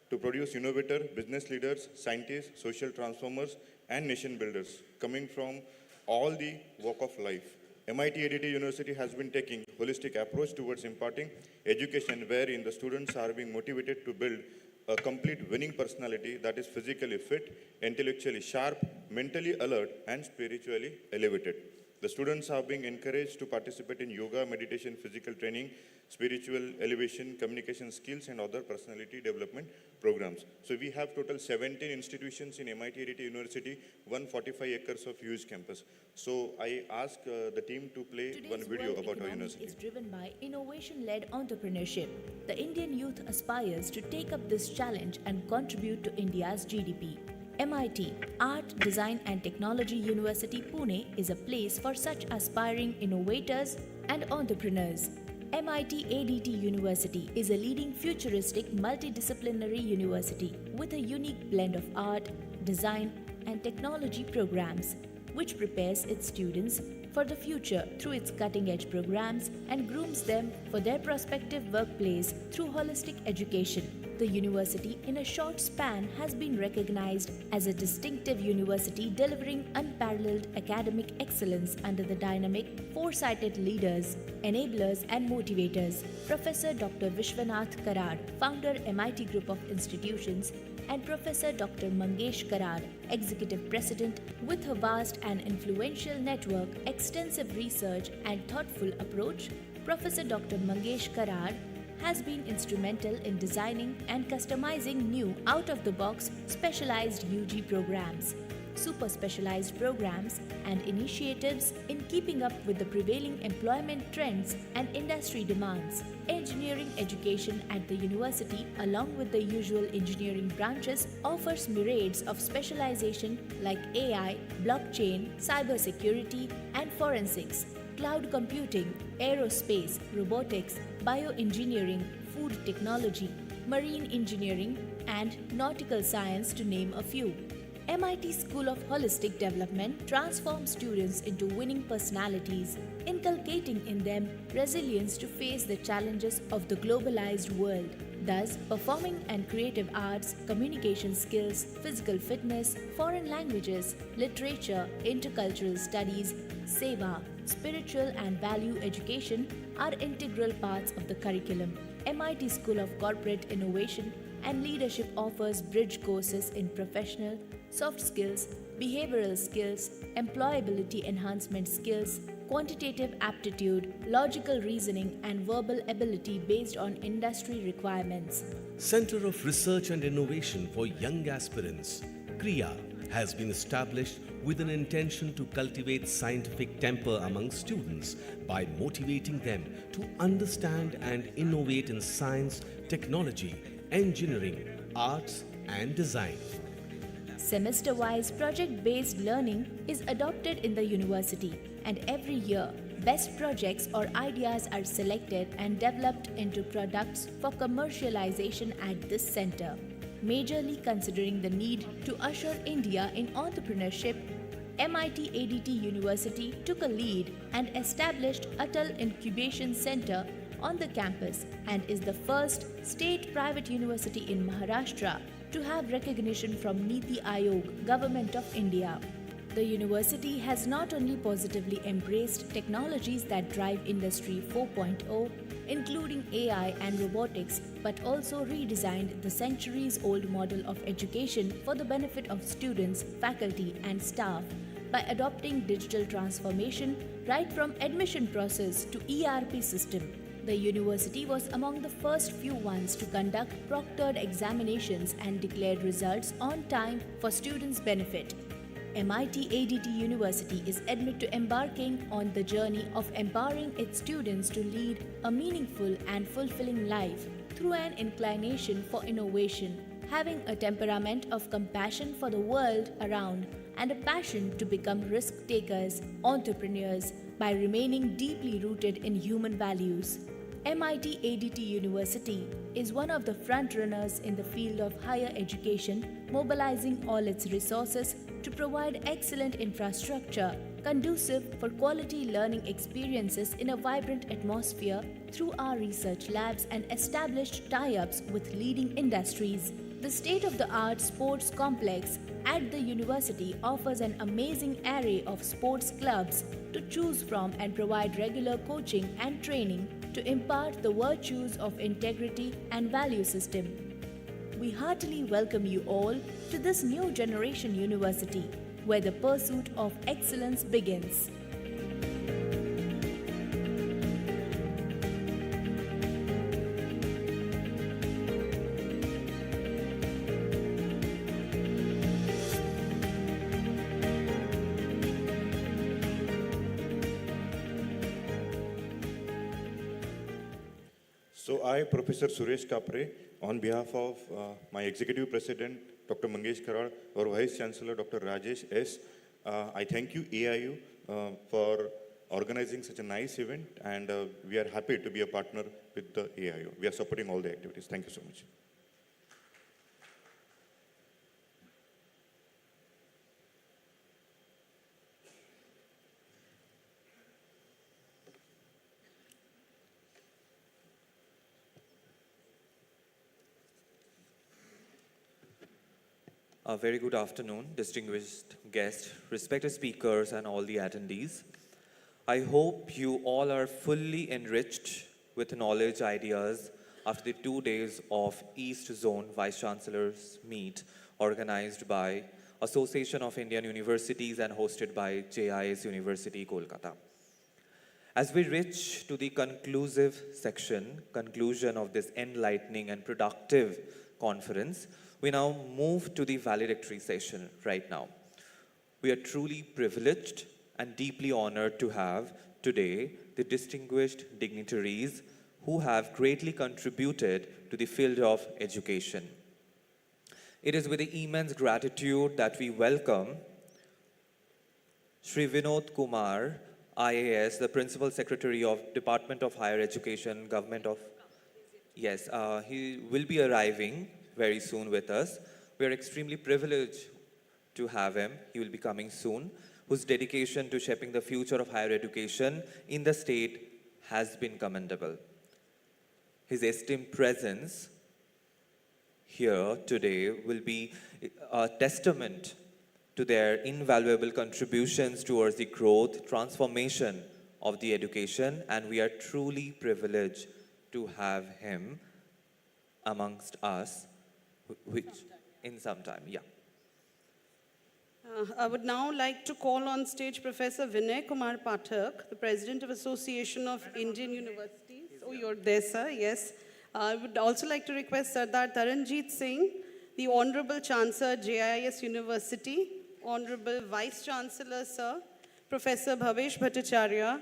to produce innovator, business leaders, scientists, social transformers, and nation builders, coming from all the walk of life. MIT ADT University has been taking holistic approach towards imparting education wherein the students are being motivated to build a complete winning personality that is physically fit, intellectually sharp, mentally alert, and spiritually elevated. The students are being encouraged to participate in yoga, meditation, physical training, spiritual elevation, communication skills, and other personality development programs. So we have total 17 institutions in MIT ADT University, 145 acres of huge campus. So I ask the team to play one Today's video world about our economy university. is driven by innovation-led entrepreneurship. The Indian youth aspires to take up this challenge and contribute to India's GDP. MIT, Art, Design and Technology University, Pune is a place for such aspiring innovators and entrepreneurs. MIT ADT University is a leading futuristic multidisciplinary university with a unique blend of art, design and technology programs, which prepares its students for the future through its cutting-edge programs and grooms them for their prospective workplace through holistic education. The university, in a short span, has been recognized as a distinctive university delivering unparalleled academic excellence under the dynamic, foresighted leaders, enablers and motivators. Professor Dr. Vishwanath Karad, founder MIT Group of Institutions, and Professor Dr. Mangesh Karad, Executive President, with a vast and influential network, extensive research and thoughtful approach, Professor Dr. Mangesh Karad has been instrumental in designing and customizing new out-of-the-box specialized UG programs, super specialized programs and initiatives in keeping up with the prevailing employment trends and industry demands. Engineering education at the university, along with the usual engineering branches, offers myriads of specialization like AI, blockchain, cybersecurity and forensics, cloud computing, aerospace, robotics, bioengineering, food technology, marine engineering, and nautical science, to name a few. MIT School of Holistic Development transforms students into winning personalities, inculcating in them resilience to face the challenges of the globalized world. Thus, performing and creative arts, communication skills, physical fitness, foreign languages, literature, intercultural studies, seva, spiritual and value education are integral parts of the curriculum. MIT School of Corporate Innovation and Leadership offers bridge courses in professional, soft skills, behavioral skills, employability enhancement skills, quantitative aptitude, logical reasoning, and verbal ability based on industry requirements. Center of Research and Innovation for Young Aspirants, CRIA, has been established with an intention to cultivate scientific temper among students by motivating them to understand and innovate in science, technology, engineering, arts, and design. Semester-wise project-based learning is adopted in the university, and every year, best projects or ideas are selected and developed into products for commercialization at this center. Majorly considering the need to usher India in entrepreneurship, MIT ADT University took a lead and established Atal Incubation Center on the campus and is the first state-private university in Maharashtra to have recognition from Niti Aayog, Government of India. The university has not only positively embraced technologies that drive Industry 4.0, including AI and robotics, but also redesigned the centuries-old model of education for the benefit of students, faculty, and staff by adopting digital transformation right from admission process to ERP system. The university was among the first few ones to conduct proctored examinations and declared results on time for students' benefit. MIT ADT University is admitted to embarking on the journey of empowering its students to lead a meaningful and fulfilling life through an inclination for innovation, having a temperament of compassion for the world around and a passion to become risk-takers, entrepreneurs, by remaining deeply rooted in human values. MIT ADT University is one of the front-runners in the field of higher education, mobilizing all its resources to provide excellent infrastructure conducive for quality learning experiences in a vibrant atmosphere through our research labs and established tie-ups with leading industries. The state-of-the-art sports complex at the university offers an amazing array of sports clubs to choose from and provide regular coaching and training to impart the virtues of integrity and value system. we heartily welcome you all to this new generation university, where the pursuit of excellence begins. So I, Professor Suresh Kapre, on behalf of my Executive President, Dr. Mangesh Karad, our Vice Chancellor, Dr. Rajesh S., I thank you, AIU, for organizing such a nice event, and we are happy to be a partner with the AIU. We are supporting all the activities. Thank you so much. A very good afternoon, distinguished guests, respected speakers, and all the attendees. I hope you all are fully enriched with knowledge, ideas after the 2 days of East Zone Vice Chancellors Meet organized by Association of Indian Universities and hosted by JIS University, Kolkata. As we reach to the conclusion of this enlightening and productive conference, we now move to the valedictory session right now. We are truly privileged and deeply honored to have today the distinguished dignitaries who have greatly contributed to the field of education. It is with immense gratitude that we welcome Shri Vinod Kumar, IAS, the Principal Secretary of Department of Higher Education, Government of... Yes, he will be arriving very soon with us. We are extremely privileged to have him. He will be coming soon, whose dedication to shaping the future of higher education in the state has been commendable. His esteemed presence here today will be a testament to their invaluable contributions towards the growth, transformation of the education, and we are truly privileged to have him amongst us, which in some time, yeah. I would now like to call on stage Professor Vinay Kumar Pathak, the President of Association of Indian Universities. Oh, you're there, sir, yes. I would also like to request Sardar Taranjeet Singh, the Honorable Chancellor, JIS University, Honorable Vice Chancellor, sir, Professor Bhavesh Bhattacharya,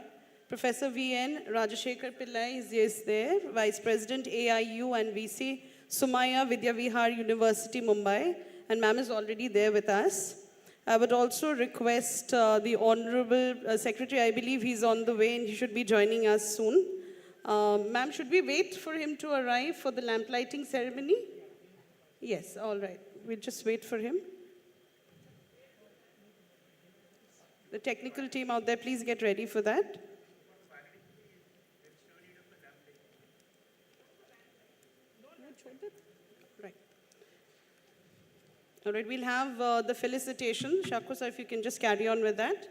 Professor V.N. Rajashekar Pillai is there, Vice President AIU and VC, Sumaya Vidyavihar University, Mumbai, and ma'am is already there with us. I would also request the Honorable Secretary, I believe he's on the way and he should be joining us soon. Ma'am, should we wait for him to arrive for the lamp lighting ceremony? Yes, all right. We'll just wait for him. The technical team out there, please get ready for that. Right. All right, we'll have the felicitation. Shako, sir, if you can just carry on with that.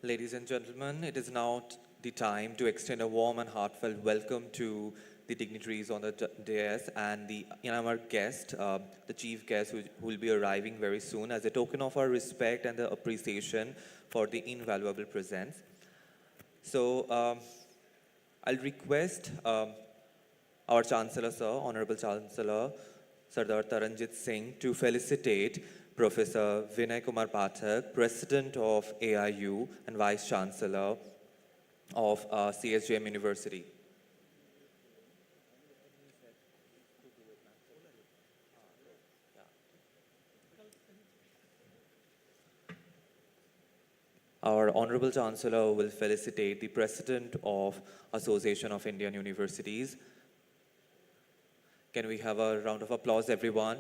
Ladies and gentlemen, it is now the time to extend a warm and heartfelt welcome to the dignitaries on the dais and our guest, the chief guest who will be arriving very soon, as a token of our respect and the appreciation for the invaluable presence. So I'll request our Chancellor, sir, Honorable Chancellor, Sardar Taranjeet Singh, to felicitate Professor Vinay Kumar Pathak, President of AIU and Vice Chancellor of CSJM University. Our Honorable Chancellor will felicitate the President of Association of Indian Universities. Can we have a round of applause, everyone?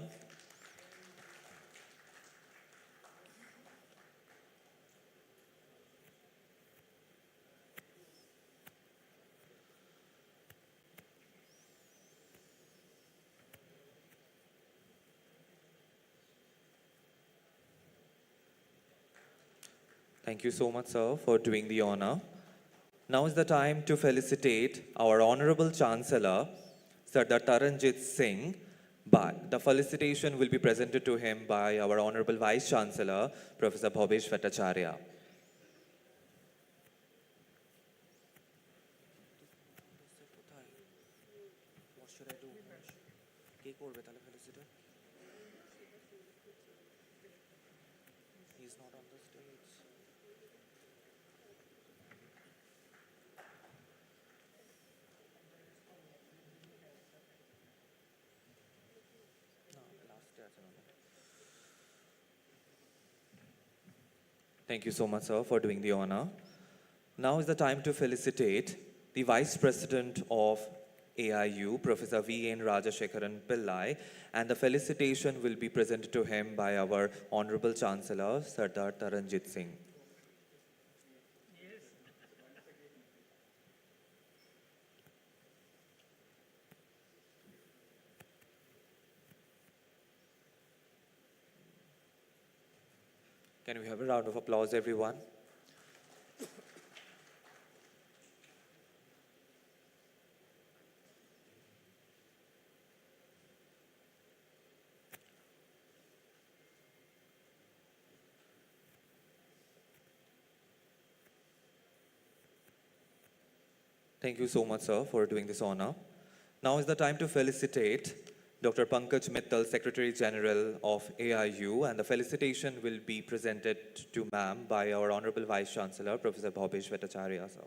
Thank you so much, sir, for doing the honor. Now is the time to felicitate our Honorable Chancellor, Sardar Taranjit Singh, but the felicitation will be presented to him by our Honorable Vice Chancellor, Professor Bhobesh Bhattacharya. What should I do? He's not on the stage. Thank you so much, sir, for doing the honor. Now is the time to felicitate the Vice President of AIU, Professor V.N. Rajashekharan Pillai, and the felicitation will be presented to him by our Honorable Chancellor, Sardar Taranjit Singh. Can we have a round of applause, everyone? Thank you so much, sir, for doing this honor. Now is the time to felicitate Dr. Pankaj Mittal, Secretary General of AIU, and the felicitation will be presented to ma'am by our Honorable Vice Chancellor, Professor Bhobesh Bhattacharya, sir.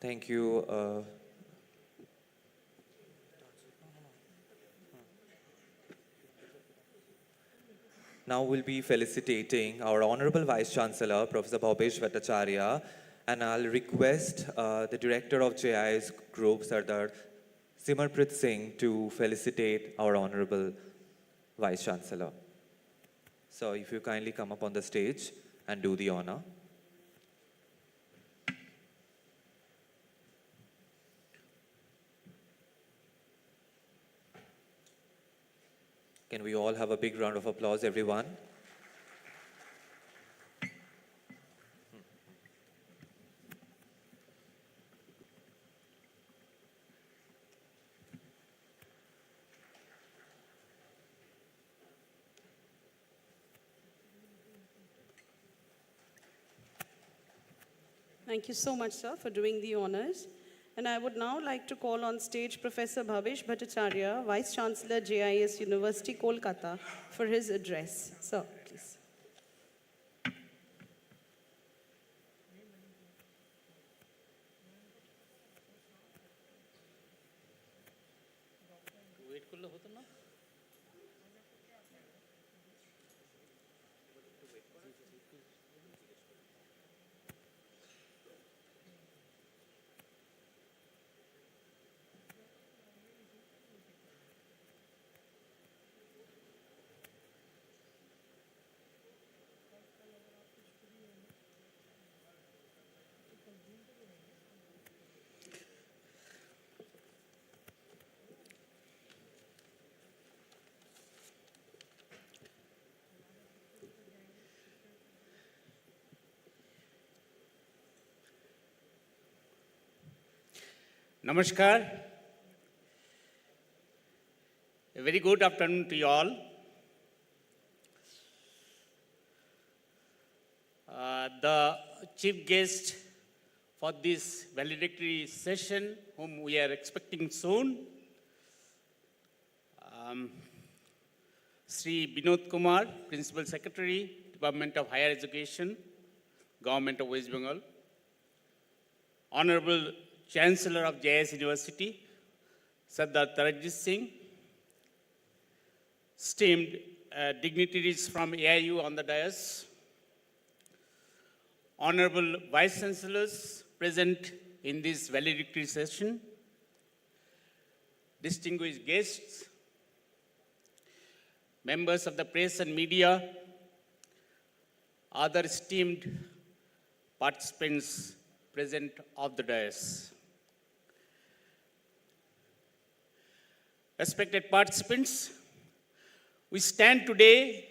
Thank you. Now we'll be felicitating our Honorable Vice Chancellor, Professor Bhobesh Bhattacharya, and I'll request the Director of JIS Group, Sardar Simarprit Singh, to felicitate our Honorable Vice Chancellor. So if you kindly come up on the stage and do the honor. Can we all have a big round of applause, everyone? Thank you so much, sir, for doing the honors. And I would now like to call on stage Professor Bhobesh Bhattacharya, Vice Chancellor, JIS University, Kolkata, for his address. Sir, please. Namaskar. A very good afternoon to you all. The chief guest for this valedictory session, whom we are expecting soon, Sri Binod Kumar, Principal Secretary, Department of Higher Education, Government of West Bengal, Honorable Chancellor of JIS University, Sardar Taranjit Singh, esteemed dignitaries from AIU on the dais, Honorable Vice Chancellors present in this valedictory session, distinguished guests, members of the press and media, other esteemed participants present of the dais. Respected participants, we stand today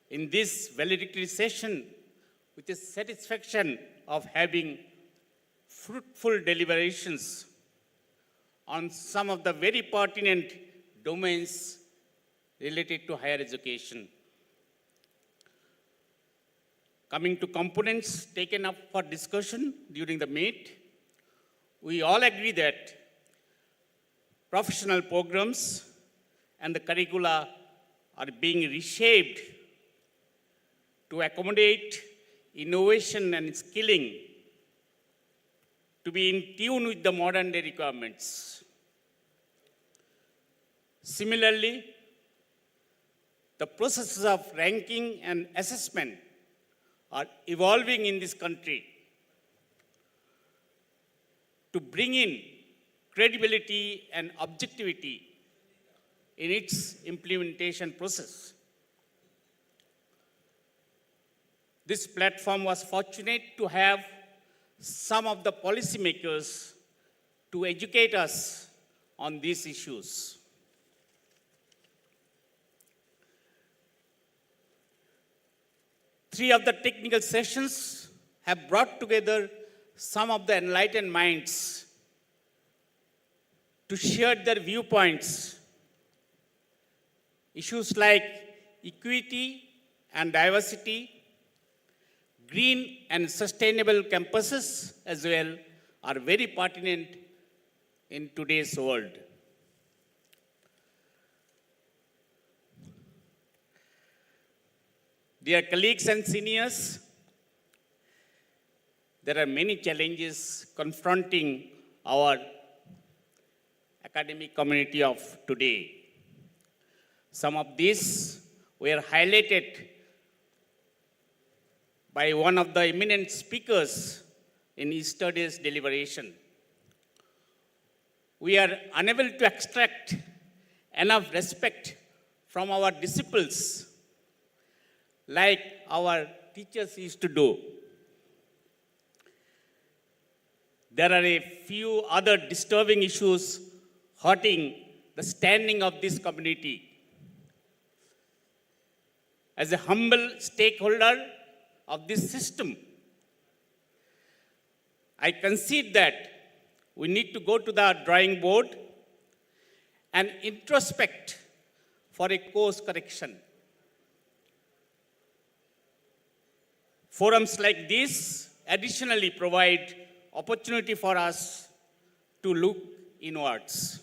in this valedictory session with the satisfaction of having fruitful deliberations on some of the very pertinent domains related to higher education. Coming to components taken up for discussion during the meet, we all agree that professional programs and the curricula are being reshaped to accommodate innovation and skilling to be in tune with the modern day requirements. Similarly, the processes of ranking and assessment are evolving in this country to bring in credibility and objectivity in its implementation process. This platform was fortunate to have some of the policymakers to educate us on these issues. Three of the technical sessions have brought together some of the enlightened minds to share their viewpoints. Issues like equity and diversity, green and sustainable campuses as well are very pertinent in today's world. Dear colleagues and seniors, there are many challenges confronting our academic community of today. Some of these were highlighted by one of the eminent speakers in yesterday's deliberation. We are unable to extract enough respect from our disciples like our teachers used to do. There are a few other disturbing issues hurting the standing of this community. As a humble stakeholder of this system, I concede that we need to go to the drawing board and introspect for a course correction. Forums like this additionally provide opportunity for us to look inwards.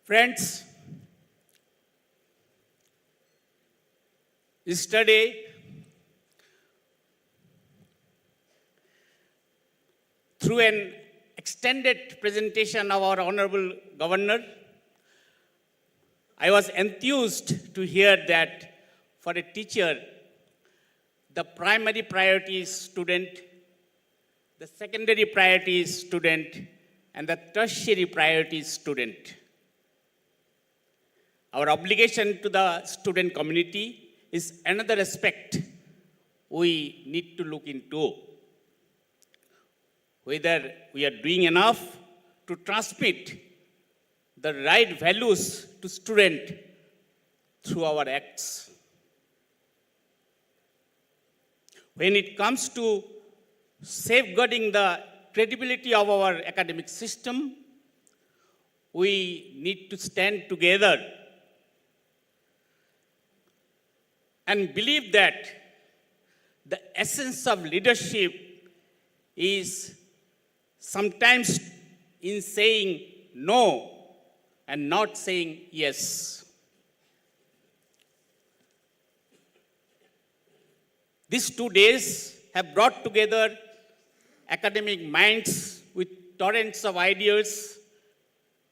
Friends, yesterday, through an extended presentation of our Honorable Governor, I was enthused to hear that for a teacher, the primary priority is student, the secondary priority is student, and the tertiary priority is student. Our obligation to the student community is another aspect we need to look into. Whether we are doing enough to transmit the right values to student through our acts. When it comes to safeguarding the credibility of our academic system, we need to stand together and believe that the essence of leadership is sometimes in saying no and not saying yes. These 2 days have brought together academic minds with torrents of ideas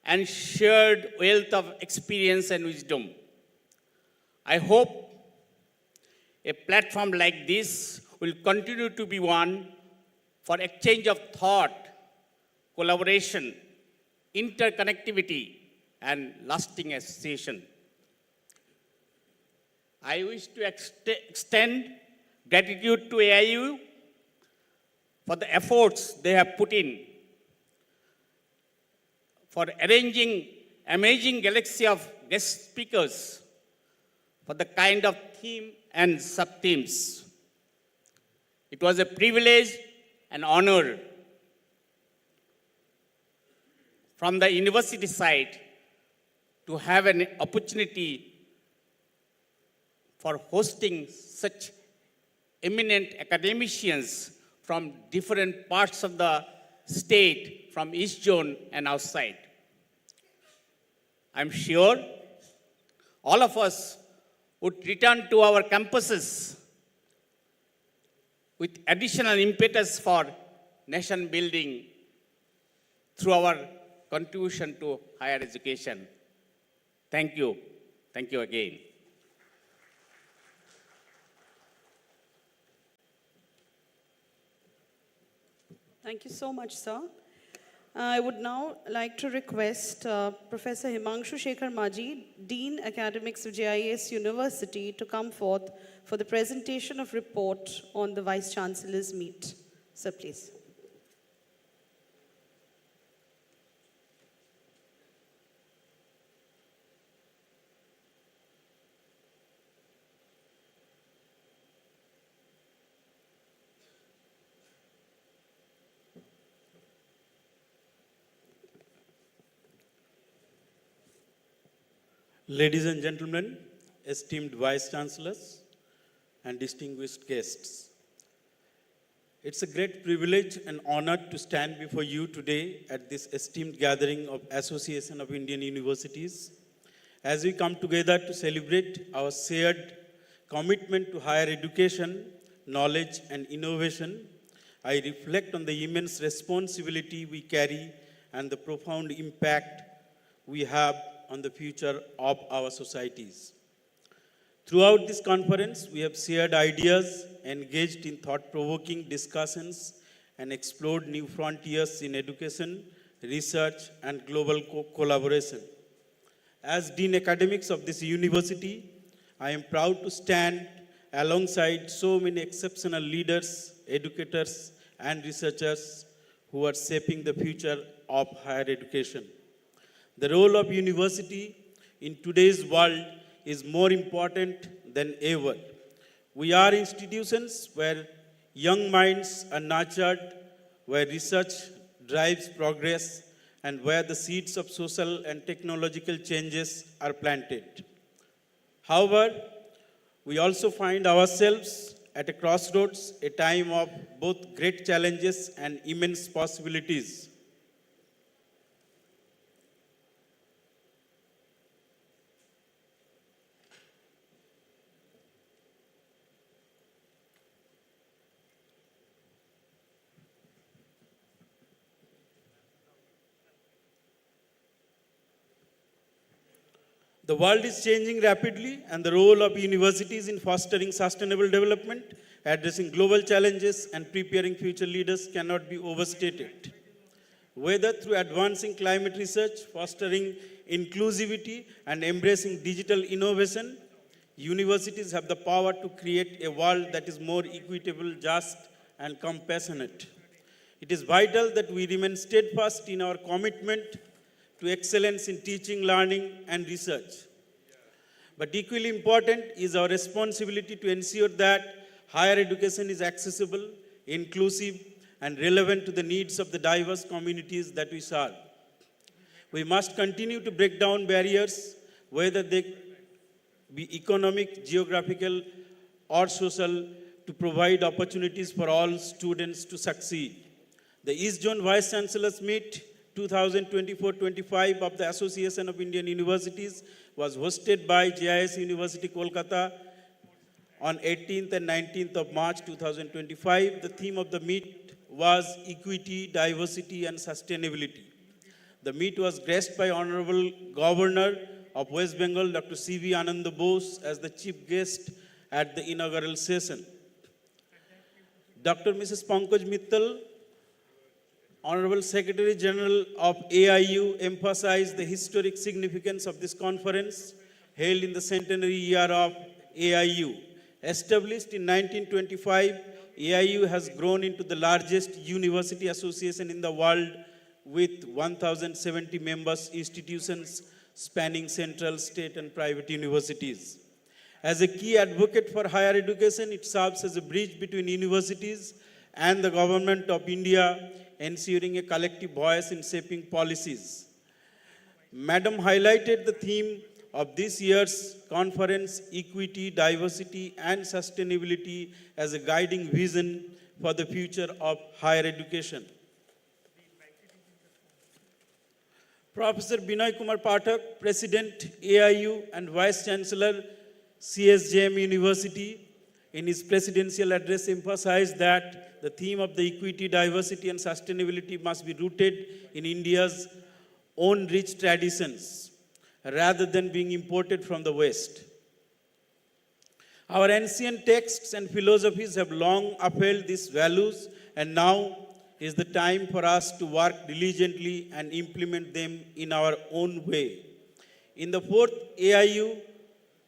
and shared wealth of experience and wisdom. I hope a platform like this will continue to be one for exchange of thought, collaboration, interconnectivity, and lasting association. I wish to extend gratitude to AIU for the efforts they have put in for arranging amazing galaxy of guest speakers for the kind of theme and sub-themes. It was a privilege and honor from the university side to have an opportunity for hosting such eminent academicians from different parts of the state, from East Zone and outside. I'm sure all of us would return to our campuses with additional impetus for nation building through our contribution to higher education. Thank you. Thank you again. Thank you so much, sir. I would now like to request Professor Himanshu Shekhar Maji, Dean Academics of JIS University, to come forth for the presentation of report on the Vice Chancellor's meet. Sir, please. Ladies and gentlemen, esteemed Vice Chancellors and distinguished guests, it's a great privilege and honor to stand before you today at this esteemed gathering of Association of Indian Universities as we come together to celebrate our shared commitment to higher education, knowledge and innovation. I reflect on the immense responsibility we carry and the profound impact we have on the future of our societies. Throughout this conference, we have shared ideas, engaged in thought-provoking discussions, and explored new frontiers in education, research, and global collaboration. As Dean Academics of this university, I am proud to stand alongside so many exceptional leaders, educators, and researchers who are shaping the future of higher education. The role of university in today's world is more important than ever. We are institutions where young minds are nurtured, where research drives progress, and where the seeds of social and technological changes are planted. However, we also find ourselves at a crossroads, a time of both great challenges and immense possibilities. The world is changing rapidly, and the role of universities in fostering sustainable development, addressing global challenges, and preparing future leaders cannot be overstated. Whether through advancing climate research, fostering inclusivity, and embracing digital innovation, universities have the power to create a world that is more equitable, just, and compassionate. It is vital that we remain steadfast in our commitment to excellence in teaching, learning, and research. But equally important is our responsibility to ensure that higher education is accessible, inclusive, and relevant to the needs of the diverse communities that we serve. We must continue to break down barriers, whether they be economic, geographical, or social, to provide opportunities for all students to succeed. The East Zone Vice Chancellors Meet 2024-25 of the Association of Indian Universities was hosted by JIS University, Kolkata on 18th and 19th of March 2025. The theme of the meet was Equity, Diversity and Sustainability. The meet was graced by Honorable Governor of West Bengal, Dr. C.V. Ananda Bose, as the chief guest at the inaugural session. Dr. Mrs. Pankaj Mittal, Honorable Secretary General of AIU, emphasized the historic significance of this conference held in the centenary year of AIU. Established in 1925, AIU has grown into the largest university association in the world with 1,070 members institutions spanning central, state, and private universities. As a key advocate for higher education, it serves as a bridge between universities and the government of India, ensuring a collective voice in shaping policies. Madam highlighted the theme of this year's conference, equity, diversity, and sustainability, as a guiding vision for the future of higher education. Professor Binay Kumar Pathak, President AIU and Vice Chancellor CSJM University, in his presidential address emphasized that the theme of the equity, diversity, and sustainability must be rooted in India's own rich traditions rather than being imported from the West. Our ancient texts and philosophies have long upheld these values, and now is the time for us to work diligently and implement them in our own way. In the fourth AIU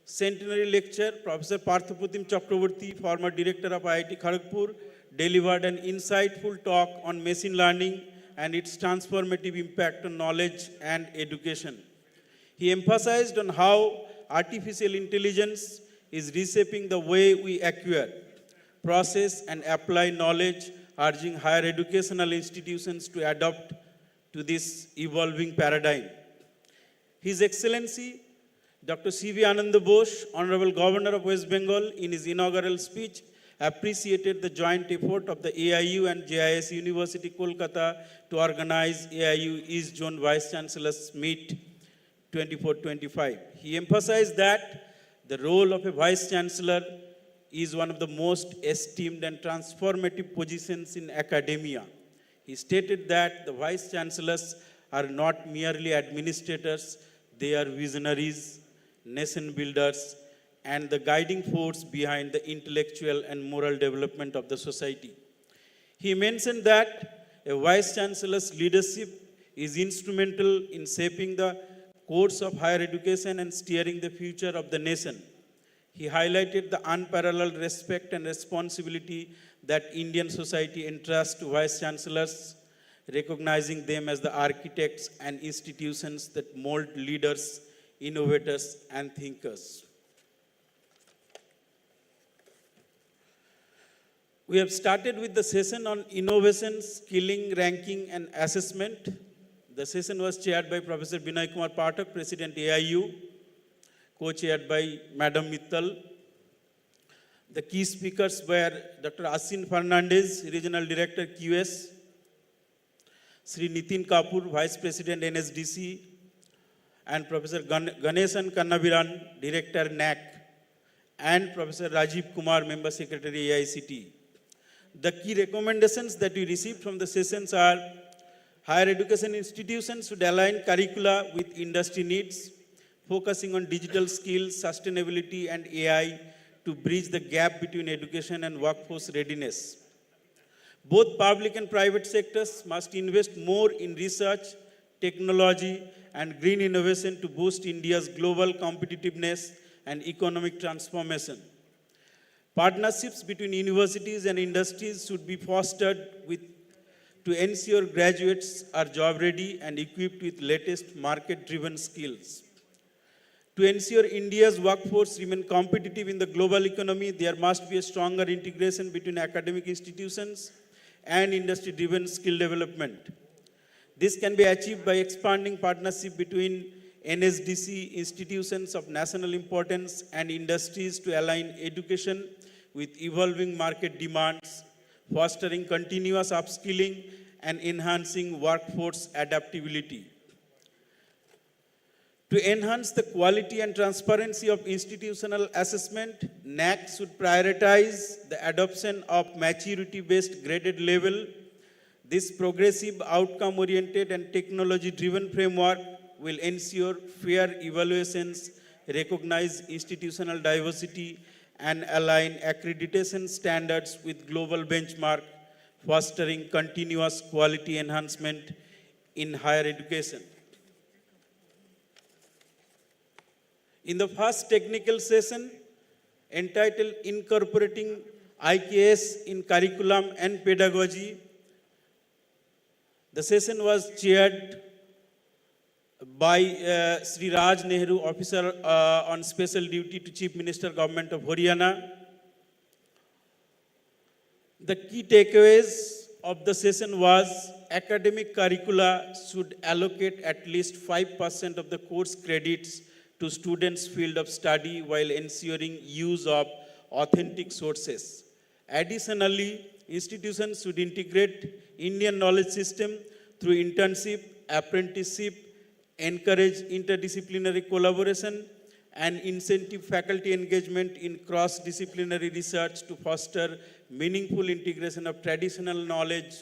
centenary lecture, Professor Parthaputim Chakraborty, former director of IIT Kharagpur, delivered an insightful talk on machine learning and its transformative impact on knowledge and education. He emphasized on how artificial intelligence is reshaping the way we acquire, process, and apply knowledge, urging higher educational institutions to adapt to this evolving paradigm. His Excellency, Dr. C.V. Ananda Bose, Honorable Governor of West Bengal, in his inaugural speech, appreciated the joint effort of the AIU and JIS University, Kolkata to organize AIU East Zone Vice Chancellors Meet 24-25. He emphasized that the role of a Vice Chancellor is one of the most esteemed and transformative positions in academia. He stated that the Vice Chancellors are not merely administrators, they are visionaries, nation builders, and the guiding force behind the intellectual and moral development of the society. He mentioned that a Vice Chancellor's leadership is instrumental in shaping the course of higher education and steering the future of the nation. He highlighted the unparalleled respect and responsibility that Indian society entrusts to Vice Chancellors, recognizing them as the architects and institutions that mold leaders, innovators, and thinkers. We have started with the session on innovation, skilling, ranking, and assessment. The session was chaired by Professor Binay Kumar Pathak, President AIU, co-chaired by Madam Mittal. The key speakers were Dr. Asin Fernandez, Regional Director QS, Sri Nitin Kapoor, Vice President NSDC, and Professor Ganesan Kannabiran, Director NAC, and Professor Rajiv Kumar, Member Secretary AICT. The key recommendations that we received from the sessions are: higher education institutions should align curricula with industry needs, focusing on digital skills, sustainability, and AI to bridge the gap between education and workforce readiness. Both public and private sectors must invest more in research, technology, and green innovation to boost India's global competitiveness and economic transformation. Partnerships between universities and industries should be fostered to ensure graduates are job ready and equipped with latest market-driven skills. To ensure India's workforce remain competitive in the global economy, there must be a stronger integration between academic institutions and industry-driven skill development. This can be achieved by expanding partnership between NSDC, institutions of national importance, and industries to align education with evolving market demands, fostering continuous upskilling, and enhancing workforce adaptability. To enhance the quality and transparency of institutional assessment, NAC should prioritize the adoption of maturity-based graded level. This progressive, outcome-oriented, and technology-driven framework will ensure fair evaluations, recognize institutional diversity, and align accreditation standards with global benchmark, fostering continuous quality enhancement in higher education. In the first technical session, entitled Incorporating IKS in Curriculum and Pedagogy. The session was chaired by Sri Raj Nehru, Officer on Special Duty to Chief Minister, Government of Haryana. The key takeaways of the session was academic curricula should allocate at least 5% of the course credits to students' field of study while ensuring use of authentic sources. Additionally, institutions should integrate Indian knowledge system through internship, apprenticeship, encourage interdisciplinary collaboration, and incentive faculty engagement in cross-disciplinary research to foster meaningful integration of traditional knowledge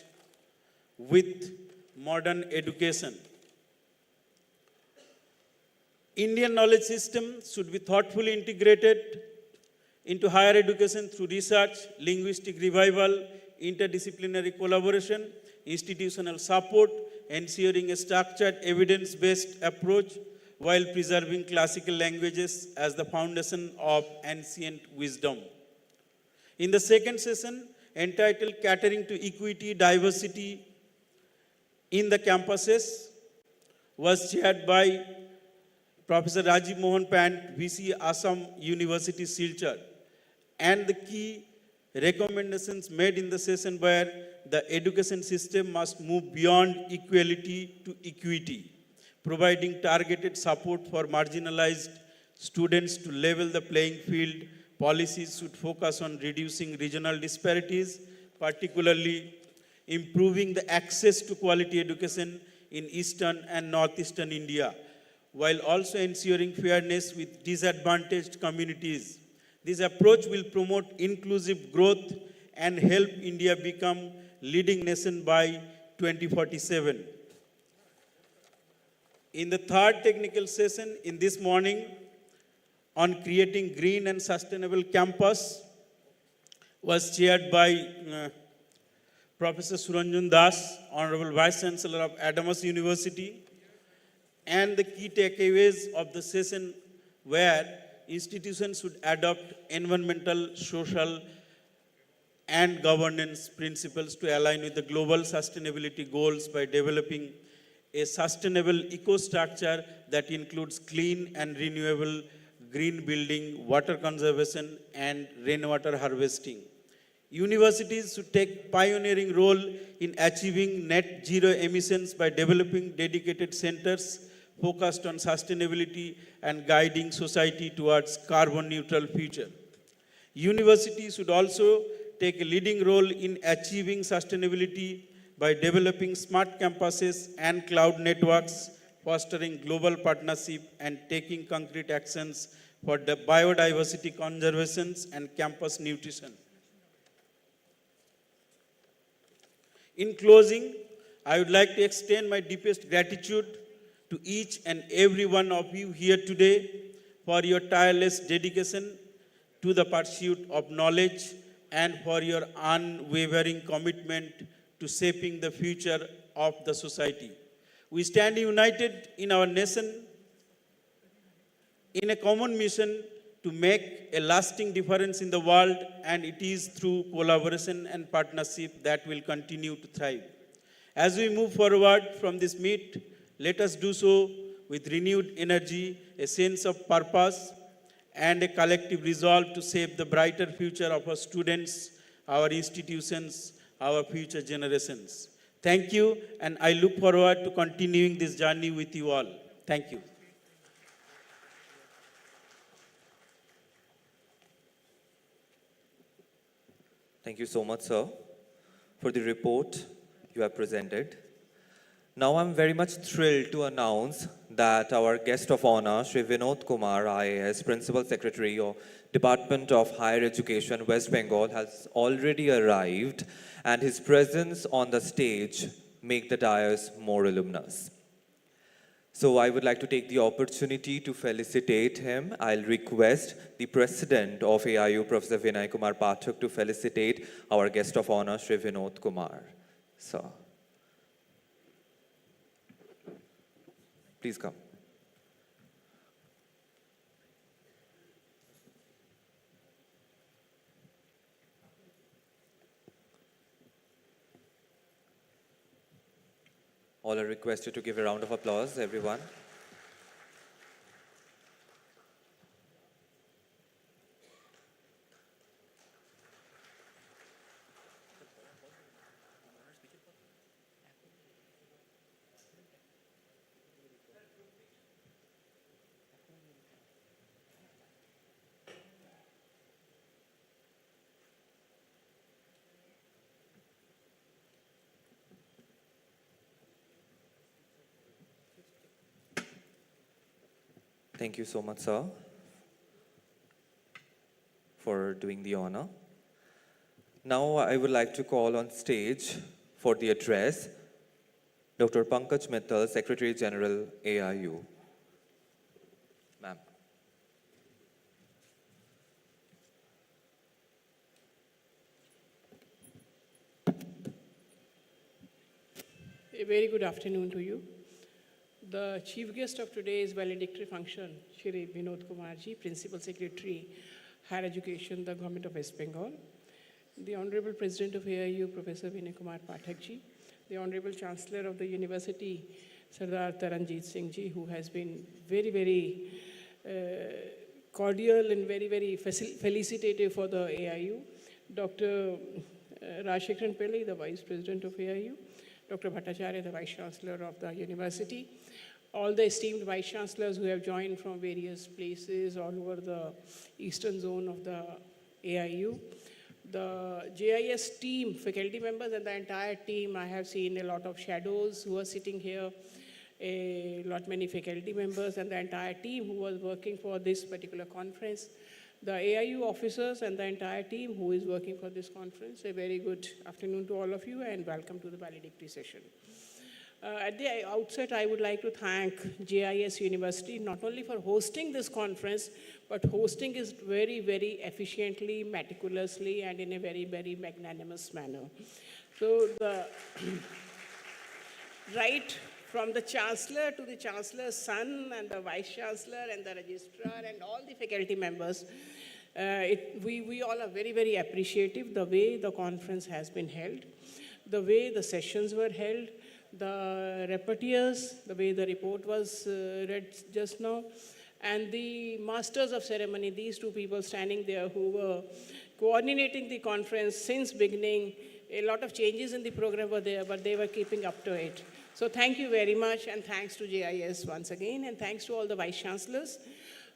with modern education. Indian knowledge system should be thoughtfully integrated into higher education through research, linguistic revival, interdisciplinary collaboration, institutional support, ensuring a structured evidence-based approach while preserving classical languages as the foundation of ancient wisdom. In the second session, entitled Catering to Equity, Diversity in the Campuses, was chaired by Professor Rajiv Mohan Pant, VC Assam University, Silchar. And the key recommendations made in the session were the education system must move beyond equality to equity, providing targeted support for marginalized students to level the playing field. Policies should focus on reducing regional disparities, particularly improving the access to quality education in eastern and northeastern India, while also ensuring fairness with disadvantaged communities. This approach will promote inclusive growth and help India become leading nation by 2047. In the third technical session in this morning on creating green and sustainable campus was chaired by Professor Suranjan Das, Honorable Vice Chancellor of Adamas University. And the key takeaways of the session were institutions should adopt environmental, social, and governance principles to align with the global sustainability goals by developing a sustainable eco-structure that includes clean and renewable green building, water conservation, and rainwater harvesting. Universities should take pioneering role in achieving net zero emissions by developing dedicated centers focused on sustainability and guiding society towards carbon neutral future. Universities should also take a leading role in achieving sustainability by developing smart campuses and cloud networks, fostering global partnership, and taking concrete actions for the biodiversity conservation and campus nutrition. In closing, I would like to extend my deepest gratitude to each and every one of you here today for your tireless dedication to the pursuit of knowledge and for your unwavering commitment to shaping the future of the society. We stand united in our nation in a common mission to make a lasting difference in the world, and it is through collaboration and partnership that will continue to thrive. As we move forward from this meet, let us do so with renewed energy, a sense of purpose, and a collective resolve to shape the brighter future of our students, our institutions, our future generations. Thank you, and I look forward to continuing this journey with you all. Thank you. Thank you so much, sir, for the report you have presented. Now I'm very much thrilled to announce that our guest of honor, Shri Vinod Kumar, IAS, Principal Secretary of Department of Higher Education, West Bengal, has already arrived, and his presence on the stage make the dais more luminous. So I would like to take the opportunity to felicitate him. I'll request the President of AIU, Professor Vinay Kumar Pathak, to felicitate our guest of honor, Shri Vinod Kumar. So, please come. All are requested to give a round of applause, everyone. Thank you so much, sir, for doing the honor. Now I would like to call on stage for the address Dr. Pankaj Mittal, Secretary General, AIU. Ma'am. A very good afternoon to you. The chief guest of today's valedictory function, Shri Vinod Kumar ji, Principal Secretary, Higher Education, the Government of West Bengal. The Honorable President of AIU, Professor Vinay Kumar Pathak ji. The Honorable Chancellor of the University, Sardar Taranjit Singh ji, who has been very, very cordial and very, very felicitative for the AIU. Dr. Rajshekharan Pillai, the Vice President of AIU. Dr. Bhattacharya, the Vice Chancellor of the university. All the esteemed Vice Chancellors who have joined from various places all over the eastern zone of the AIU. The JIS team, faculty members and the entire team, I have seen a lot of shadows who are sitting here, many faculty members and the entire team who was working for this particular conference. The AIU officers and the entire team who is working for this conference, a very good afternoon to all of you and welcome to the valedictory session. At the outset, I would like to thank JIS University not only for hosting this conference, but hosting it very, very efficiently, meticulously, and in a very, very magnanimous manner. So right from the Chancellor to the Chancellor's son and the Vice Chancellor and the Registrar and all the faculty members, we all are very, very appreciative the way the conference has been held, the way the sessions were held, the rapporteurs, the way the report was read just now, and the masters of ceremony, these two people standing there who were coordinating the conference since beginning. A lot of changes in the program were there, but they were keeping up to it. So thank you very much, and thanks to JIS once again, and thanks to all the Vice Chancellors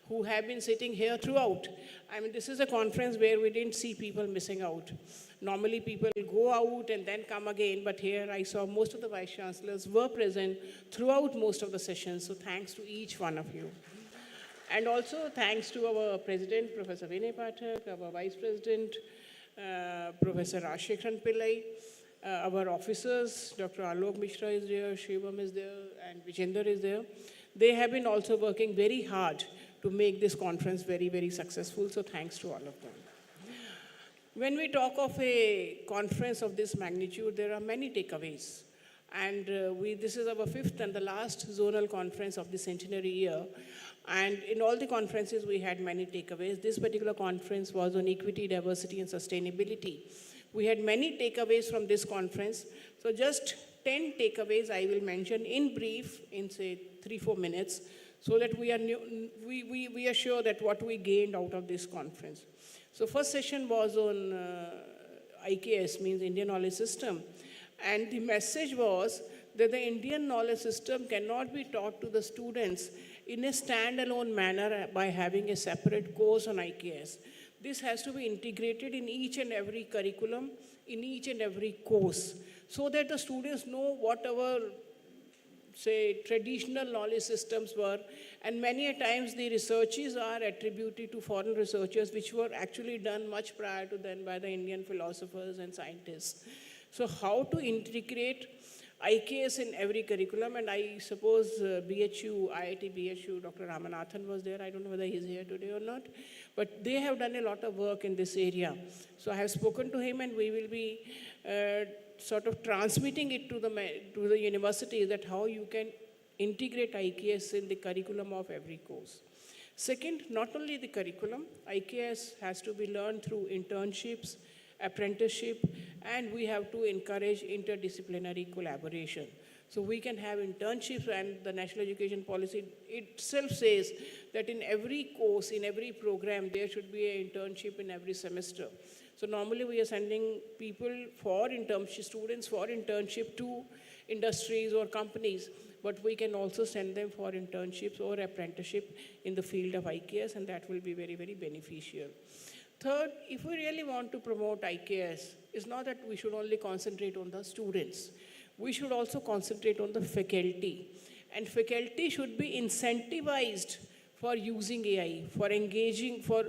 who have been sitting here throughout. I mean, this is a conference where we didn't see people missing out. Normally people go out and then come again, but here I saw most of the Vice Chancellors were present throughout most of the sessions, so thanks to each one of you. And also thanks to our President, Professor Vinay Pathak, our Vice President, Professor Rajshekharan Pillai, our officers, Dr. Alok Mishra is there, Shivam is there, and Vijender is there. They have been also working very hard to make this conference very, very successful, so thanks to all of them. When we talk of a conference of this magnitude, there are many takeaways. And this is our fifth and the last zonal conference of the centenary year. And in all the conferences, we had many takeaways. This particular conference was on equity, diversity, and sustainability. We had many takeaways from this conference. So just 10 takeaways I will mention in brief in, say, 3-4 minutes, so that we are sure that what we gained out of this conference. So first session was on IKS, means Indian Knowledge System. And the message was that the Indian knowledge system cannot be taught to the students in a standalone manner by having a separate course on IKS. This has to be integrated in each and every curriculum, in each and every course, so that the students know what our, say, traditional knowledge systems were. And many a times the researches are attributed to foreign researchers, which were actually done much prior to then by the Indian philosophers and scientists. So how to integrate IKS in every curriculum, and I suppose BHU, IIT BHU, Dr. Ramanathan was there. I don't know whether he's here today or not, but they have done a lot of work in this area. So I have spoken to him, and we will be sort of transmitting it to the university, that how you can integrate IKS in the curriculum of every course. Second, not only the curriculum, IKS has to be learned through internships, apprenticeship, and we have to encourage interdisciplinary collaboration. So we can have internships, and the National Education Policy itself says that in every course, in every program, there should be an internship in every semester. So normally we are sending people for internship, students for internship to industries or companies, but we can also send them for internships or apprenticeship in the field of IKS, and that will be very, very beneficial. Third, if we really want to promote IKS, it's not that we should only concentrate on the students. We should also concentrate on the faculty. And faculty should be incentivized for using AI, for engaging, for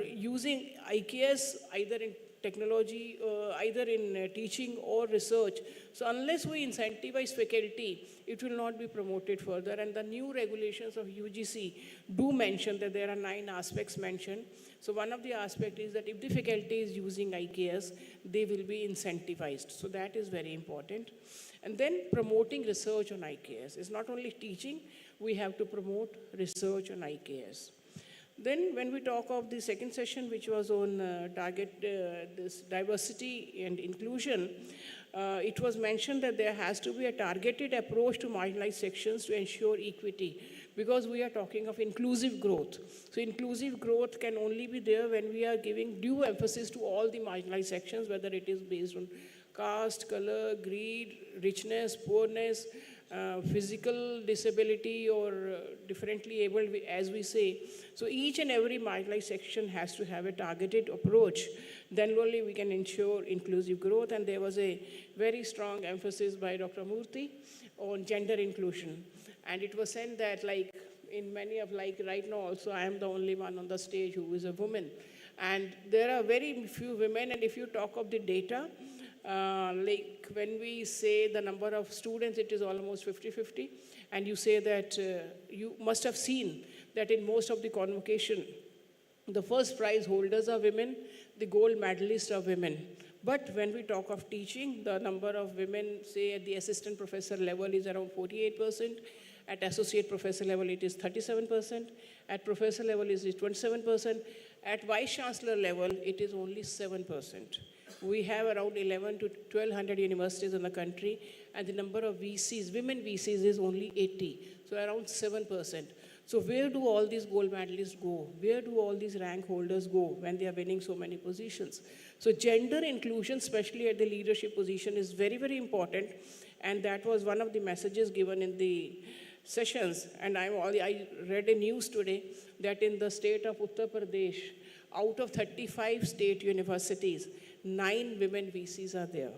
using IKS either in technology, either in teaching or research. So unless we incentivize faculty, it will not be promoted further. And the new regulations of UGC do mention that there are 9 aspects mentioned. So one of the aspects is that if the faculty is using IKS, they will be incentivized. So that is very important. And then promoting research on IKS. It's not only teaching, we have to promote research on IKS. Then when we talk of the second session, which was on this diversity and inclusion, it was mentioned that there has to be a targeted approach to marginalized sections to ensure equity, because we are talking of inclusive growth. So inclusive growth can only be there when we are giving due emphasis to all the marginalized sections, whether it is based on caste, color, greed, richness, poorness, physical disability, or differently able, as we say. So each and every marginalized section has to have a targeted approach. Then only we can ensure inclusive growth. And there was a very strong emphasis by Dr. Murthy on gender inclusion. And it was said that, like, in many of, like right now also, I am the only one on the stage who is a woman. And there are very few women, and if you talk of the data, like when we say the number of students, it is almost 50-50. And you say that you must have seen that in most of the convocation, the first prize holders are women, the gold medalists are women. But when we talk of teaching, the number of women, say at the assistant professor level, is around 48%. At associate professor level, it is 37%. At professor level, it is 27%. At vice chancellor level, it is only 7%. We have around 11 to 1200 universities in the country, and the number of VCs, women VCs, is only 80, so around 7%. So where do all these gold medalists go? Where do all these rank holders go when they are winning so many positions? So gender inclusion, especially at the leadership position, is very, very important, and that was one of the messages given in the sessions. And I read a news today that in the state of Uttar Pradesh, out of 35 state universities, 9 women VCs are there.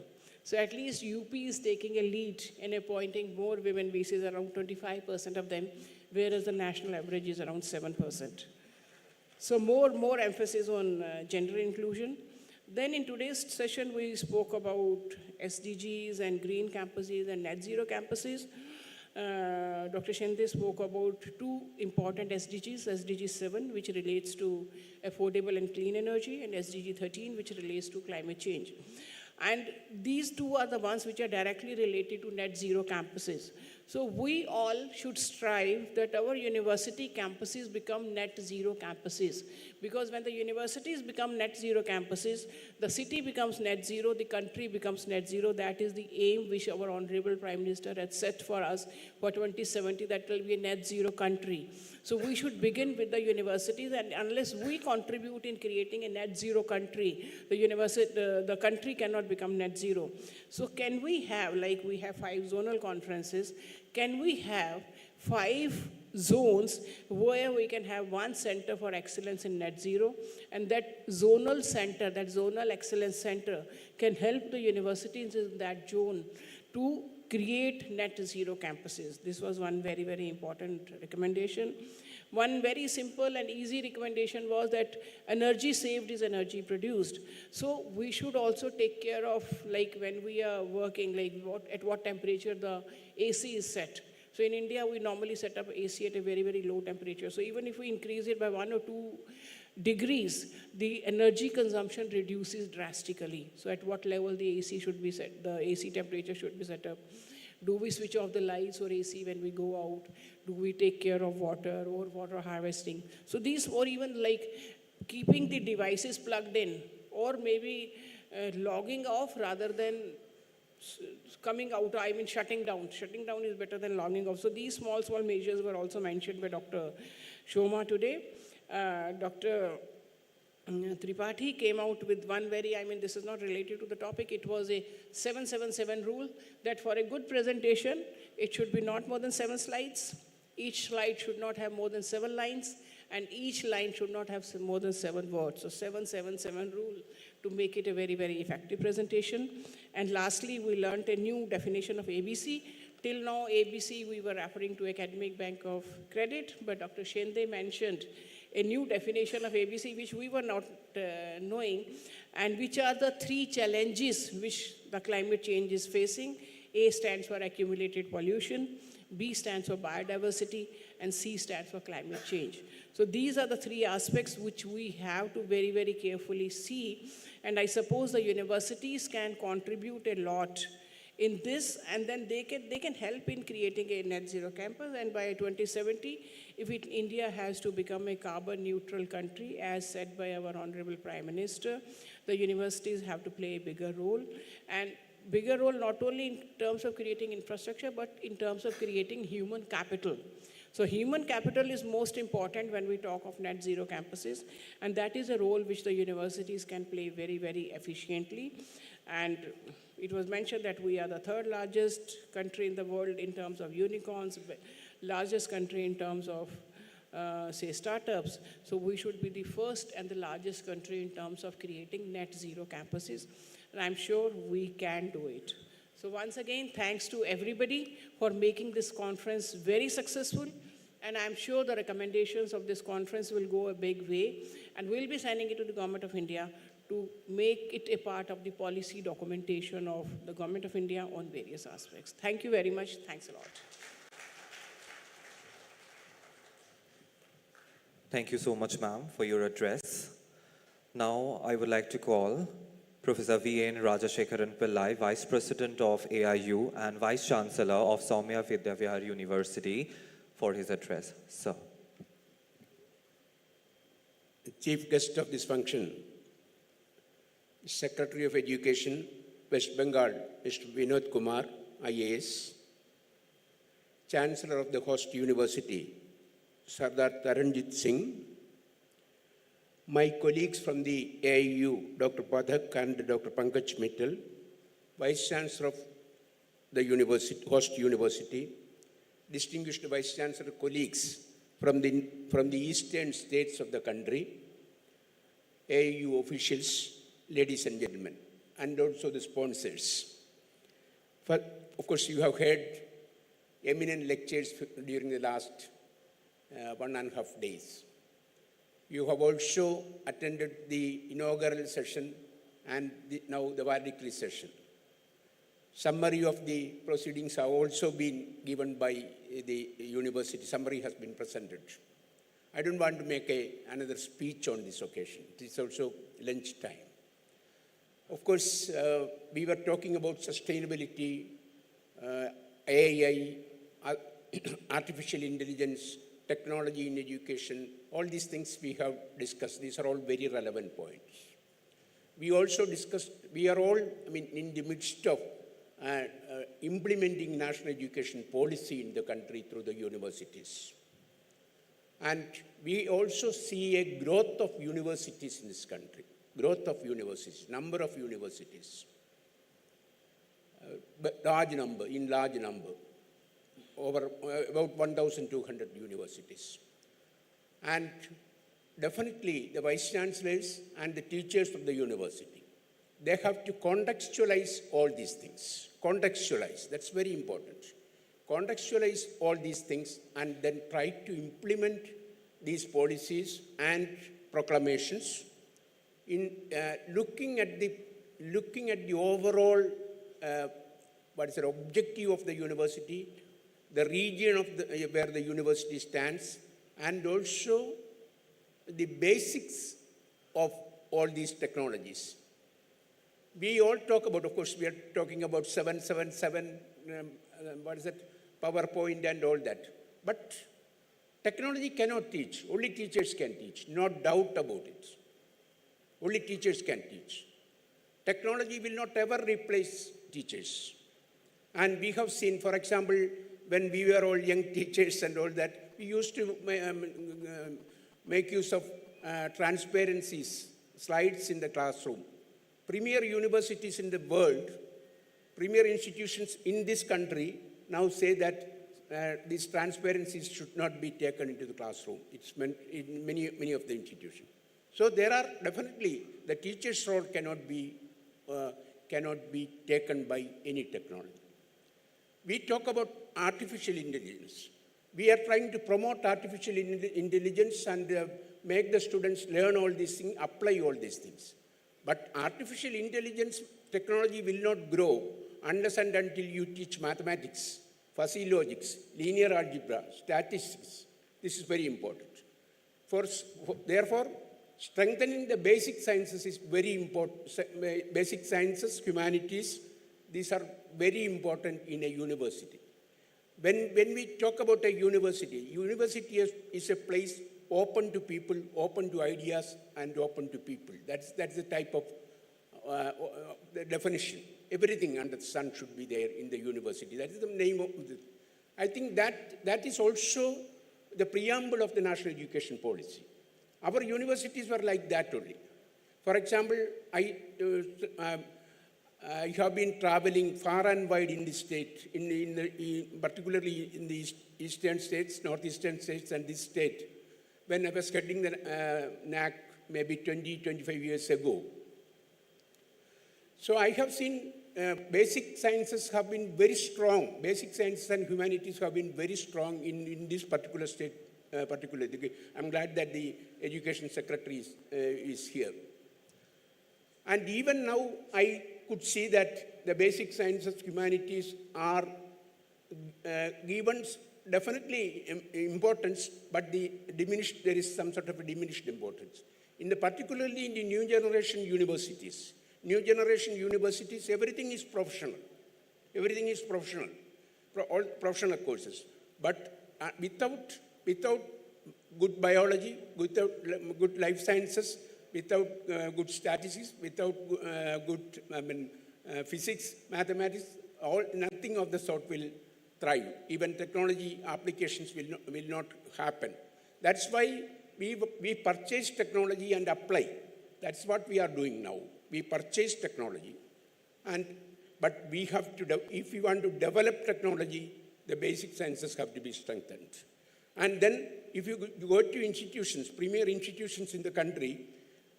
So at least UP is taking a lead in appointing more women VCs, around 25% of them, whereas the national average is around 7%. So more emphasis on gender inclusion. Then in today's session, we spoke about SDGs and green campuses and net zero campuses. Dr. Shinde spoke about 2 important SDGs, SDG 7, which relates to affordable and clean energy, and SDG 13, which relates to climate change. And these 2 are the ones which are directly related to net zero campuses. So we all should strive that our university campuses become net zero campuses. Because when the universities become net zero campuses, the city becomes net zero, the country becomes net zero. That is the aim which our Honorable Prime Minister had set for us for 2070, that will be a net zero country. So we should begin with the universities, and unless we contribute in creating a net zero country, the country cannot become net zero. So can we have, like we have 5 zonal conferences, can we have 5 zones where we can have one center for excellence in net zero, and that zonal center, that zonal excellence center can help the universities in that zone to create net zero campuses. This was one very, very important recommendation. One very simple and easy recommendation was that energy saved is energy produced. So we should also take care of, like when we are working, like at what temperature the AC is set. So in India, we normally set up AC at a very, very low temperature. So even if we increase it by 1 or 2 degrees, the energy consumption reduces drastically. So at what level the AC should be set, the AC temperature should be set up. Do we switch off the lights or AC when we go out? Do we take care of water or water harvesting? So these, or even like keeping the devices plugged in, or maybe logging off rather than coming out, I mean shutting down. Shutting down is better than logging off. So these small, small measures were also mentioned by Dr. Shoma today. Dr. Tripathi came out with one very, I mean, this is not related to the topic. It was a 777 rule that for a good presentation, it should be not more than 7 slides. Each slide should not have more than 7 lines, and each line should not have more than 7 words. So 777 rule to make it a very, very effective presentation. And lastly, we learned a new definition of ABC. Till now, ABC, we were referring to Academic Bank of Credit, but Dr. Shende mentioned a new definition of ABC, which we were not knowing, and which are the 3 challenges which the climate change is facing. A stands for accumulated pollution, B stands for biodiversity, and C stands for climate change. So these are the 3 aspects which we have to very, very carefully see. And I suppose the universities can contribute a lot in this, and then they can help in creating a net zero campus. And by 2070, if India has to become a carbon neutral country, as said by our Honorable Prime Minister, the universities have to play a bigger role. And bigger role not only in terms of creating infrastructure, but in terms of creating human capital. So human capital is most important when we talk of net zero campuses, and that is a role which the universities can play very, very efficiently. And it was mentioned that we are the 3rd largest country in the world in terms of unicorns, largest country in terms of, say, startups. So we should be the first and the largest country in terms of creating net zero campuses. And I'm sure we can do it. So once again, thanks to everybody for making this conference very successful. And I'm sure the recommendations of this conference will go a big way. And we'll be sending it to the Government of India to make it a part of the policy documentation of the Government of India on various aspects. Thank you very much. Thanks a lot. Thank you so much, ma'am, for your address. Now, I would like to call Professor V.N. Rajashekharan Pillai, Vice President of AIU and Vice Chancellor of Soumya Vidyavihar University, for his address. Sir. The chief guest of this function, Secretary of Education, West Bengal, Mr. Vinod Kumar, IAS, Chancellor of the host university, Sardar Taranjit Singh, my colleagues from the AIU, Dr. Pathak and Dr. Pankaj Mittal, Vice Chancellor of the university, host university, distinguished Vice Chancellor colleagues from the eastern states of the country, AIU officials, ladies and gentlemen, and also the sponsors. Of course, you have heard eminent lectures during the last 1.5 days. You have also attended the inaugural session and now the valedictory session. Summary of the proceedings have also been given by the university. Summary has been presented. I don't want to make another speech on this occasion. It is also lunch time. Of course, we were talking about sustainability, AI, artificial intelligence, technology in education, all these things we have discussed. These are all very relevant points. We also discussed, we are all, in the midst of implementing national education policy in the country through the universities. And we also see a growth of universities in this country, growth of universities, number of universities, large number, over about 1,200 universities. And definitely the vice chancellors and the teachers of the university, they have to contextualize all these things. Contextualize, that's very important. Contextualize all these things and then try to implement these policies and proclamations in looking at the overall objective of the university, the region of where the university stands, and also the basics of all these technologies. We all talk about, of course, we are talking about 777, PowerPoint and all that. But technology cannot teach, only teachers can teach, no doubt about it. Only teachers can teach. Technology will not ever replace teachers. And we have seen, for example, when we were all young teachers and all that, we used to make use of transparencies, slides in the classroom. Premier universities in the world, premier institutions in this country now say that these transparencies should not be taken into the classroom. It's meant in many of the institutions. So there are definitely, the teacher's role cannot be taken by any technology. We talk about artificial intelligence. We are trying to promote artificial intelligence and make the students learn all these things, apply all these things. But artificial intelligence technology will not grow unless and until you teach mathematics, fuzzy logics, linear algebra, statistics. This is very important. Therefore, strengthening the basic sciences is very important. Basic sciences, humanities, these are very important in a university. When we talk about a university is a place open to people, open to ideas, and open to people. That's the type of the definition. Everything under the sun should be there in the university. That is the name of it. I think that is also the preamble of the national education policy. Our universities were like that only. For example, I have been traveling far and wide in the state, particularly in the eastern states, northeastern states, and this state, when I was heading the NAC maybe 25 years ago. So I have seen basic sciences have been very strong. Basic sciences and humanities have been very strong in this particular state. I'm glad that the education secretary is here. And even now, I could see that the basic sciences, humanities are given definitely importance, but there is some sort of a diminished importance. Particularly in the new generation universities, everything is professional. Everything is professional, all professional courses. But without good biology, without good life sciences, without good statistics, without good physics, mathematics, nothing of the sort will thrive. Even technology applications will not happen. That's why we purchase technology and apply. That's what we are doing now. We purchase technology, but we have to, if we want to develop technology, the basic sciences have to be strengthened. And then if you go to institutions, premier institutions in the country,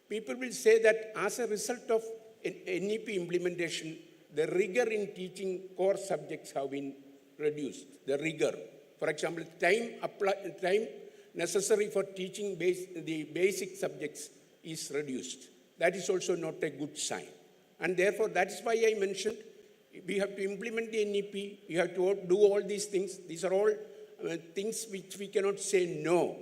people will say that as a result of NEP implementation, the rigor in teaching core subjects have been reduced. The rigor. For example, time necessary for teaching the basic subjects is reduced. That is also not a good sign. And therefore, that is why I mentioned we have to implement the NEP, we have to do all these things. These are all things which we cannot say no,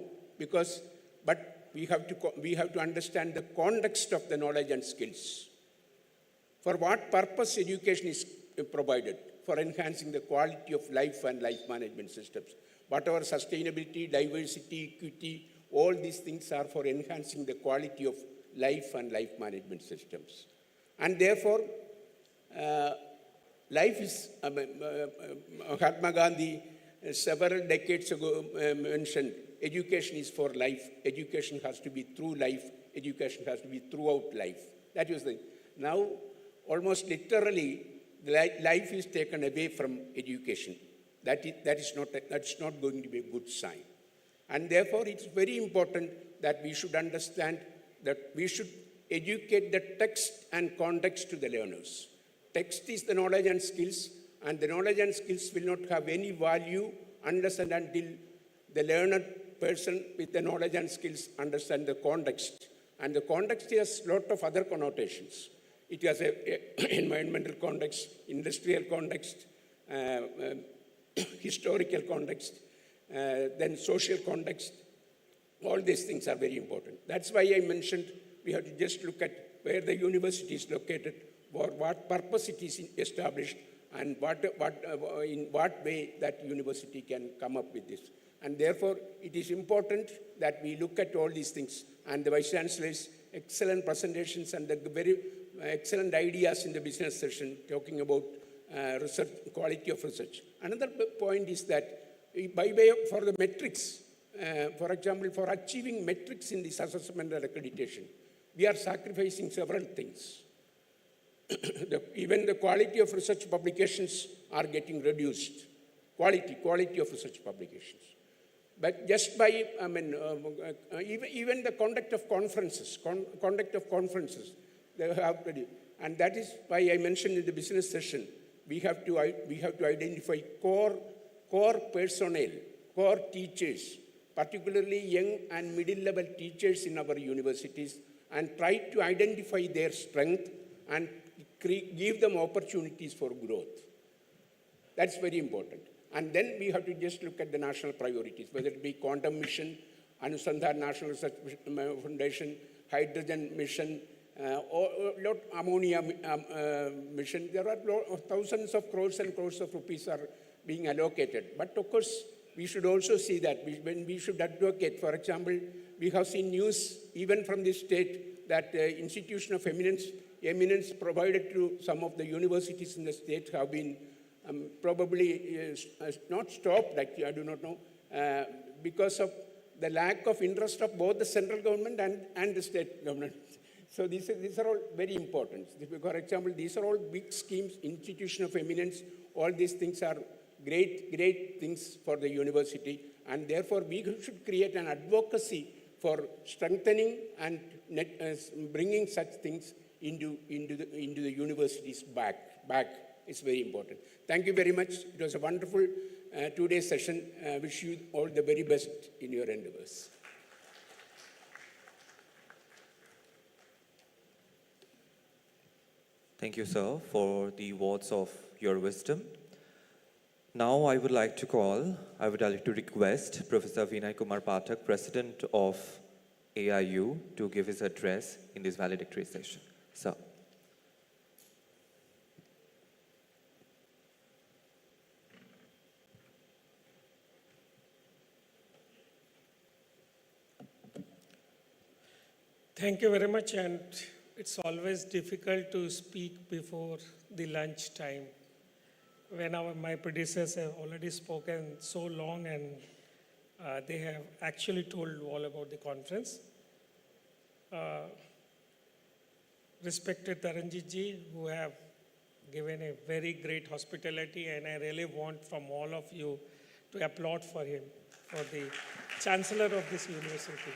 but we have to understand the context of the knowledge and skills. For what purpose education is provided? For enhancing the quality of life and life management systems. Whatever sustainability, diversity, equity, all these things are for enhancing the quality of life and life management systems. And therefore, life is, Mahatma Gandhi several decades ago mentioned, education is for life, education has to be through life, education has to be throughout life. That was the, now almost literally, life is taken away from education. That's not going to be a good sign. And therefore, it's very important that we should understand that we should educate the text and context to the learners. Text is the knowledge and skills, and the knowledge and skills will not have any value unless and until the learned person with the knowledge and skills understand the context. And the context has a lot of other connotations. It has an environmental context, industrial context, historical context, then social context. All these things are very important. That's why I mentioned we have to just look at where the university is located, for what purpose it is established, and in what way that university can come up with this. And therefore, it is important that we look at all these things. And the Vice Chancellor's excellent presentations and the very excellent ideas in the business session talking about research, quality of research. Another point is that by way of, for the metrics, for example, for achieving metrics in this assessment and accreditation, we are sacrificing several things. Even the quality of research publications are getting reduced. Quality of research publications. But just by, even the conduct of conferences, they have to do. And that is why I mentioned in the business session, we have to identify core personnel, core teachers, particularly young and middle-level teachers in our universities, and try to identify their strength and give them opportunities for growth. That's very important. And then we have to just look at the national priorities, whether it be quantum mission, Anusandhan National Research Foundation, hydrogen mission, or ammonia mission. There are thousands of crores and crores of rupees are being allocated. But of course, we should also see that when we should advocate, for example, we have seen news even from the state that institution of eminence provided to some of the universities in the state have been probably not stopped, like I do not know, because of the lack of interest of both the central government and the state government. So these are all very important. For example, these are all big schemes, institution of eminence, all these things are great things for the university, and therefore we should create an advocacy for strengthening and bringing such things into the universities back. It's very important. Thank you very much. It was a wonderful two-day session. I wish you all the very best in your endeavors. Thank you, sir, for the words of your wisdom. Now I would like to request Professor Vinay Kumar Pathak, President of AIU, to give his address in this valedictory session. Sir. Thank you very much, and it's always difficult to speak before the lunch time when my predecessors have already spoken so long and they have actually told all about the conference. Respected Taranjit ji, who have given a very great hospitality, and I really want from all of you to applaud for him, for the Chancellor of this university.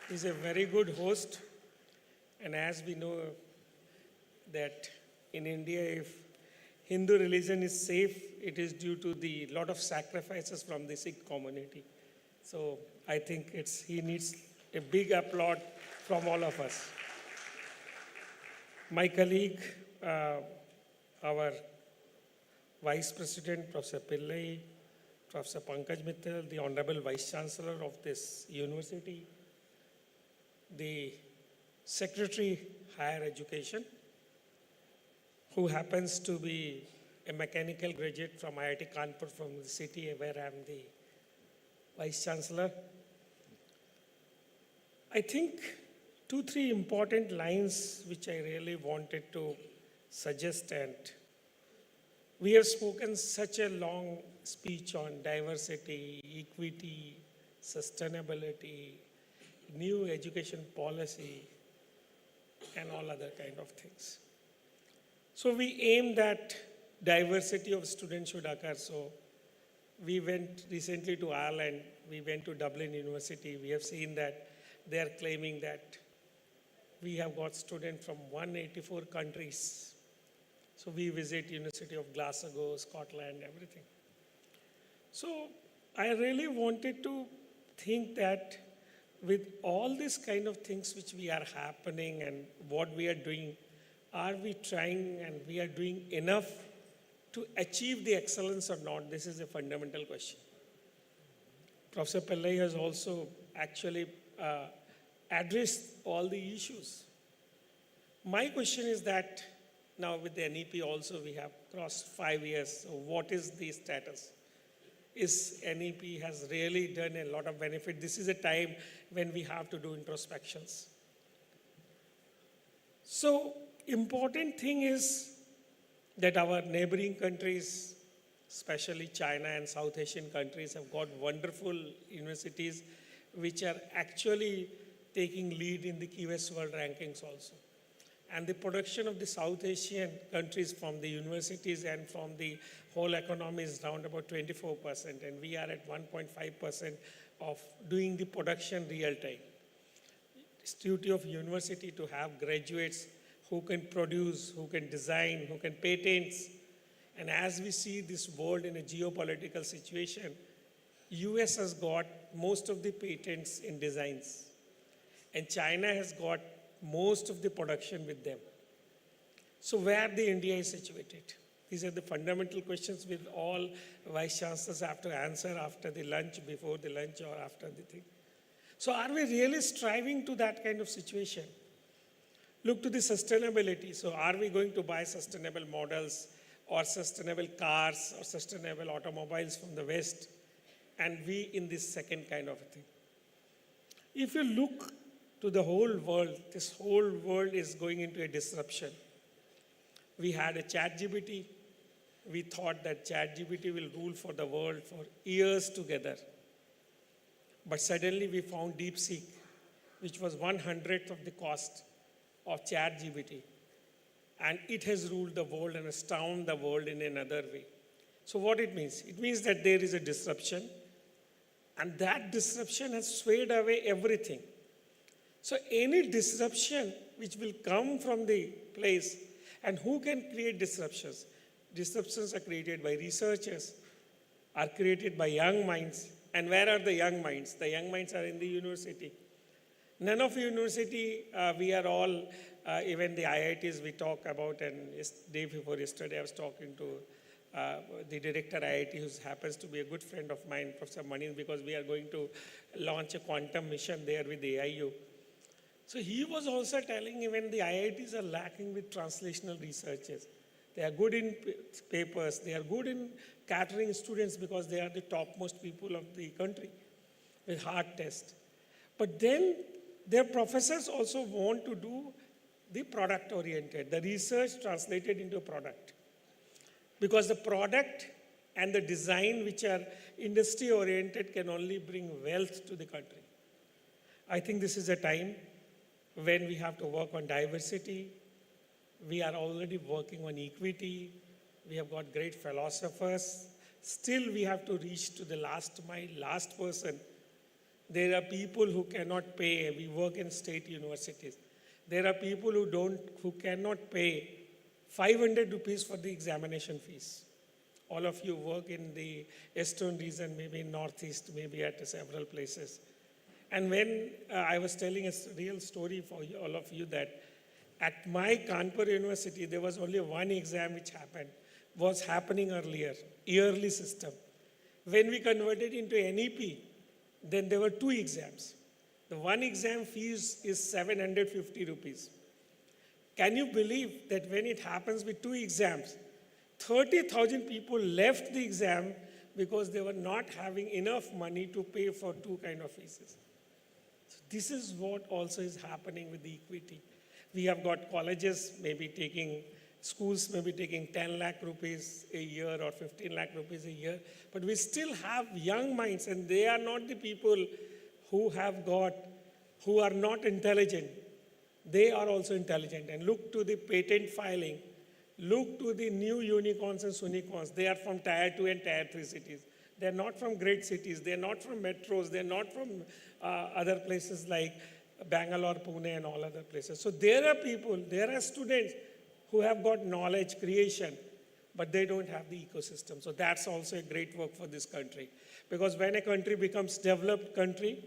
He's a very good host, and as we know that in India, if Hindu religion is safe, it is due to the lot of sacrifices from the Sikh community. So I think he needs a big applaud from all of us. My colleague, our Vice President, Professor Pillai, Professor Pankaj Mittal, the Honorable Vice Chancellor of this university, the Secretary Higher Education, who happens to be a mechanical graduate from IIT Kanpur from the city where I am the Vice Chancellor. I think 2-3 important lines which I really wanted to suggest, and we have spoken such a long speech on diversity, equity, sustainability, new education policy, and all other kind of things. So we aim that diversity of students should occur. So we went recently to Ireland, we went to Dublin University, we have seen that they are claiming that we have got students from 184 countries. So we visit University of Glasgow, Scotland, everything. So I really wanted to think that with all these kind of things which we are happening and what we are doing, are we trying and we are doing enough to achieve the excellence or not? This is a fundamental question. Professor Pillai has also actually addressed all the issues. My question is that now with the NEP also we have crossed 5 years. So what is the status? Is NEP has really done a lot of benefit? This is a time when we have to do introspections. So important thing is that our neighboring countries, especially China and South Asian countries, have got wonderful universities which are actually taking lead in the QS World Rankings also. And the production of the South Asian countries from the universities and from the whole economy is around about 24%, and we are at 1.5% of doing the production real time. It's duty of university to have graduates who can produce, who can design, who can patents. And as we see this world in a geopolitical situation, US has got most of the patents in designs, and China has got most of the production with them. So where the India is situated? These are the fundamental questions with all vice chancellors have to answer after the lunch, before the lunch, or after the thing. So are we really striving to that kind of situation? Look to the sustainability. So are we going to buy sustainable models or sustainable cars or sustainable automobiles from the West? And we in this second kind of a thing. If you look to the whole world, this whole world is going into a disruption. We had a ChatGPT. We thought that ChatGPT will rule for the world for years together. But suddenly we found DeepSeek, which was 1/100th of the cost of ChatGPT. And it has ruled the world and astounded the world in another way. So what it means? It means that there is a disruption, and that disruption has swayed away everything. So any disruption which will come from the place, and who can create disruptions? Disruptions are created by researchers, are created by young minds. And where are the young minds? The young minds are in the university. None of university, we are all, even the IITs we talk about, and day before yesterday I was talking to the director IIT, who happens to be a good friend of mine, Professor Manin, because we are going to launch a quantum mission there with the AIU. So he was also telling even the IITs are lacking with translational researchers. They are good in papers, they are good in catering students because they are the topmost people of the country with hard tests. But then their professors also want to do the product oriented, the research translated into a product. Because the product and the design which are industry oriented can only bring wealth to the country. I think this is a time when we have to work on diversity. We are already working on equity. We have got great philosophers. Still we have to reach to the last mile, last person. There are people who cannot pay. We work in state universities. There are people who cannot pay 500 rupees for the examination fees. All of you work in the Eastern region, maybe in Northeast, maybe at several places. And when I was telling a real story for all of you that at my Kanpur University, there was only one exam which was happening earlier, yearly system. When we converted into NEP, then there were 2 exams. The one exam fees is 750 rupees. Can you believe that when it happens with 2 exams, 30,000 people left the exam because they were not having enough money to pay for 2 kind of fees. So this is what also is happening with the equity. We have got colleges schools maybe taking 10 lakh rupees a year or 15 lakh rupees a year, but we still have young minds, and they are not the people who are not intelligent. They are also intelligent. And look to the patent filing. Look to the new unicorns and sunicorns. They are from tier 2 and tier 3 cities. They're not from great cities. They're not from metros. They're not from other places like Bangalore, Pune, and all other places. So there are students who have got knowledge creation, but they don't have the ecosystem. So that's also a great work for this country. Because when a country becomes developed country,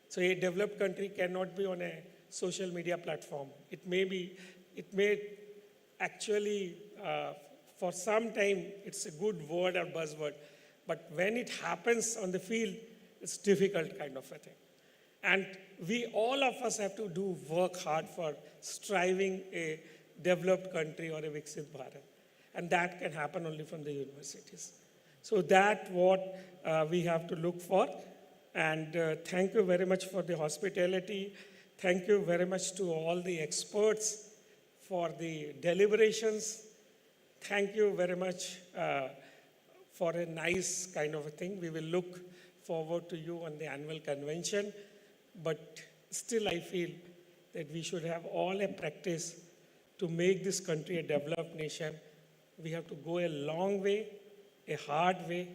so a developed country cannot be on a social media platform. It may actually, for some time, it's a good word or buzzword. But when it happens on the field, it's difficult kind of a thing. And all of us have to work hard for striving a developed country or a Viksit Bharat. And that can happen only from the universities. So that's what we have to look for. And thank you very much for the hospitality. Thank you very much to all the experts for the deliberations. thank you very much for a nice kind of a thing. We will look forward to you on the annual convention, but still I feel that we should have all a practice to make this country a developed nation. We have to go a long way, a hard way,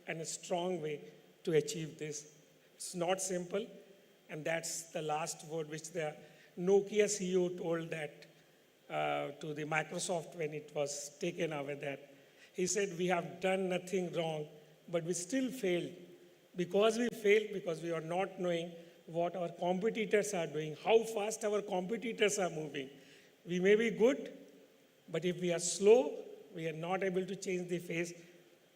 and a strong way to achieve this. It's not simple, and that's the last word which the Nokia CEO told that to the Microsoft when it was taken away, that he said, we have done nothing wrong, but we still failed. Because we failed, because we are not knowing what our competitors are doing, how fast our competitors are moving. We may be good, but if we are slow, we are not able to change the face,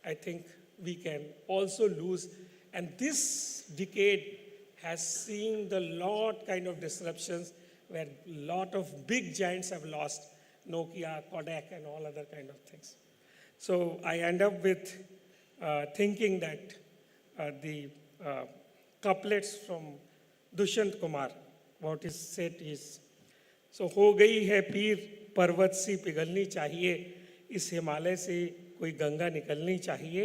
I think we can also lose. And this decade has seen the lot kind of disruptions where a lot of big giants have lost, Nokia, Kodak, and all other kind of things. So I end up with thinking that the couplets from Dushyant Kumar, what is said is, so हो गई है पीर पर्वत सी पिघलनी चाहिए, इस हिमालय से कोई गंगा निकलनी चाहिए,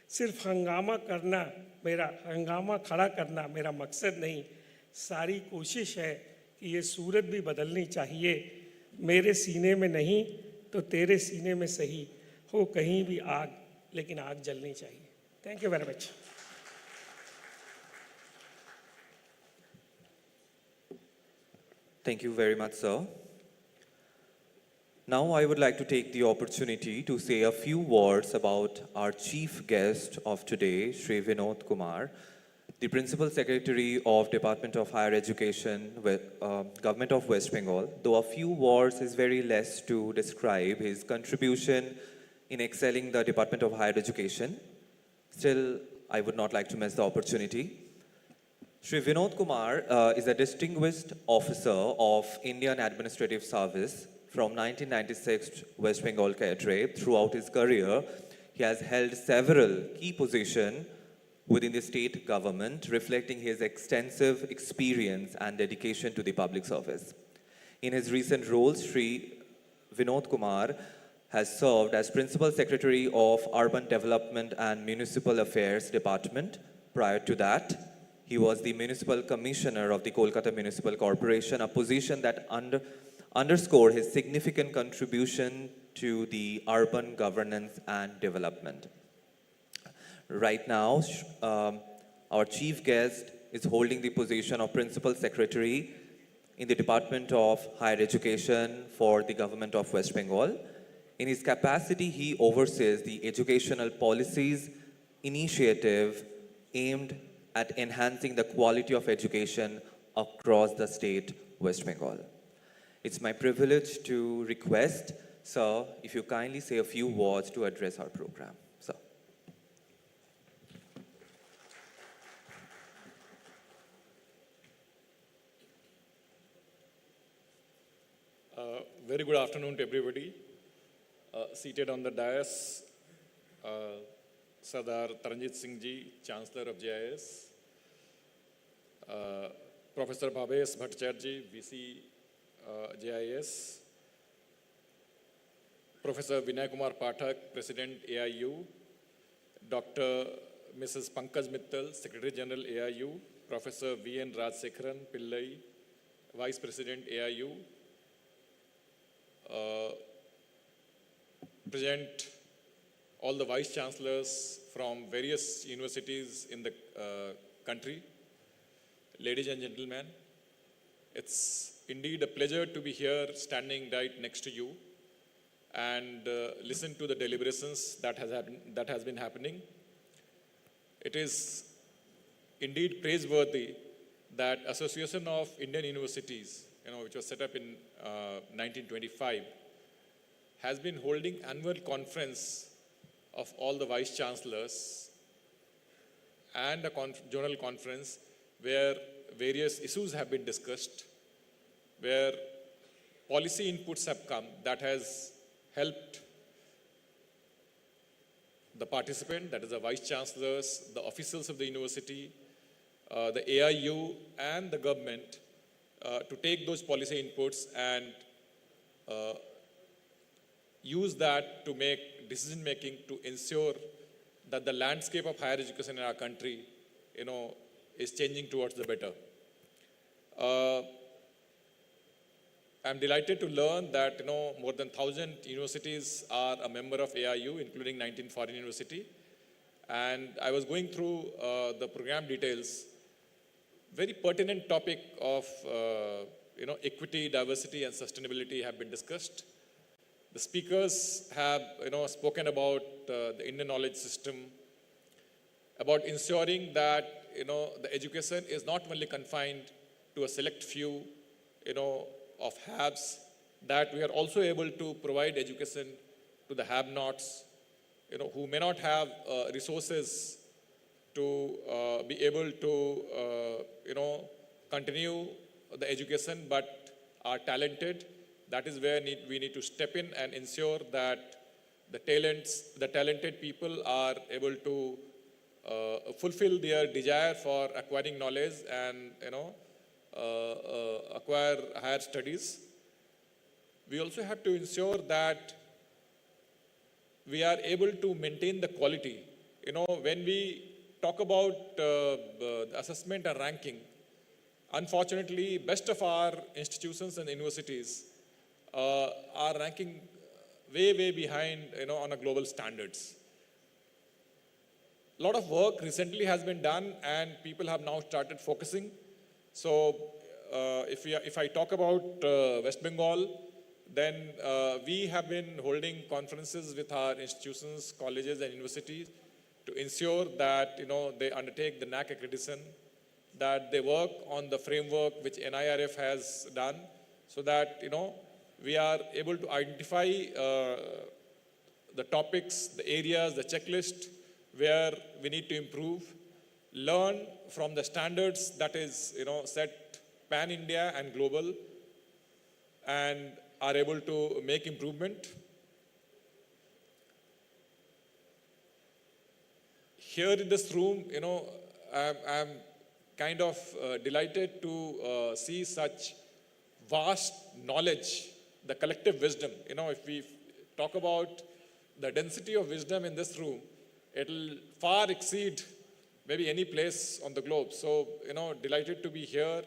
सिर्फ हंगामा खड़ा करना मेरा मकसद नहीं, सारी कोशिश है कि ये सूरत भी बदलनी चाहिए, मेरे सीने में नहीं तो तेरे सीने में सही, हो कहीं भी आग लेकिन आग जलनी चाहिए. Thank you very much. Thank you very much, sir. Now I would like to take the opportunity to say a few words about our chief guest of today, Shri Vinod Kumar, the Principal Secretary of Department of Higher Education, Government of West Bengal. Though a few words is very less to describe his contribution in excelling the Department of Higher Education, still I would not like to miss the opportunity. Shri Vinod Kumar is a distinguished officer of Indian Administrative Service from 1996 West Bengal cadre. Throughout his career, he has held several key positions within the state government, reflecting his extensive experience and dedication to the public service. In his recent roles, Shri Vinod Kumar has served as Principal Secretary of Urban Development and Municipal Affairs Department. Prior to that, he was the Municipal Commissioner of the Kolkata Municipal Corporation, a position that underscored his significant contribution to the urban governance and development. Right now, our chief guest is holding the position of Principal Secretary in the Department of Higher Education for the Government of West Bengal. In his capacity, he oversees the educational policies initiative aimed at enhancing the quality of education across the state West Bengal. It's my privilege to request, sir, if you kindly say a few words to address our program. Sir. Very good afternoon to everybody. Seated on the dais, Sardar Taranjit Singh Ji, Chancellor of JIS, Professor Bhavesh Bhattacharya, VC JIS, Professor Vinay Kumar Pathak, President AIU, Dr. Mrs. Pankaj Mittal, Secretary General AIU, Professor V.N. Rajsekharan Pillai, Vice President AIU, present all the Vice Chancellors from various universities in the country. Ladies and gentlemen, it's indeed a pleasure to be here standing right next to you and listen to the deliberations that has been happening. It is indeed praiseworthy that Association of Indian Universities, which was set up in 1925, has been holding annual conference of all the Vice Chancellors and a general conference where various issues have been discussed, where policy inputs have come that has helped the participant, that is the Vice Chancellors, the officials of the university, the AIU and the government to take those policy inputs and use that to make decision making to ensure that the landscape of higher education in our country, is changing towards the better. I'm delighted to learn that, more than 1,000 universities are a member of AIU, including 19 foreign universities. And I was going through the program details. Very pertinent topic of, equity, diversity, and sustainability have been discussed. The speakers have, spoken about the Indian knowledge system, about ensuring that, the education is not only confined to a select few, of haves, that we are also able to provide education to the have-nots, who may not have resources to be able to, continue the education, but are talented. That is where we need to step in and ensure that the talented people are able to fulfill their desire for acquiring knowledge and, acquire higher studies. We also have to ensure that we are able to maintain the quality. When we talk about the assessment and ranking, unfortunately, best of our institutions and universities are ranking way behind, on a global standards. A lot of work recently has been done and people have now started focusing. So if I talk about West Bengal, then we have been holding conferences with our institutions, colleges and universities to ensure that, they undertake the NAC accreditation, that they work on the framework which NIRF has done, so that, we are able to identify the topics, the areas, the checklist where we need to improve, learn from the standards that is, set pan-India and global, and are able to make improvement. Here in this room, I'm kind of delighted to see such vast knowledge, the collective wisdom. If we talk about the density of wisdom in this room, it'll far exceed maybe any place on the globe. So, delighted to be here,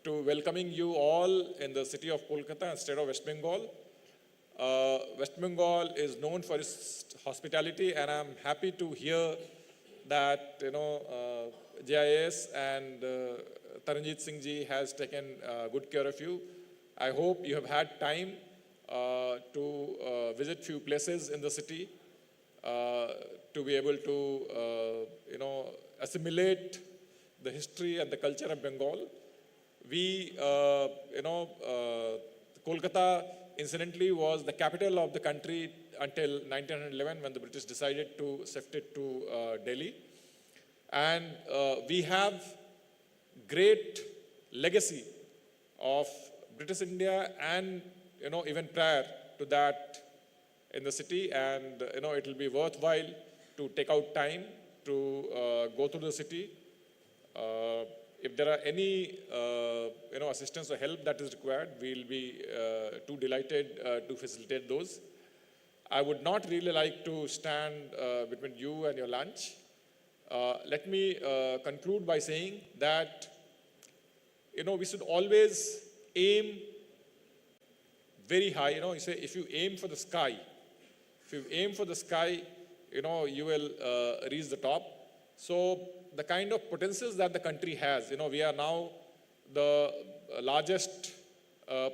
to welcoming you all in the city of Kolkata and state of West Bengal. West Bengal is known for its hospitality, and I'm happy to hear that, JIS and Taranjit Singh ji has taken good care of you. I hope you have had time to visit few places in the city, to be able to, assimilate the history and the culture of Bengal. We, Kolkata incidentally was the capital of the country until 1911 when the British decided to shift it to Delhi. And we have great legacy of British India and, even prior to that in the city, and, it will be worthwhile to take out time to go through the city. If there are any, assistance or help that is required, we'll be too delighted to facilitate those. I would not really like to stand between you and your lunch. Let me conclude by saying that, we should always aim very high. You say if you aim for the sky, you will reach the top. So the kind of potentials that the country has, we are now the largest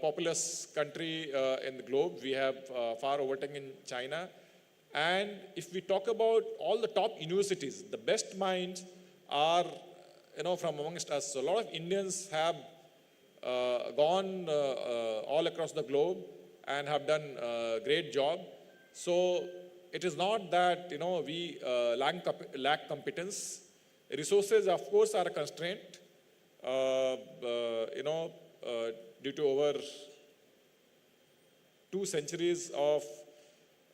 populous country in the globe. We have far overtaken China. And if we talk about all the top universities, the best minds are, from amongst us. So a lot of Indians have gone all across the globe and have done a great job. So it is not that, we lack competence. Resources, of course, are a constraint, due to over 2 centuries of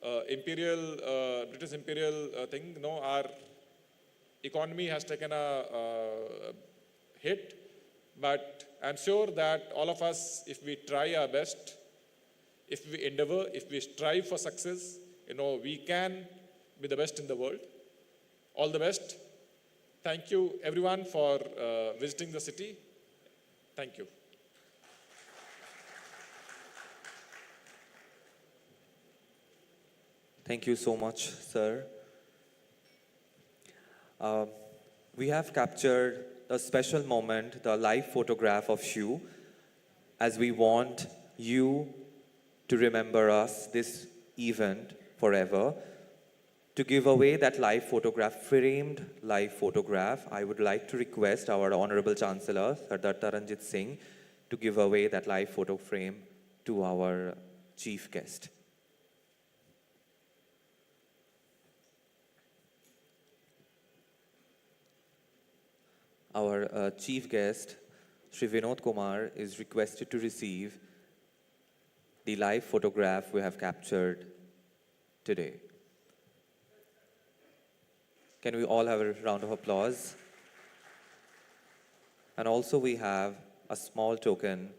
British imperial thing. Our economy has taken a hit, but I'm sure that all of us, if we try our best, if we endeavor, if we strive for success, we can be the best in the world. All the best. Thank you, everyone, for visiting the city. Thank you. Thank you so much, sir. We have captured a special moment, the live photograph of you, as we want you to remember us, this event, forever. To give away that live photograph, framed live photograph, I would like to request our Honorable Chancellor, Sardar Taranjit Singh, to give away that live photo frame to our chief guest. Our chief guest, Shri Vinod Kumar, is requested to receive the live photograph we have captured today. Can we all have a round of applause? And also we have a small token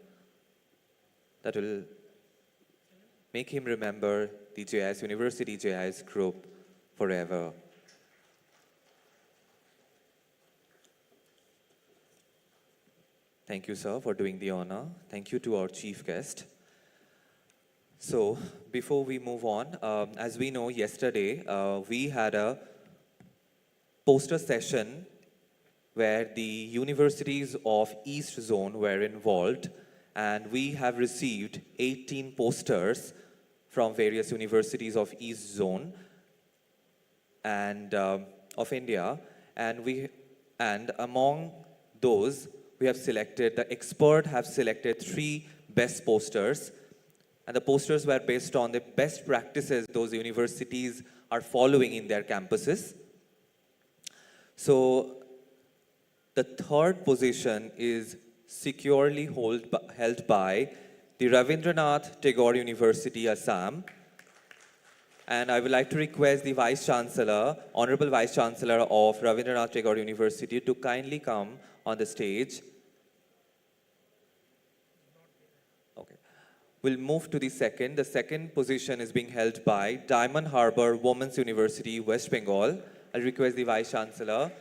that will make him remember the JIS University JIS group forever. Thank you, sir, for doing the honor. Thank you to our chief guest. So, before we move on, as we know, yesterday we had a poster session where the universities of East Zone were involved, and we have received 18 posters from various universities of East Zone and of India, and among those we have selected, the expert have selected 3 best posters, and the posters were based on the best practices those universities are following in their campuses. So the third position is securely held by the Ravindranath Tagore University, Assam. And I would like to request the Vice Chancellor, Honorable Vice Chancellor of Ravindranath Tagore University, to kindly come on the stage. Okay. We'll move to the second. The second position is being held by Diamond Harbour Women's University, West Bengal. I'll request the Vice Chancellor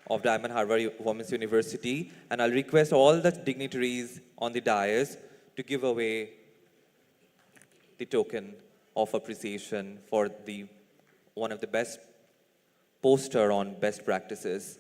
of Diamond Harbour Women's University, and I'll request all the dignitaries on the dais to give away the token of appreciation for one of the best poster on best practices.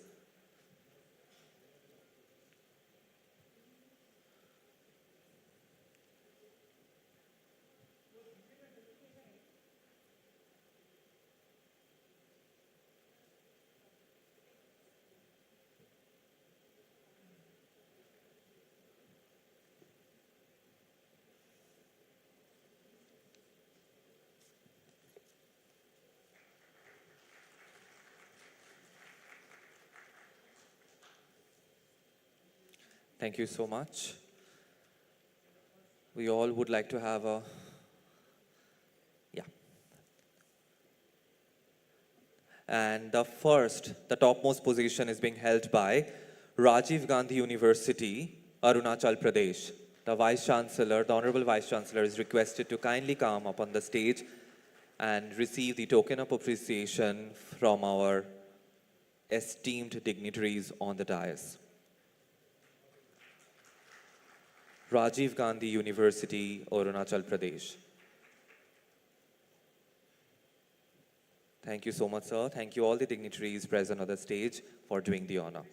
Thank you so much. We all would like to have a, And the topmost position is being held by Rajiv Gandhi University, Arunachal Pradesh. The Vice Chancellor, the Honorable Vice Chancellor is requested to kindly come up on the stage and receive the token of appreciation from our esteemed dignitaries on the dais. Rajiv Gandhi University, Arunachal Pradesh. Thank you so much, sir. Thank you all the dignitaries present on the stage for doing the honor.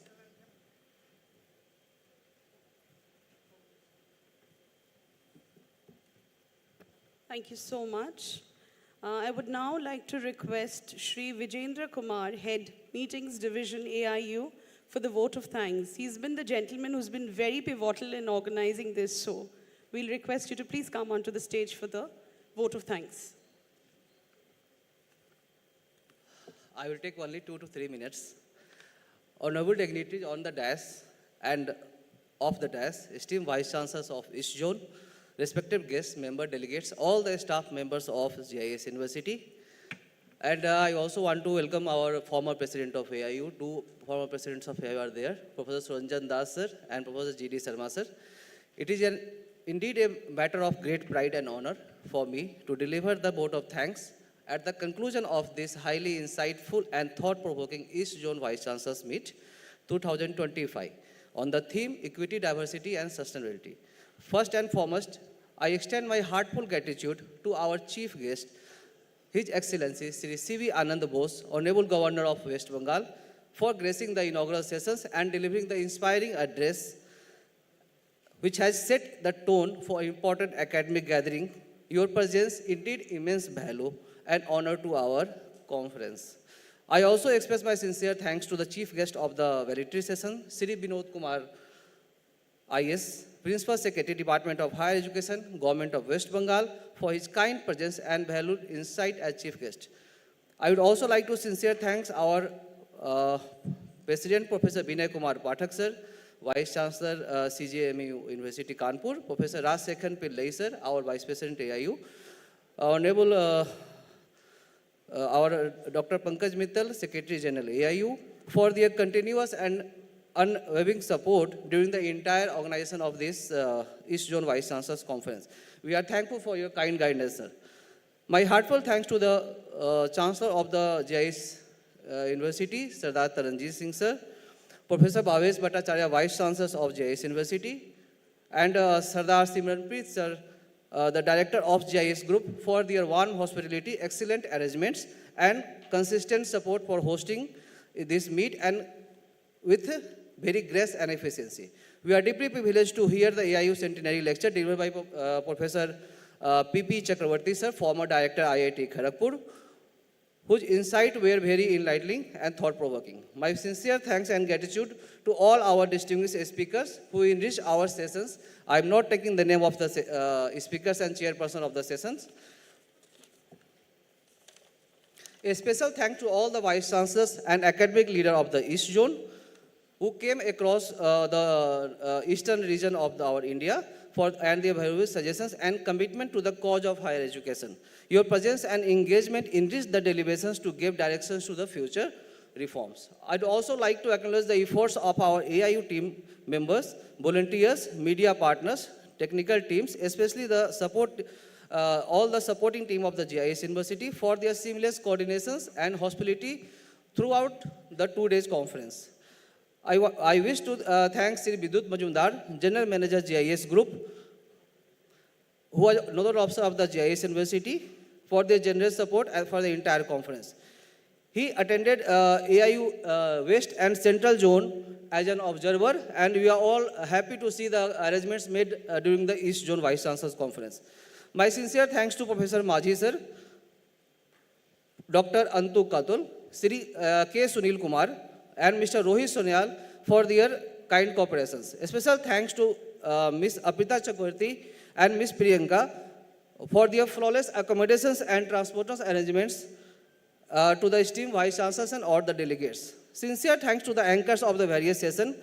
Thank you so much. I would now like to request Shri Vijendra Kumar, Head, Meetings Division, AIU, for the vote of thanks. He's been the gentleman who's been very pivotal in organizing this, so we'll request you to please come onto the stage for the vote of thanks. I will take only 2 to 3 minutes. Honorable dignitaries on the dais and off the dais, esteemed Vice Chancellors of East Zone, respected guests, member delegates, all the staff members of JIS University. And I also want to welcome our former president of AIU. 2 former presidents of AIU are there, Professor Suranjan Das sir and Professor G.D. Sharma sir. It is an indeed a matter of great pride and honor for me to deliver the vote of thanks at the conclusion of this highly insightful and thought-provoking East Zone Vice Chancellors Meet 2025 on the theme Equity, Diversity and Sustainability. First and foremost, I extend my heartfelt gratitude to our chief guest, His Excellency Sri C.V. Anand Bose, Honorable Governor of West Bengal, for gracing the inaugural sessions and delivering the inspiring address which has set the tone for important academic gathering. Your presence indeed immense value and honor to our conference. I also express my sincere thanks to the chief guest of the valedictory session, Sri Vinod Kumar IS, Principal Secretary, Department of Higher Education, Government of West Bengal, for his kind presence and valued insight as chief guest. I would also like to sincere thanks our President, Professor Vinay Kumar Pathak sir, Vice Chancellor CJMU University Kanpur, Professor Raj Sekhan Pillai sir, our Vice President AIU, Honorable our Dr. Pankaj Mittal, Secretary General AIU, for their continuous and unwavering support during the entire organization of this East Zone Vice Chancellors Conference. We are thankful for your kind guidance, sir. My heartfelt thanks to the Chancellor of the JIS University, Sardar Taranjit Singh sir, Professor Bhavesh Bhattacharya, Vice Chancellors of JIS University, and Sardar Simranpreet sir, the Director of JIS Group, for their warm hospitality, excellent arrangements, and consistent support for hosting this meet and with very grace and efficiency. We are deeply privileged to hear the AIU Centenary Lecture delivered by Professor P.P. Chakravarti sir, former Director IIT Kharagpur, whose insights were very enlightening and thought-provoking. My sincere thanks and gratitude to all our distinguished speakers who enriched our sessions. I am not taking the name of the speakers and chairperson of the sessions. A special thanks to all the Vice Chancellors and academic leaders of the East Zone who came across the eastern region of our India and their valuable suggestions and commitment to the cause of higher education. Your presence and engagement enriched the deliberations to give directions to the future reforms. I'd also like to acknowledge the efforts of our AIU team members, volunteers, media partners, technical teams, especially the all the supporting team of the JIS University for their seamless coordinations and hospitality throughout the 2 days conference. I wish to thank Sri Vidut Majumdar, General Manager JIS Group, who was Nodal Officer of the JIS University, for their generous support and for the entire conference. He attended AIU West and Central Zone as an observer, and we are all happy to see the arrangements made during the East Zone Vice Chancellors Conference. My sincere thanks to Professor Majhi sir, Dr. Antu Katul, Sri K. Sunil Kumar, and Mr. Rohit Sonyal for their kind cooperations. A special thanks to Ms. Apita Chakravarti and Ms. Priyanka for their flawless accommodations and transportation arrangements to the esteemed Vice Chancellors and all the delegates. Sincere thanks to the anchors of the various sessions,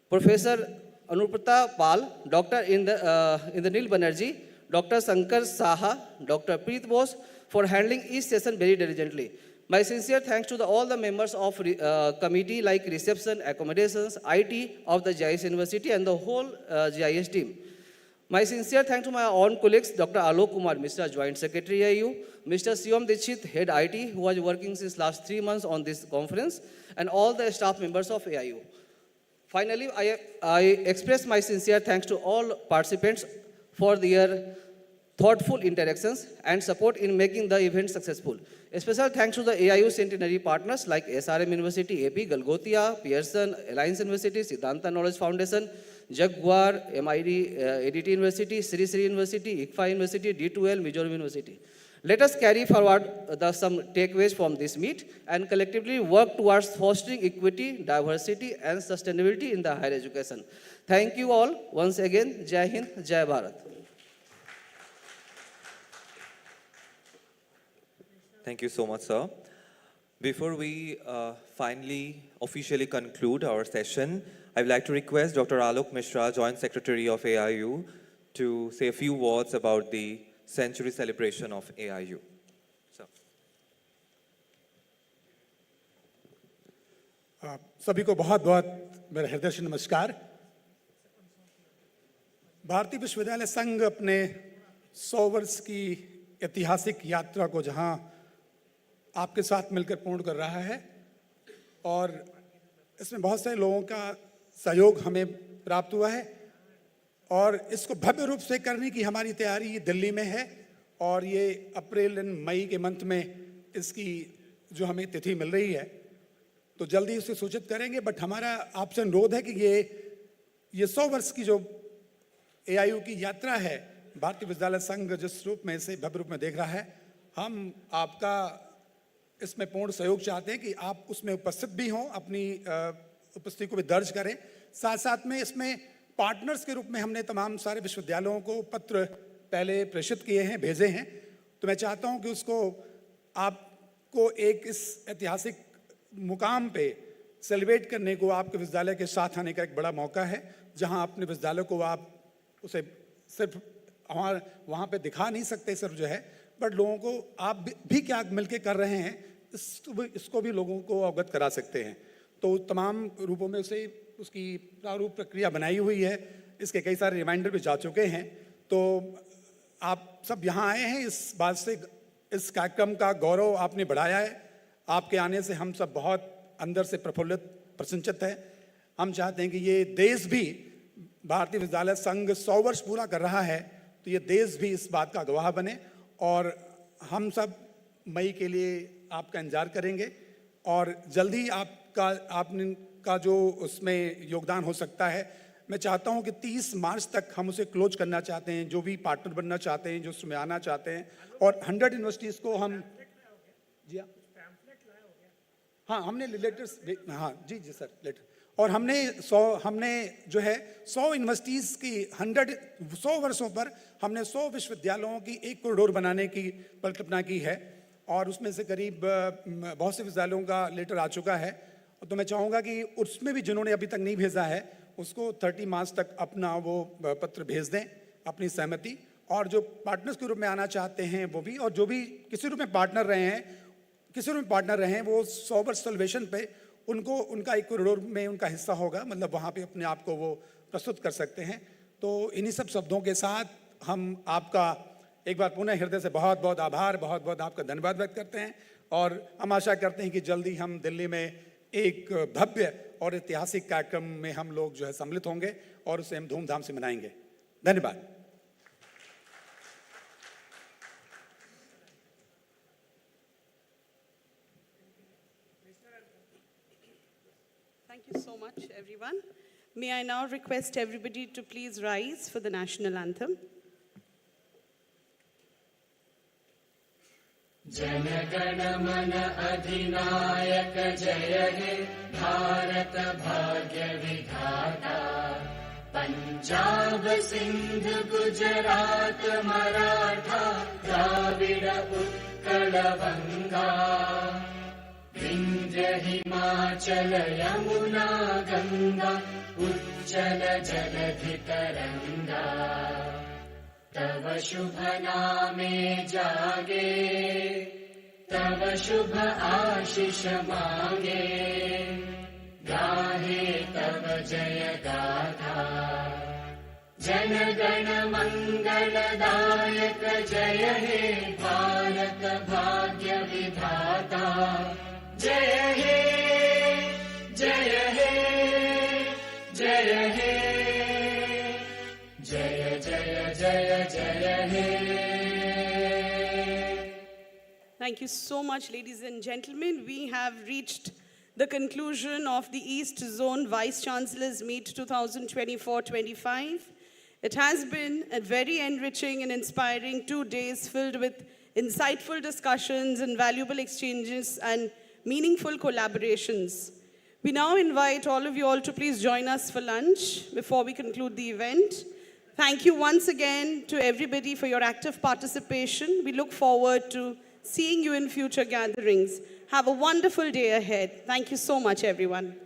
Professor Anuprata Pal, Dr. Indranil Banerjee, Dr. Sankar Saha, Dr. Preet Bose for handling each session very diligently. My sincere thanks to all the members of committee like reception, accommodations, IT of the JIS University and the whole JIS team. My sincere thanks to my own colleagues, Dr. Alok Kumar Mishra, Joint Secretary AIU, Mr. Siom Dikshit, Head IT, who was working since last 3 months on this conference, and all the staff members of AIU. Finally, I express my sincere thanks to all participants for their thoughtful interactions and support in making the event successful. A special thanks to the AIU centenary partners like SRM University, AP, Galgotia, Pearson, Alliance University, Siddhanta Knowledge Foundation, Jaguar, MID, ADT University, Sri Sri University, ICFA University, D2L, Mizoram University. Let us carry forward some takeaways from this meet and collectively work towards fostering equity, diversity, and sustainability in the higher education. Thank you all once again. Jai Hind, Jai Bharat. Thank you so much, sir. Before we finally officially conclude our session, I would like to request Dr. Alok Mishra, Joint Secretary of AIU, to say a few words about the century celebration of AIU. So. सभी को बहुत बहुत मेरा हृदय से नमस्कार. भारतीय विश्वविद्यालय संघ अपने 100 वर्ष की ऐतिहासिक यात्रा को जहां आपके साथ मिलकर पूर्ण कर रहा है और इसमें बहुत सारे लोगों का सहयोग हमें प्राप्त हुआ है और इसको भव्य रूप से करने की हमारी तैयारी दिल्ली में है और ये अप्रैल एंड मई के मंथ में इसकी जो हमें तिथि मिल रही है तो जल्दी उसे सूचित करेंगे। बट हमारा आपसे अनुरोध है कि ये 100 वर्ष की जो AIU की यात्रा है, भारतीय विश्वविद्यालय संघ जिस रूप में इसे भव्य रूप में देख रहा है, हम आपका इसमें पूर्ण सहयोग चाहते हैं कि आप उसमें उपस्थित भी हों, अपनी उपस्थिति को भी दर्ज करें। साथ साथ में इसमें पार्टनर्स के रूप में हमने तमाम सारे विश्वविद्यालयों को पत्र पहले प्रेषित किए हैं, भेजे हैं। तो मैं चाहता हूं कि उसको आपको एक इस ऐतिहासिक मुकाम पे सेलिब्रेट करने को आपके विश्वविद्यालय के साथ आने का एक बड़ा मौका है, जहां अपने विश्वविद्यालय को आप उसे सिर्फ वहाँ पे दिखा नहीं सकते सिर्फ जो है, बट लोगों को आप भी क्या मिलके कर रहे हैं इसको भी लोगों को अवगत करा सकते हैं। तो तमाम रूपों में उसे उसकी प्रारूप प्रक्रिया बनाई हुई है, इसके कई सारे रिमाइंडर भी जा चुके हैं। तो आप सब यहाँ आए हैं इस बात से, इस कार्यक्रम का गौरव आपने बढ़ाया है। आपके आने से हम सब बहुत अंदर से प्रफुल्लित प्रसन्नचित्त है। हम चाहते हैं कि ये देश भी, भारतीय विश्वविद्यालय संघ 100 वर्ष पूरा कर रहा है तो ये देश भी इस बात का गवाह बने और हम सब मई के लिए आपका इंतजार करेंगे और जल्दी आपका जो उसमें योगदान हो सकता है, मैं चाहता हूं कि 30 मार्च तक हम उसे क्लोज करना चाहते हैं। जो भी पार्टनर बनना चाहते हैं, जो उसमें आना चाहते हैं, और 100 यूनिवर्सिटीज़ को हम जी हाँ हमने लेटर्स, हाँ जी सर लेटर, और हमने 100 यूनिवर्सिटीज़ की 100 वर्षों पर हमने 100 विश्वविद्यालयों की एक कॉरिडोर बनाने की परिकल्पना की है और उसमें से करीब बहुत से विश्वविद्यालयों का लेटर आ चुका है। तो मैं चाहूँगा कि उसमें भी जिन्होंने अभी तक नहीं भेजा है उसको 30 मार्च तक अपना वो पत्र भेज दें, अपनी सहमति, और जो पार्टनर्स के रूप में आना चाहते हैं वो भी, और जो भी किसी रूप में पार्टनर रहे हैं वो 100 वर्ष सेलिब्रेशन पे उनको उनका एक कॉरिडोर में उनका हिस्सा होगा, मतलब वहाँ पे अपने आप को वो प्रस्तुत कर सकते हैं। तो इन्हीं सब शब्दों के साथ हम आपका एक बार पुनः हृदय से बहुत बहुत आभार, बहुत बहुत आपका धन्यवाद व्यक्त करते हैं और हम आशा करते हैं कि जल्दी हम दिल्ली में एक भव्य और ऐतिहासिक कार्यक्रम में हम लोग जो है सम्मिलित होंगे और उसे हम धूमधाम से मनाएंगे। धन्यवाद। Thank you so much, everyone. May I now request everybody to please rise for the national anthem. जनगण मन अधिनायक जय हे भारत भाग्य विधाता, पंजाब सिंध गुजरात मराठा द्राविड़ उत्कल बंगा, विंध्य हिमाचल यमुना गंगा उज्जल जलधि तरंगा, तव शुभ नामे जागे, तव शुभ आशीष मांगे, गाहे तव जय गाथा, जन गण मंगलदायक जय हे भारत भाग्य विधाता, जय हे जय हे जय हे जय जय जय जय हे। Thank you so much, ladies and gentlemen. We have reached the conclusion of the East Zone Vice Chancellors Meet 2024-25. It has been a very enriching and inspiring 2 days filled with insightful discussions and valuable exchanges and meaningful collaborations. We now invite all of you all to please join us for lunch before we conclude the event. Thank you once again to everybody for your active participation. We look forward to seeing you in future gatherings. Have a wonderful day ahead. Thank you so much, everyone.